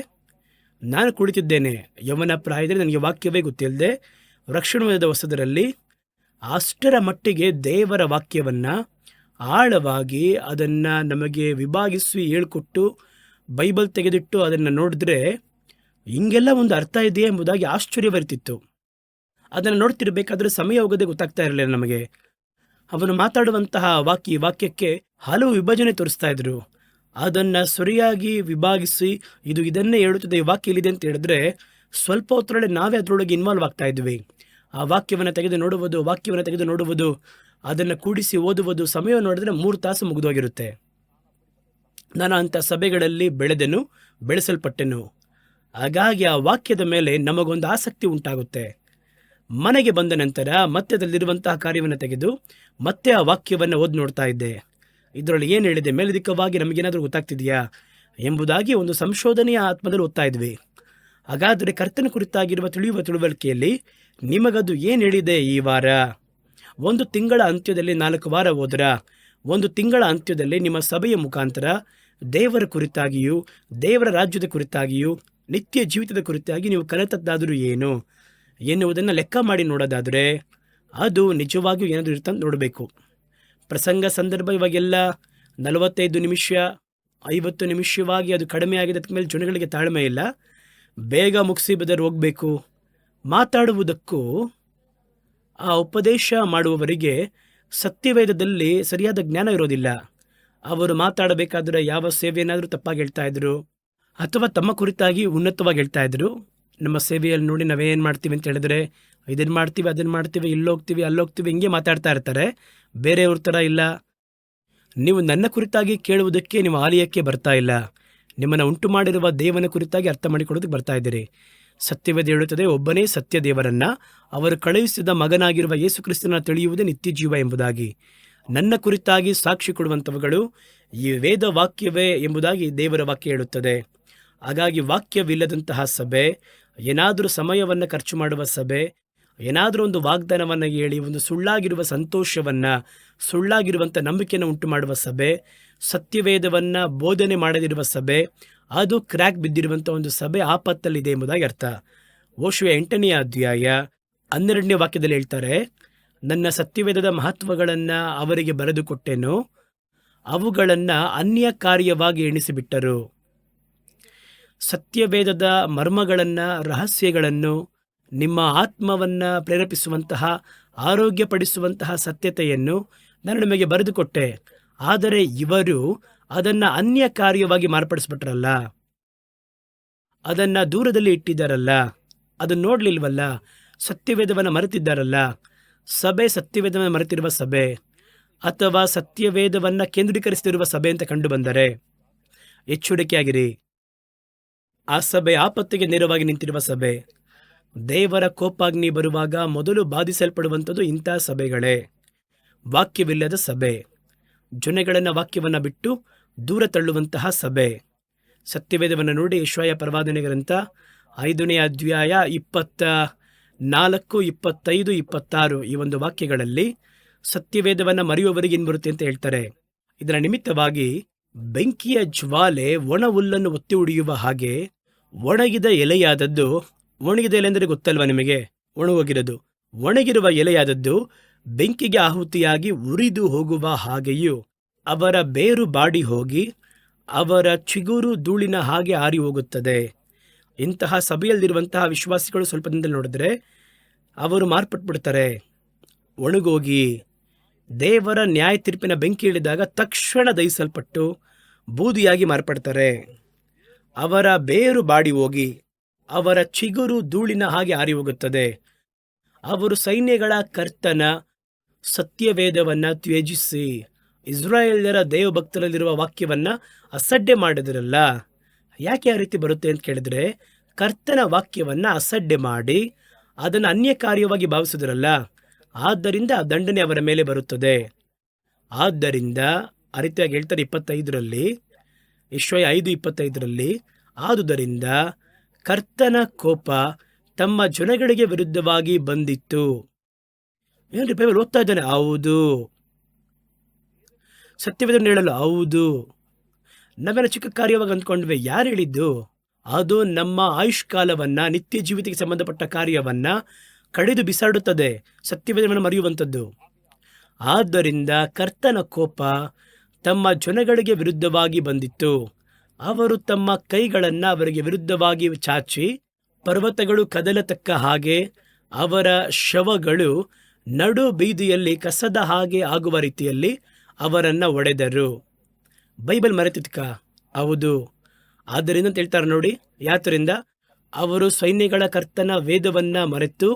ನಾನು ಕುಳಿತಿದ್ದೇನೆ ಯೌವನ ಪ್ರಾಯದಲ್ಲಿ, ನನಗೆ ವಾಕ್ಯವೇ ಗೊತ್ತಿಲ್ಲದೆ ರಕ್ಷಣೆವಾದ ಹೊಸದರಲ್ಲಿ ಅಷ್ಟರ ಮಟ್ಟಿಗೆ ದೇವರ ವಾಕ್ಯವನ್ನು ಆಳವಾಗಿ ಅದನ್ನು ನಮಗೆ ವಿಭಾಗಿಸಿ ಹೇಳ್ಕೊಟ್ಟು ಬೈಬಲ್ ತೆಗೆದಿಟ್ಟು ಅದನ್ನು ನೋಡಿದ್ರೆ ಹಿಂಗೆಲ್ಲ ಒಂದು ಅರ್ಥ ಇದೆಯೇ ಎಂಬುದಾಗಿ ಆಶ್ಚರ್ಯ ಬರ್ತಿತ್ತು. ಅದನ್ನು ನೋಡ್ತಿರ್ಬೇಕಾದ್ರೆ ಸಮಯ ಹೋಗೋದೇ ಗೊತ್ತಾಗ್ತಾ ಇರಲಿಲ್ಲ ನಮಗೆ. ಅವನು ಮಾತಾಡುವಂತಹ ವಾಕ್ಯಕ್ಕೆ ಹಲವು ವಿಭಜನೆ ತೋರಿಸ್ತಾ ಇದ್ರು. ಅದನ್ನು ಸರಿಯಾಗಿ ವಿಭಾಗಿಸಿ ಇದು ಇದನ್ನೇ ಹೇಳುತ್ತದೆ, ಈ ವಾಕ್ಯ ಇಲ್ಲಿದೆ ಅಂತ ಹೇಳಿದ್ರೆ ಸ್ವಲ್ಪ ಹೊತ್ತರೊಳಗೆ ನಾವೇ ಅದರೊಳಗೆ ಇನ್ವಾಲ್ವ್ ಆಗ್ತಾ ಇದ್ವಿ. ಆ ವಾಕ್ಯವನ್ನು ತೆಗೆದು ನೋಡುವುದು, ಅದನ್ನು ಕೂಡಿಸಿ ಓದುವುದು, ಸಮಯ ನೋಡಿದ್ರೆ 3 ತಾಸು ಮುಗಿದೋಗಿರುತ್ತೆ. ನಾನು ಅಂಥ ಸಭೆಗಳಲ್ಲಿ ಬೆಳೆದೆನು, ಬೆಳೆಸಲ್ಪಟ್ಟೆನು. ಹಾಗಾಗಿ ಆ ವಾಕ್ಯದ ಮೇಲೆ ನಮಗೊಂದು ಆಸಕ್ತಿ ಉಂಟಾಗುತ್ತೆ. ಮನೆಗೆ ಬಂದ ನಂತರ ಮತ್ತೆ ಅದರಲ್ಲಿರುವಂತಹ ಕಾರ್ಯವನ್ನು ತೆಗೆದು ಮತ್ತೆ ಆ ವಾಕ್ಯವನ್ನು ಓದಿ ನೋಡ್ತಾ ಇದ್ದೆ. ಇದರಲ್ಲಿ ಏನು ಹೇಳಿದೆ, ಮೇಲಧಿಕವಾಗಿ ನಮಗೇನಾದರೂ ಗೊತ್ತಾಗ್ತಿದೆಯಾ ಎಂಬುದಾಗಿ ಒಂದು ಸಂಶೋಧನೆಯ ಆತ್ಮದಲ್ಲಿ ಓದ್ತಾ ಇದ್ವಿ. ಹಾಗಾದರೆ ಕರ್ತನ ಕುರಿತಾಗಿರುವ ತಿಳುವಳಿಕೆಯಲ್ಲಿ ನಿಮಗದು ಏನು ಹೇಳಿದೆ ಈ ವಾರ? 1 ತಿಂಗಳ ಅಂತ್ಯದಲ್ಲಿ 4 ವಾರ ಹೋದ್ರ, 1 ತಿಂಗಳ ಅಂತ್ಯದಲ್ಲಿ ನಿಮ್ಮ ಸಭೆಯ ಮುಖಾಂತರ ದೇವರ ಕುರಿತಾಗಿಯೂ ದೇವರ ರಾಜ್ಯದ ಕುರಿತಾಗಿಯೂ ನಿತ್ಯ ಜೀವಿತದ ಕುರಿತಾಗಿ ನೀವು ಕಲಿತದ್ದಾದರೂ ಏನು ಎನ್ನುವುದನ್ನು ಲೆಕ್ಕ ಮಾಡಿ ನೋಡೋದಾದರೆ ಅದು ನಿಜವಾಗಿಯೂ ಏನಾದರೂ ಇರ್ತಂತ ನೋಡಬೇಕು. ಪ್ರಸಂಗ ಸಂದರ್ಭ ಇವಾಗೆಲ್ಲ 45 ನಿಮಿಷ 50 ನಿಮಿಷವಾಗಿ ಅದು ಕಡಿಮೆ ಆಗಿದೆ. ಅದಕ್ಕೆ ಮೇಲೆ ಜನಗಳಿಗೆ ತಾಳ್ಮೆ ಇಲ್ಲ, ಬೇಗ ಮುಗಿಸಿ ಬದಲು ಹೋಗಬೇಕು. ಮಾತಾಡುವುದಕ್ಕೂ ಆ ಉಪದೇಶ ಮಾಡುವವರಿಗೆ ಸತ್ಯವೇದದಲ್ಲಿ ಸರಿಯಾದ ಜ್ಞಾನ ಇರೋದಿಲ್ಲ. ಅವರು ಮಾತಾಡಬೇಕಾದ್ರೆ ಯಾವ ಸೇವೆಯನ್ನಾದರೂ ತಪ್ಪಾಗಿ ಹೇಳ್ತಾ ಇದ್ರು, ಅಥವಾ ತಮ್ಮ ಕುರಿತಾಗಿ ಉನ್ನತವಾಗಿ ಹೇಳ್ತಾ ಇದ್ರು. ನಮ್ಮ ಸೇವೆಯಲ್ಲಿ ನೋಡಿ ನಾವೇನು ಮಾಡ್ತೀವಿ ಅಂತ ಹೇಳಿದ್ರೆ, ಇದನ್ನು ಮಾಡ್ತೀವಿ, ಅದನ್ನು ಮಾಡ್ತೀವಿ, ಇಲ್ಲೋಗ್ತೀವಿ, ಅಲ್ಲೋಗ್ತೀವಿ, ಹಿಂಗೆ ಮಾತಾಡ್ತಾ ಇರ್ತಾರೆ. ಬೇರೆಯವ್ರ ಥರ ಇಲ್ಲ. ನೀವು ನನ್ನ ಕುರಿತಾಗಿ ಕೇಳುವುದಕ್ಕೆ ನೀವು ಆಲಯಕ್ಕೆ ಬರ್ತಾ ಇಲ್ಲ, ನಿಮ್ಮನ್ನು ಉಂಟು ಮಾಡಿರುವ ದೇವನ ಕುರಿತಾಗಿ ಅರ್ಥ ಮಾಡಿಕೊಳ್ಳೋದಕ್ಕೆ ಬರ್ತಾ ಇದ್ದೀರಿ. ಸತ್ಯವೇದ ಹೇಳುತ್ತದೆ, ಒಬ್ಬನೇ ಸತ್ಯ ದೇವರನ್ನು, ಅವರು ಕಳುಹಿಸಿದ ಮಗನಾಗಿರುವ ಯೇಸು ಕ್ರಿಸ್ತನ ತಿಳಿಯುವುದೇ ನಿತ್ಯ ಜೀವ ಎಂಬುದಾಗಿ. ನನ್ನ ಕುರಿತಾಗಿ ಸಾಕ್ಷಿ ಕೊಡುವಂಥವುಗಳು ಈ ವೇದ ವಾಕ್ಯವೇ ಎಂಬುದಾಗಿ ದೇವರ ವಾಕ್ಯ ಹೇಳುತ್ತದೆ. ಹಾಗಾಗಿ ವಾಕ್ಯವಿಲ್ಲದಂತಹ ಸಭೆ, ಏನಾದರೂ ಸಮಯವನ್ನು ಖರ್ಚು ಮಾಡುವ ಸಭೆ, ಏನಾದರೂ ಒಂದು ವಾಗ್ದಾನವನ್ನು ಹೇಳಿ ಒಂದು ಸುಳ್ಳಾಗಿರುವ ಸಂತೋಷವನ್ನು, ಸುಳ್ಳಾಗಿರುವಂಥ ನಂಬಿಕೆಯನ್ನು ಉಂಟು ಮಾಡುವ ಸಭೆ, ಸತ್ಯವೇದವನ್ನು ಬೋಧನೆ ಮಾಡದಿರುವ ಸಭೆ, ಅದು ಕ್ರ್ಯಾಕ್ ಬಿದ್ದಿರುವಂಥ ಒಂದು ಸಭೆ ಆಪತ್ತಲ್ಲಿದೆ ಎಂಬುದಾಗಿ ಅರ್ಥ. ಓಶುವ 8ನೇ ಅಧ್ಯಾಯ 12ನೇ ವಾಕ್ಯದಲ್ಲಿ ಹೇಳ್ತಾರೆ, ನನ್ನ ಸತ್ಯವೇದದ ಮಹತ್ವಗಳನ್ನು ಅವರಿಗೆ ಬರೆದುಕೊಟ್ಟೆನು, ಅವುಗಳನ್ನು ಅನ್ಯ ಕಾರ್ಯವಾಗಿ ಎಣಿಸಿಬಿಟ್ಟರು. ಸತ್ಯವೇದದ ಮರ್ಮಗಳನ್ನು, ರಹಸ್ಯಗಳನ್ನು, ನಿಮ್ಮ ಆತ್ಮವನ್ನು ಪ್ರೇರೇಪಿಸುವಂತಹ, ಆರೋಗ್ಯಪಡಿಸುವಂತಹ ಸತ್ಯತೆಯನ್ನು ನಾನು ನಿಮಗೆ ಬರೆದುಕೊಟ್ಟೆ. ಆದರೆ ಇವರು ಅದನ್ನು ಅನ್ಯ ಕಾರ್ಯವಾಗಿ ಮಾರ್ಪಡಿಸ್ಬಿಟ್ರಲ್ಲ, ಅದನ್ನು ದೂರದಲ್ಲಿ ಇಟ್ಟಿದ್ದಾರಲ್ಲ, ಅದನ್ನು ನೋಡಲಿಲ್ವಲ್ಲ, ಸತ್ಯವೇದವನ್ನು ಮರೆತಿದ್ದಾರಲ್ಲ. ಸಭೆ ಸತ್ಯವೇದವನ್ನು ಮರೆತಿರುವ ಸಭೆ ಅಥವಾ ಸತ್ಯವೇದವನ್ನು ಕೇಂದ್ರೀಕರಿಸುತ್ತಿರುವ ಸಭೆ ಅಂತ ಕಂಡು ಬಂದರೆ ಎಚ್ಚರಿಕೆಯಾಗಿರಿ. ಆ ಸಭೆ ಆಪತ್ತಿಗೆ ನೇರವಾಗಿ ನಿಂತಿರುವ ಸಭೆ. ದೇವರ ಕೋಪಾಗ್ನಿ ಬರುವಾಗ ಮೊದಲು ಬಾಧಿಸಲ್ಪಡುವಂಥದ್ದು ಇಂಥ ಸಭೆಗಳೇ. ವಾಕ್ಯವಿಲ್ಲದ ಸಭೆ, ಜನಗಳನ್ನು ವಾಕ್ಯವನ್ನು ಬಿಟ್ಟು ದೂರ ತಳ್ಳುವಂತಹ ಸಭೆ. ಸತ್ಯವೇದವನ್ನು ನೋಡಿ, ಯೆಶಾಯ ಪ್ರವಾದನೆ ಗ್ರಂಥ 5ನೇ ಅಧ್ಯಾಯ 24, 25, 26 ಈ ಒಂದು ವಾಕ್ಯಗಳಲ್ಲಿ ಸತ್ಯವೇದವನ್ನು ಮರೆಯುವವರಿಗೆ ಏನು ಬರುತ್ತೆ ಅಂತ ಹೇಳ್ತಾರೆ. ಇದರ ನಿಮಿತ್ತವಾಗಿ ಬೆಂಕಿಯ ಜ್ವಾಲೆ ಒಣ ಹುಲ್ಲನ್ನು ಒತ್ತಿ ಉಡಿಯುವ ಹಾಗೆ ಒಣಗಿದ ಎಲೆಯಾದದ್ದು, ಒಣಗಿದ ಎಲೆ ಅಂದರೆ ಗೊತ್ತಲ್ವ ನಿಮಗೆ, ಒಣಗೋಗಿರೋದು, ಒಣಗಿರುವ ಎಲೆಯಾದದ್ದು ಬೆಂಕಿಗೆ ಆಹುತಿಯಾಗಿ ಉರಿದು ಹೋಗುವ ಹಾಗೆಯೂ, ಅವರ ಬೇರು ಬಾಡಿ ಹೋಗಿ ಅವರ ಚಿಗುರು ಧೂಳಿನ ಹಾಗೆ ಆರಿ ಹೋಗುತ್ತದೆ. ಇಂತಹ ಸಭೆಯಲ್ಲಿರುವಂತಹ ವಿಶ್ವಾಸಿಗಳು ಸ್ವಲ್ಪ ದಿನದಲ್ಲಿ ನೋಡಿದ್ರೆ ಅವರು ಮಾರ್ಪಟ್ಬಿಡ್ತಾರೆ, ಒಣಗೋಗಿ ದೇವರ ನ್ಯಾಯ ತೀರ್ಪಿನ ಬೆಂಕಿ ಇಳಿದಾಗ ತಕ್ಷಣ ದಹಿಸಲ್ಪಟ್ಟು ಬೂದಿಯಾಗಿ ಮಾರ್ಪಡ್ತಾರೆ. ಅವರ ಬೇರು ಬಾಡಿ ಹೋಗಿ ಅವರ ಚಿಗುರು ಧೂಳಿನ ಹಾಗೆ ಆರಿ ಹೋಗುತ್ತದೆ. ಅವರು ಸೈನ್ಯಗಳ ಕರ್ತನ ಸತ್ಯವೇದವನ್ನು ತ್ಯಜಿಸಿ ಇಸ್ರಾಯೇಲ್ಯರ ದೇವಭಕ್ತರಲ್ಲಿರುವ ವಾಕ್ಯವನ್ನು ಅಸಡ್ಡೆ ಮಾಡಿದ್ರಲ್ಲ. ಯಾಕೆ ಆ ರೀತಿ ಬರುತ್ತೆ ಅಂತ ಕೇಳಿದ್ರೆ, ಕರ್ತನ ವಾಕ್ಯವನ್ನು ಅಸಡ್ಡೆ ಮಾಡಿ ಅದನ್ನು ಅನ್ಯ ಕಾರ್ಯವಾಗಿ ಭಾವಿಸಿದ್ರಲ್ಲ, ಆದ್ದರಿಂದ ಆ ದಂಡನೆ ಅವರ ಮೇಲೆ ಬರುತ್ತದೆ. ಆದ್ದರಿಂದ ಆ ರೀತಿಯಾಗಿ ಹೇಳ್ತಾರೆ 25ರಲ್ಲಿ, ಯೆಶಾಯ 5:25ರಲ್ಲಿ, ಆದುದರಿಂದ ಕರ್ತನ ಕೋಪ ತಮ್ಮ ಜನಗಳಿಗೆ ವಿರುದ್ಧವಾಗಿ ಬಂದಿತ್ತು. ಏನ್ರಿ ಬೈಬಲ್ ಓದ್ತಾ ಇದ್ದಾನೆ? ಹೌದು. ಸತ್ಯವೇದವನ್ನು ಹೇಳಲು ಹೌದು. ನಾವೆಲ್ಲ ಚಿಕ್ಕ ಕಾರ್ಯವಾಗಿ ಅಂದ್ಕೊಂಡ್ವಿ. ಯಾರು ಹೇಳಿದ್ದು? ಅದು ನಮ್ಮ ಆಯುಷ್ಕಾಲವನ್ನು, ನಿತ್ಯ ಜೀವಿತಕ್ಕೆ ಸಂಬಂಧಪಟ್ಟ ಕಾರ್ಯವನ್ನು ಕಡಿದು ಬಿಸಾಡುತ್ತದೆ, ಸತ್ಯವೇದವನ್ನು ಮರೆಯುವಂಥದ್ದು. ಆದ್ದರಿಂದ ಕರ್ತನ ಕೋಪ ತಮ್ಮ ಜನಗಳಿಗೆ ವಿರುದ್ಧವಾಗಿ ಬಂದಿತ್ತು. ಅವರು ತಮ್ಮ ಕೈಗಳನ್ನು ಅವರಿಗೆ ವಿರುದ್ಧವಾಗಿ ಚಾಚಿ ಪರ್ವತಗಳು ಕದಲತಕ್ಕ ಹಾಗೆ ಅವರ ಶವಗಳು ನಡು ಬೀದಿಯಲ್ಲಿ ಕಸದ ಹಾಗೆ ಆಗುವ ರೀತಿಯಲ್ಲಿ ಅವರನ್ನು ಒಡೆದರು. ಬೈಬಲ್ ಮರೆತಿದ್ಕ? ಹೌದು. ಆದ್ದರಿಂದ ಅಂತ ಹೇಳ್ತಾರೆ ನೋಡಿ, ಯಾತರಿಂದ ಅವರು ಸೈನ್ಯಗಳ ಕರ್ತನ ವೇದವನ್ನು ಮರೆತು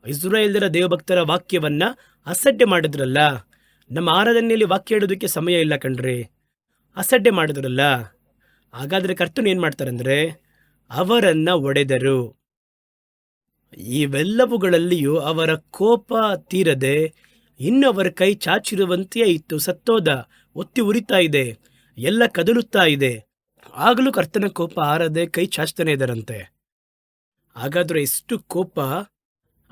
ಇಸ್ರಾಯೇಲ್ಯರ ದೇವಭಕ್ತರ ವಾಕ್ಯವನ್ನು ಅಸಡ್ಡೆ ಮಾಡಿದ್ರಲ್ಲ. ನಮ್ಮ ಆರಾಧನೆಯಲ್ಲಿ ವಾಕ್ಯ ಹೇಳೋದಕ್ಕೆ ಸಮಯ ಇಲ್ಲ ಕಣ್ರಿ, ಅಸಡ್ಡೆ ಮಾಡಿದ್ರಲ್ಲ. ಹಾಗಾದರೆ ಕರ್ತನು ಏನು ಮಾಡ್ತಾರಂದರೆ ಅವರನ್ನು ಒಡೆದರು. ಇವೆಲ್ಲವುಗಳಲ್ಲಿಯೂ ಅವರ ಕೋಪ ತೀರದೆ ಇನ್ನು ಅವರ ಕೈ ಚಾಚಿರುವಂತೆಯೇ ಇತ್ತು. ಸತ್ತೋದ, ಒತ್ತಿ ಉರಿತಾ ಇದೆ, ಎಲ್ಲ ಕದಲುತ್ತಾ ಇದೆ. ಆಗಲೂ ಕರ್ತನ ಕೋಪ ಆರದೆ ಕೈ ಚಾಚ್ತಾನೆ ಇದ್ದಾರಂತೆ. ಹಾಗಾದರೆ ಎಷ್ಟು ಕೋಪ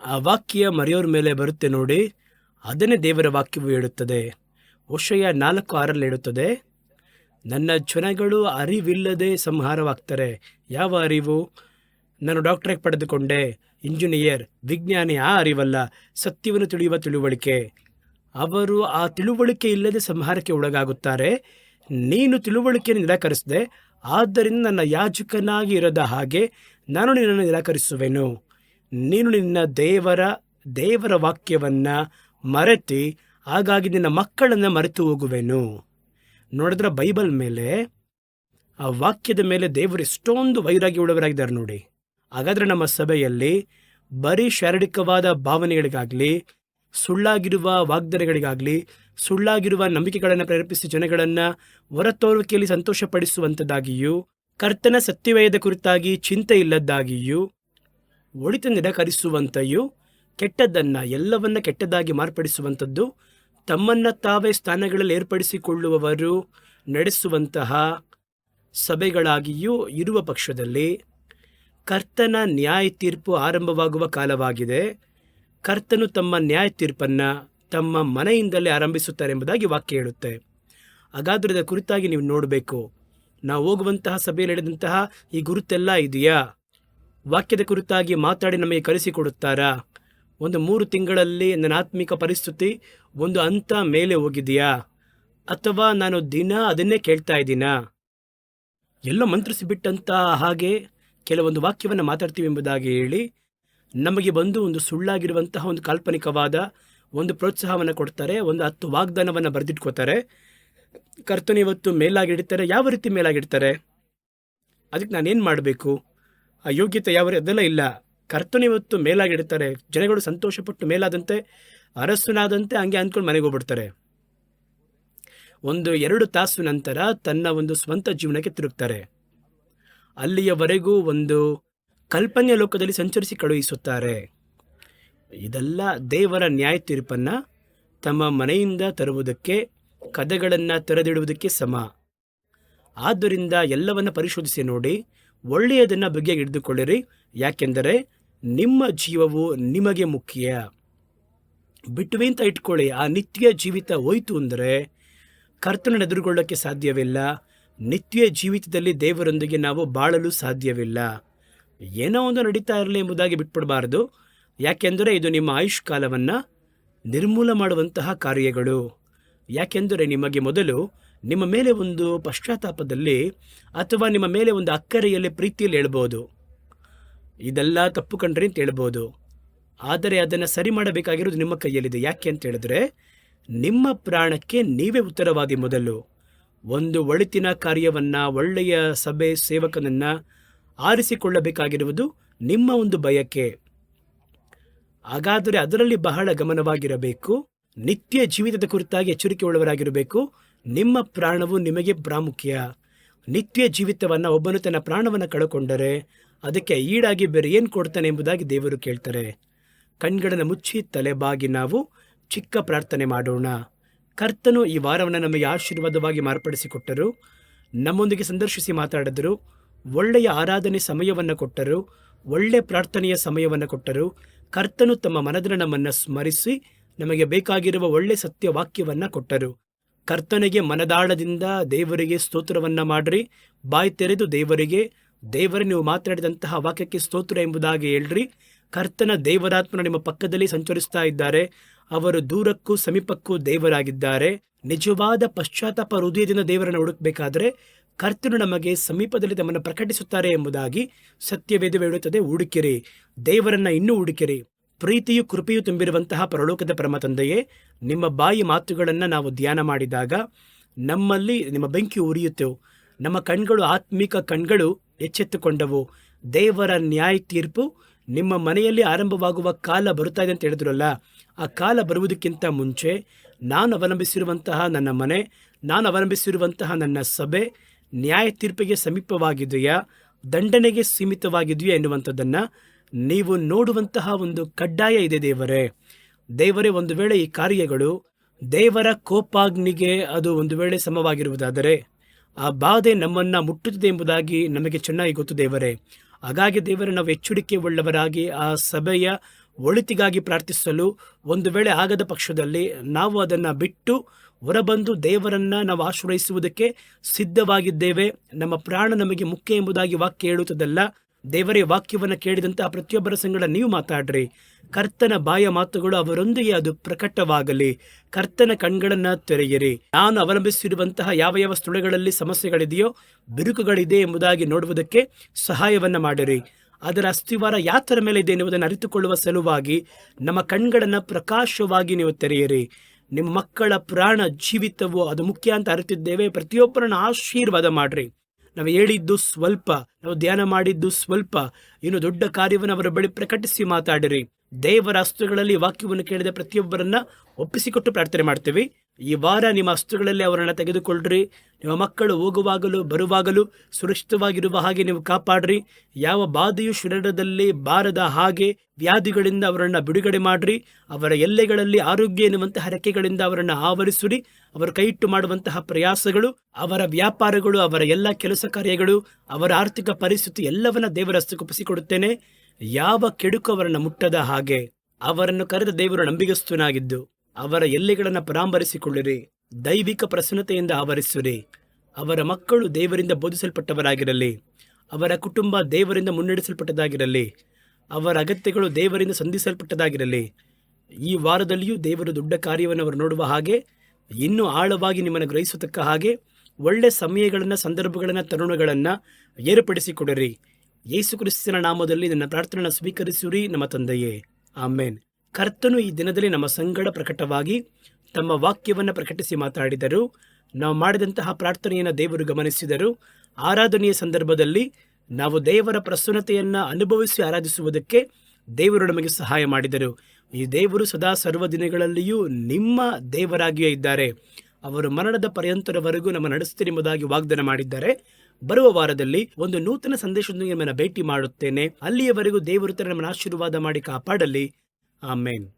ಆ ವಾಕ್ಯ ಮರೆಯೋರ ಮೇಲೆ ಬರುತ್ತೆ ನೋಡಿ. ಅದನ್ನೇ ದೇವರ ವಾಕ್ಯವು ಹೇಳುತ್ತದೆ. ಹೋಶೇಯ 4:6 ಹೇಳುತ್ತದೆ, ನನ್ನ ಜನಗಳು ಅರಿವಿಲ್ಲದೆ ಸಂಹಾರವಾಗ್ತಾರೆ. ಯಾವ ಅರಿವು? ನಾನು ಡಾಕ್ಟರೇಟ್ ಪಡೆದುಕೊಂಡೆ, ಇಂಜಿನಿಯರ್, ವಿಜ್ಞಾನಿ, ಆ ಅರಿವಲ್ಲ, ಸತ್ಯವನ್ನು ತಿಳಿಯುವ ತಿಳುವಳಿಕೆ. ಅವರು ಆ ತಿಳುವಳಿಕೆ ಇಲ್ಲದೆ ಸಂಹಾರಕ್ಕೆ ಒಳಗಾಗುತ್ತಾರೆ. ನೀನು ತಿಳುವಳಿಕೆಯನ್ನು ನಿರಾಕರಿಸಿದೆ, ಆದ್ದರಿಂದ ನನ್ನ ಯಾಜಕನಾಗಿ ಇರದ ಹಾಗೆ ನಾನು ನಿನ್ನನ್ನು ನಿರಾಕರಿಸುವೆನು. ನೀನು ನಿನ್ನ ದೇವರ ವಾಕ್ಯವನ್ನು ಮರೆತಿ, ಹಾಗಾಗಿ ನಿನ್ನ ಮಕ್ಕಳನ್ನು ಮರೆತು ಹೋಗುವೆನು. ನೋಡಿದ್ರೆ ಬೈಬಲ್ ಮೇಲೆ, ಆ ವಾಕ್ಯದ ಮೇಲೆ ದೇವರು ಎಷ್ಟೊಂದು ವೈರಾಗ್ಯ ಉಳ್ಳವರಾಗಿದ್ದಾರೆ ನೋಡಿ. ಹಾಗಾದರೆ ನಮ್ಮ ಸಭೆಯಲ್ಲಿ ಬರೀ ಶಾರೀರಿಕವಾದ ಭಾವನೆಗಳಿಗಾಗಲಿ, ಸುಳ್ಳಾಗಿರುವ ವಾಗ್ದಾನಗಳಿಗಾಗಲಿ, ಸುಳ್ಳಾಗಿರುವ ನಂಬಿಕೆಗಳನ್ನು ಪ್ರೇರೇಪಿಸಿ ಜನಗಳನ್ನು ಹೊರತೋರುವಿಕೆಯಲ್ಲಿ ಸಂತೋಷಪಡಿಸುವಂಥದ್ದಾಗಿಯೂ, ಕರ್ತನ ಸತ್ಯವೇದ ಕುರಿತಾಗಿ ಚಿಂತೆ ಇಲ್ಲದ್ದಾಗಿಯೂ, ಒಳಿತ ನಿರಾಕರಿಸುವಂತೆಯೂ, ಕೆಟ್ಟದ್ದನ್ನು ಎಲ್ಲವನ್ನ ಕೆಟ್ಟದಾಗಿ ಮಾರ್ಪಡಿಸುವಂಥದ್ದು, ತಮ್ಮನ್ನು ತಾವೇ ಸ್ಥಾನಗಳಲ್ಲಿ ಏರ್ಪಡಿಸಿಕೊಳ್ಳುವವರು ನಡೆಸುವಂತಹ ಸಭೆಗಳಾಗಿಯೂ ಇರುವ ಪಕ್ಷದಲ್ಲಿ ಕರ್ತನ ನ್ಯಾಯ ತೀರ್ಪು ಆರಂಭವಾಗುವ ಕಾಲವಾಗಿದೆ. ಕರ್ತನು ತಮ್ಮ ನ್ಯಾಯ ತೀರ್ಪನ್ನು ತಮ್ಮ ಮನೆಯಿಂದಲೇ ಆರಂಭಿಸುತ್ತಾರೆ ಎಂಬುದಾಗಿ ವಾಕ್ಯ ಹೇಳುತ್ತೆ. ಹಾಗಾದರೆ ಇದರ ಕುರಿತಾಗಿ ನೀವು ನೋಡಬೇಕು. ನಾವು ಹೋಗುವಂತಹ ಸಭೆಯಲ್ಲಿ ಹೇಳಿದಂತಹ ಈ ಗುರುತೆಲ್ಲ ಇದೆಯಾ? ವಾಕ್ಯದ ಕುರಿತಾಗಿ ಮಾತಾಡಿ ನಮಗೆ ಕಲಿಸಿಕೊಡುತ್ತಾರಾ? ಒಂದು 3 ತಿಂಗಳಲ್ಲಿ ನನ್ನ ಆತ್ಮಿಕ ಪರಿಸ್ಥಿತಿ ಒಂದು ಹಂತ ಮೇಲೆ ಹೋಗಿದೆಯಾ? ಅಥವಾ ನಾನು ದಿನ ಅದನ್ನೇ ಕೇಳ್ತಾ ಇದ್ದೀನಾ? ಎಲ್ಲೋ ಮಂತ್ರಿಸಿಬಿಟ್ಟಂತ ಹಾಗೆ ಕೆಲವೊಂದು ವಾಕ್ಯವನ್ನು ಮಾತಾಡ್ತೀವಿ ಎಂಬುದಾಗಿ ಹೇಳಿ ನಮಗೆ ಬಂದು ಒಂದು ಸುಳ್ಳಾಗಿರುವಂತಹ ಒಂದು ಕಾಲ್ಪನಿಕವಾದ ಒಂದು ಪ್ರೋತ್ಸಾಹವನ್ನು ಕೊಡ್ತಾರೆ, ಒಂದು 10 ವಾಗ್ದಾನವನ್ನು ಬರೆದಿಟ್ಕೋತಾರೆ. ಕರ್ತನ ಇವತ್ತು ಮೇಲಾಗಿಡ್ತಾರೆ. ಯಾವ ರೀತಿ ಮೇಲಾಗಿಡ್ತಾರೆ? ಅದಕ್ಕೆ ನಾನೇನು ಮಾಡಬೇಕು? ಆ ಯೋಗ್ಯತೆ ಯಾವ ಅದೆಲ್ಲ ಇಲ್ಲ. ಕರ್ತನ ಇವತ್ತು ಮೇಲಾಗಿಡ್ತಾರೆ. ಜನಗಳು ಸಂತೋಷಪಟ್ಟು ಮೇಲಾದಂತೆ, ಅರಸನಾದಂತೆ ಹಂಗೆ ಅಂದ್ಕೊಂಡು ಮನೆಗೆ ಹೋಗ್ಬಿಡ್ತಾರೆ. 1-2 ತಾಸು ನಂತರ ತನ್ನ ಒಂದು ಸ್ವಂತ ಜೀವನಕ್ಕೆ ತಿರುಗ್ತಾರೆ. ಅಲ್ಲಿಯವರೆಗೂ ಒಂದು ಕಲ್ಪನೆಯ ಲೋಕದಲ್ಲಿ ಸಂಚರಿಸಿ ಕಳುಹಿಸುತ್ತಾರೆ. ಇದೆಲ್ಲ ದೇವರ ನ್ಯಾಯ ತೀರ್ಪನ್ನು ತಮ್ಮ ಮನೆಯಿಂದ ತರುವುದಕ್ಕೆ, ಕದಗಳನ್ನು ತೆರೆದಿಡುವುದಕ್ಕೆ ಸಮ. ಆದ್ದರಿಂದ ಎಲ್ಲವನ್ನು ಪರಿಶೋಧಿಸಿ ನೋಡಿ, ಒಳ್ಳೆಯದನ್ನು ಬಗೆಗೆ ಹಿಡಿದುಕೊಳ್ಳಿರಿ. ಯಾಕೆಂದರೆ ನಿಮ್ಮ ಜೀವವು ನಿಮಗೆ ಮುಖ್ಯ. ಬಿಟ್ಟುವೆ ಅಂತ ಇಟ್ಕೊಳ್ಳಿ. ಆ ನಿತ್ಯ ಜೀವಿತ ಹೋಯಿತು ಅಂದರೆ ಕರ್ತನನ್ನು ಎದುರುಗೊಳ್ಳೋಕ್ಕೆ ಸಾಧ್ಯವಿಲ್ಲ. ನಿತ್ಯ ಜೀವಿತದಲ್ಲಿ ದೇವರೊಂದಿಗೆ ನಾವು ಬಾಳಲು ಸಾಧ್ಯವಿಲ್ಲ. ಏನೋ ಒಂದು ನಡೀತಾ ಇರಲಿ ಎಂಬುದಾಗಿ ಬಿಟ್ಬಿಡಬಾರ್ದು. ಯಾಕೆಂದರೆ ಇದು ನಿಮ್ಮ ಆಯುಷ್ಕಾಲವನ್ನು ನಿರ್ಮೂಲ ಮಾಡುವಂತಹ ಕಾರ್ಯಗಳು. ಯಾಕೆಂದರೆ ನಿಮಗೆ ಮೊದಲು ನಿಮ್ಮ ಮೇಲೆ ಒಂದು ಪಶ್ಚಾತ್ತಾಪದಲ್ಲಿ ಅಥವಾ ನಿಮ್ಮ ಮೇಲೆ ಒಂದು ಅಕ್ಕರೆಯಲ್ಲಿ ಪ್ರೀತಿಯಲ್ಲಿ ಹೇಳ್ಬೋದು, ಇದೆಲ್ಲ ತಪ್ಪು ಕಂಡ್ರಿ ಅಂತ ಹೇಳ್ಬೋದು. ಆದರೆ ಅದನ್ನು ಸರಿ ಮಾಡಬೇಕಾಗಿರೋದು ನಿಮ್ಮ ಕೈಯಲ್ಲಿದೆ. ಯಾಕೆ ಅಂತ ಹೇಳಿದ್ರೆ, ನಿಮ್ಮ ಪ್ರಾಣಕ್ಕೆ ನೀವೇ ಉತ್ತರವಾದಿ. ಮೊದಲು ಒಂದು ಒಳಿತಿನ ಕಾರ್ಯವನ್ನು, ಒಳ್ಳೆಯ ಸಭೆ ಸೇವಕನನ್ನು ಆರಿಸಿಕೊಳ್ಳಬೇಕಾಗಿರುವುದು ನಿಮ್ಮ ಒಂದು ಬಯಕೆ. ಹಾಗಾದರೆ ಅದರಲ್ಲಿ ಬಹಳ ಗಮನವಾಗಿರಬೇಕು. ನಿತ್ಯ ಜೀವಿತದ ಕುರಿತಾಗಿ ಎಚ್ಚರಿಕೆ ಉಳ್ಳವರಾಗಿರಬೇಕು. ನಿಮ್ಮ ಪ್ರಾಣವು ನಿಮಗೆ ಪ್ರಾಮುಖ್ಯ. ನಿತ್ಯ ಜೀವಿತವನ್ನು ಒಬ್ಬನು ತನ್ನ ಪ್ರಾಣವನ್ನು ಕಳಕೊಂಡರೆ ಅದಕ್ಕೆ ಈಡಾಗಿ ಬೇರೆ ಏನು ಕೊಡ್ತಾನೆ ಎಂಬುದಾಗಿ ದೇವರು ಕೇಳ್ತಾರೆ. ಕಣ್ಗಳನ್ನು ಮುಚ್ಚಿ ತಲೆಬಾಗಿ ನಾವು ಚಿಕ್ಕ ಪ್ರಾರ್ಥನೆ ಮಾಡೋಣ. ಕರ್ತನು ಈ ವಾರವನ್ನು ನಮಗೆ ಆಶೀರ್ವಾದವಾಗಿ ಮಾರ್ಪಡಿಸಿಕೊಟ್ಟರು. ನಮ್ಮೊಂದಿಗೆ ಸಂದರ್ಶಿಸಿ ಮಾತಾಡಿದರು. ಒಳ್ಳೆಯ ಆರಾಧನೆ ಸಮಯವನ್ನು ಕೊಟ್ಟರು. ಒಳ್ಳೆಯ ಪ್ರಾರ್ಥನೆಯ ಸಮಯವನ್ನು ಕೊಟ್ಟರು. ಕರ್ತನು ತಮ್ಮ ಮನದಲ್ಲಿ ನಮ್ಮನ್ನು ಸ್ಮರಿಸಿ ನಮಗೆ ಬೇಕಾಗಿರುವ ಒಳ್ಳೆ ಸತ್ಯ ವಾಕ್ಯವನ್ನು ಕೊಟ್ಟರು. ಕರ್ತನಿಗೆ ಮನದಾಳದಿಂದ ದೇವರಿಗೆ ಸ್ತೋತ್ರವನ್ನು ಮಾಡ್ರಿ. ಬಾಯಿ ತೆರೆದು ದೇವರೇ ನೀವು ಮಾತಾಡಿದಂತಹ ವಾಕ್ಯಕ್ಕೆ ಸ್ತೋತ್ರ ಎಂಬುದಾಗಿ ಹೇಳ್ರಿ. ಕರ್ತನ ದೇವರಾತ್ಮನ ನಿಮ್ಮ ಪಕ್ಕದಲ್ಲಿ ಸಂಚರಿಸ್ತಾ ಇದ್ದಾರೆ. ಅವರು ದೂರಕ್ಕೂ ಸಮೀಪಕ್ಕೂ ದೇವರಾಗಿದ್ದಾರೆ. ನಿಜವಾದ ಪಶ್ಚಾತ್ತಾಪ ಹೃದಯದಿಂದ ದೇವರನ್ನು ಹುಡುಕಬೇಕಾದ್ರೆ ಕರ್ತನು ನಮಗೆ ಸಮೀಪದಲ್ಲಿ ತಮ್ಮನ್ನು ಪ್ರಕಟಿಸುತ್ತಾರೆ ಎಂಬುದಾಗಿ ಸತ್ಯವೇದವೇ ಹೇಳುತ್ತದೆ. ಹುಡುಕಿರಿ, ದೇವರನ್ನ ಇನ್ನೂ ಹುಡುಕಿರಿ. ಪ್ರೀತಿಯು ಕೃಪೆಯು ತುಂಬಿರುವಂತಹ ಪರಲೋಕದ ಪರಮ ತಂದೆಯೇ, ನಿಮ್ಮ ಬಾಯಿ ಮಾತುಗಳನ್ನು ನಾವು ಧ್ಯಾನ ಮಾಡಿದಾಗ ನಮ್ಮಲ್ಲಿ ನಿಮ್ಮ ಬೆಂಕಿ ಉರಿಯುತ್ತೇವೆ. ನಮ್ಮ ಕಣ್ಗಳು, ಆತ್ಮಿಕ ಕಣ್ಗಳು ಎಚ್ಚೆತ್ತುಕೊಂಡವು. ದೇವರ ನ್ಯಾಯ ತೀರ್ಪು ನಿಮ್ಮ ಮನೆಯಲ್ಲಿ ಆರಂಭವಾಗುವ ಕಾಲ ಬರುತ್ತಾ ಇದೆ ಅಂತ ಹೇಳಿದ್ರಲ್ಲ, ಆ ಕಾಲ ಬರುವುದಕ್ಕಿಂತ ಮುಂಚೆ ನಾನು ಅವಲಂಬಿಸಿರುವಂತಹ ನನ್ನ ಮನೆ, ನಾನು ಅವಲಂಬಿಸಿರುವಂತಹ ನನ್ನ ಸಭೆ ನ್ಯಾಯ ತೀರ್ಪಿಗೆ ಸಮೀಪವಾಗಿದೆಯಾ, ದಂಡನೆಗೆ ಸೀಮಿತವಾಗಿದೆಯಾ ಎನ್ನುವಂಥದ್ದನ್ನು ನೀವು ನೋಡುವಂತಹ ಒಂದು ಕಡ್ಡಾಯ ಇದೆ ದೇವರೇ. ಒಂದು ವೇಳೆ ಈ ಕಾರ್ಯಗಳು ದೇವರ ಕೋಪಾಗ್ನಿಗೆ ಅದು ಒಂದು ವೇಳೆ ಸಮವಾಗಿರುವುದಾದರೆ ಆ ಬಾಧೆ ನಮ್ಮನ್ನು ಮುಟ್ಟುತ್ತದೆ ಎಂಬುದಾಗಿ ನಮಗೆ ಚೆನ್ನಾಗಿ ಗೊತ್ತು ದೇವರೇ. ಹಾಗಾಗಿ ದೇವರೇ, ನಾವು ಎಚ್ಚರಿಕೆ ಉಳ್ಳವರಾಗಿ ಆ ಸಭೆಯ ಒಳಿತಿಗಾಗಿ ಪ್ರಾರ್ಥಿಸಲು ಒಂದು ವೇಳೆ ಆಗದ ಪಕ್ಷದಲ್ಲಿ ನಾವು ಅದನ್ನು ಬಿಟ್ಟು ಹೊರಬಂದು ದೇವರನ್ನು ನಾವು ಆಶ್ರಯಿಸುವುದಕ್ಕೆ ಸಿದ್ಧವಾಗಿದ್ದೇವೆ. ನಮ್ಮ ಪ್ರಾಣ ನಮಗೆ ಮುಖ್ಯ ಎಂಬುದಾಗಿ ವಾಕ್ಯ ಹೇಳುತ್ತದಲ್ಲ. ದೇವರೇ ವಾಕ್ಯವನ್ನು ಕೇಳಿದಂತಹ ಪ್ರತಿಯೊಬ್ಬರ ಸಂಗಡ ನೀವು ಮಾತಾಡ್ರಿ. ಕರ್ತನ ಬಾಯ ಮಾತುಗಳು ಅವರೊಂದಿಗೆ ಅದು ಪ್ರಕಟವಾಗಲಿ. ಕರ್ತನ ಕಣ್ಗಳನ್ನು ತೆರೆಯಿರಿ. ನಾನು ಅವಲಂಬಿಸಿರುವಂತಹ ಯಾವ ಯಾವ ಸ್ಥಳಗಳಲ್ಲಿ ಸಮಸ್ಯೆಗಳಿದೆಯೋ, ಬಿರುಕುಗಳಿದೆ ಎಂಬುದಾಗಿ ನೋಡುವುದಕ್ಕೆ ಸಹಾಯವನ್ನು ಮಾಡಿರಿ. ಅದರ ಅಸ್ತಿವಾರ ಯಾತರ ಮೇಲೆ ಇದೆ ಎನ್ನುವುದನ್ನು ಅರಿತುಕೊಳ್ಳುವ ಸಲುವಾಗಿ ನಮ್ಮ ಕಣ್ಗಳನ್ನು ಪ್ರಕಾಶವಾಗಿ ನೀವು ತೆರೆಯಿರಿ. ನಿಮ್ಮ ಮಕ್ಕಳ ಪ್ರಾಣ ಜೀವಿತವು ಅದು ಮುಖ್ಯ ಅಂತ ಅರಿತಿದ್ದೇವೆ. ಪ್ರತಿಯೊಬ್ಬರನ್ನು ಆಶೀರ್ವಾದ ಮಾಡ್ರಿ. ನಾವು ಹೇಳಿದ್ದು ಸ್ವಲ್ಪ, ನಾವು ಧ್ಯಾನ ಮಾಡಿದ್ದು ಸ್ವಲ್ಪ, ಇನ್ನು ದೊಡ್ಡ ಕಾರ್ಯವನ್ನು ಅವರ ಬಳಿ ಪ್ರಕಟಿಸಿ ಮಾತಾಡಿರಿ. ದೇವರ ಹಸ್ತಗಳಲ್ಲಿ ವಾಕ್ಯವನ್ನು ಕೇಳಿದ ಪ್ರತಿಯೊಬ್ಬರನ್ನ ಒಪ್ಪಿಸಿಕೊಟ್ಟು ಪ್ರಾರ್ಥನೆ ಮಾಡ್ತೀವಿ. ಈ ವಾರ ನಿಮ್ಮ ಹಸ್ತಗಳಲ್ಲಿ ಅವರನ್ನು ತೆಗೆದುಕೊಳ್ಳ್ರಿ. ನಿಮ್ಮ ಮಕ್ಕಳು ಹೋಗುವಾಗಲೂ ಬರುವಾಗಲೂ ಸುರಕ್ಷಿತವಾಗಿರುವ ಹಾಗೆ ನೀವು ಕಾಪಾಡ್ರಿ. ಯಾವ ಬಾಧೆಯು ಶರೀರದಲ್ಲಿ ಬಾರದ ಹಾಗೆ ವ್ಯಾಧಿಗಳಿಂದ ಅವರನ್ನು ಬಿಡುಗಡೆ ಮಾಡ್ರಿ. ಅವರ ಎಲ್ಲೆಗಳಲ್ಲಿ ಆರೋಗ್ಯ ಎನ್ನುವಂತಹ ರೆಕ್ಕೆಗಳಿಂದ ಅವರನ್ನು ಆವರಿಸಿರಿ. ಅವರು ಕೈ ಇಟ್ಟು ಮಾಡುವಂತಹ ಪ್ರಯಾಸಗಳು, ಅವರ ವ್ಯಾಪಾರಗಳು, ಅವರ ಎಲ್ಲ ಕೆಲಸ ಕಾರ್ಯಗಳು, ಅವರ ಆರ್ಥಿಕ ಪರಿಸ್ಥಿತಿ ಎಲ್ಲವನ್ನ ದೇವರ ಹಸ್ತಕ್ಕೆ ಒಪ್ಪಿಸಿಕೊಡುತ್ತೇನೆ. ಯಾವ ಕೆಡುಕು ಅವರನ್ನು ಮುಟ್ಟದ ಹಾಗೆ ಅವರನ್ನು ಕರೆದ ದೇವರು ನಂಬಿಗಸ್ತನಾಗಿದ್ದು ಅವರ ಎಲ್ಲೆಗಳನ್ನು ಪರಾಂಬರಿಸಿಕೊಳ್ಳಿರಿ. ದೈವಿಕ ಪ್ರಸನ್ನತೆಯಿಂದ ಆವರಿಸಿರಿ. ಅವರ ಮಕ್ಕಳು ದೇವರಿಂದ ಬೋಧಿಸಲ್ಪಟ್ಟವರಾಗಿರಲಿ. ಅವರ ಕುಟುಂಬ ದೇವರಿಂದ ಮುನ್ನಡೆಸಲ್ಪಟ್ಟದಾಗಿರಲಿ. ಅವರ ಅಗತ್ಯಗಳು ದೇವರಿಂದ ಸಂಧಿಸಲ್ಪಟ್ಟದಾಗಿರಲಿ. ಈ ವಾರದಲ್ಲಿಯೂ ದೇವರು ದೊಡ್ಡ ಕಾರ್ಯವನ್ನು ಅವರು ನೋಡುವ ಹಾಗೆ, ಇನ್ನೂ ಆಳವಾಗಿ ನಿಮ್ಮನ್ನು ಗ್ರಹಿಸತಕ್ಕ ಹಾಗೆ ಒಳ್ಳೆ ಸಮಯಗಳನ್ನು, ಸಂದರ್ಭಗಳನ್ನು, ತರುಣಗಳನ್ನು ಏರ್ಪಡಿಸಿಕೊಡಿರಿ. ಯೇಸು ಕ್ರಿಸ್ತನ ನಾಮದಲ್ಲಿ ನನ್ನ ಪ್ರಾರ್ಥನೆಯನ್ನು ಸ್ವೀಕರಿಸಿರಿ ನಮ್ಮ ತಂದೆಯೇ, ಆಮೇನ್. ಕರ್ತನು ಈ ದಿನದಲ್ಲಿ ನಮ್ಮ ಸಂಗಡ ಪ್ರಕಟವಾಗಿ ತಮ್ಮ ವಾಕ್ಯವನ್ನು ಪ್ರಕಟಿಸಿ ಮಾತಾಡಿದರು. ನಾವು ಮಾಡಿದಂತಹ ಪ್ರಾರ್ಥನೆಯನ್ನು ದೇವರು ಗಮನಿಸಿದರು. ಆರಾಧನೆಯ ಸಂದರ್ಭದಲ್ಲಿ ನಾವು ದೇವರ ಪ್ರಸನ್ನತೆಯನ್ನು ಅನುಭವಿಸಿ ಆರಾಧಿಸುವುದಕ್ಕೆ ದೇವರು ನಮಗೆ ಸಹಾಯ ಮಾಡಿದರು. ಈ ದೇವರು ಸದಾ ಸರ್ವ ದಿನಗಳಲ್ಲಿಯೂ ನಿಮ್ಮ ದೇವರಾಗಿಯೇ ಇದ್ದಾರೆ. ಅವರು ಮರಣದ ಪರ್ಯಂತರವರೆಗೂ ನಮ್ಮ ನಡೆಸ್ತೀನಿ ಎಂಬುದಾಗಿ ವಾಗ್ದಾನ ಮಾಡಿದ್ದಾರೆ. ಬರುವ ವಾರದಲ್ಲಿ ಒಂದು ನೂತನ ಸಂದೇಶದೊಂದಿಗೆ ನಮ್ಮನ್ನು ಭೇಟಿ ಮಾಡುತ್ತೇನೆ. ಅಲ್ಲಿಯವರೆಗೂ ದೇವರು ನಮ್ಮನ್ನು ಆಶೀರ್ವಾದ ಮಾಡಿ ಕಾಪಾಡಲಿ. ಆಮೇನ್.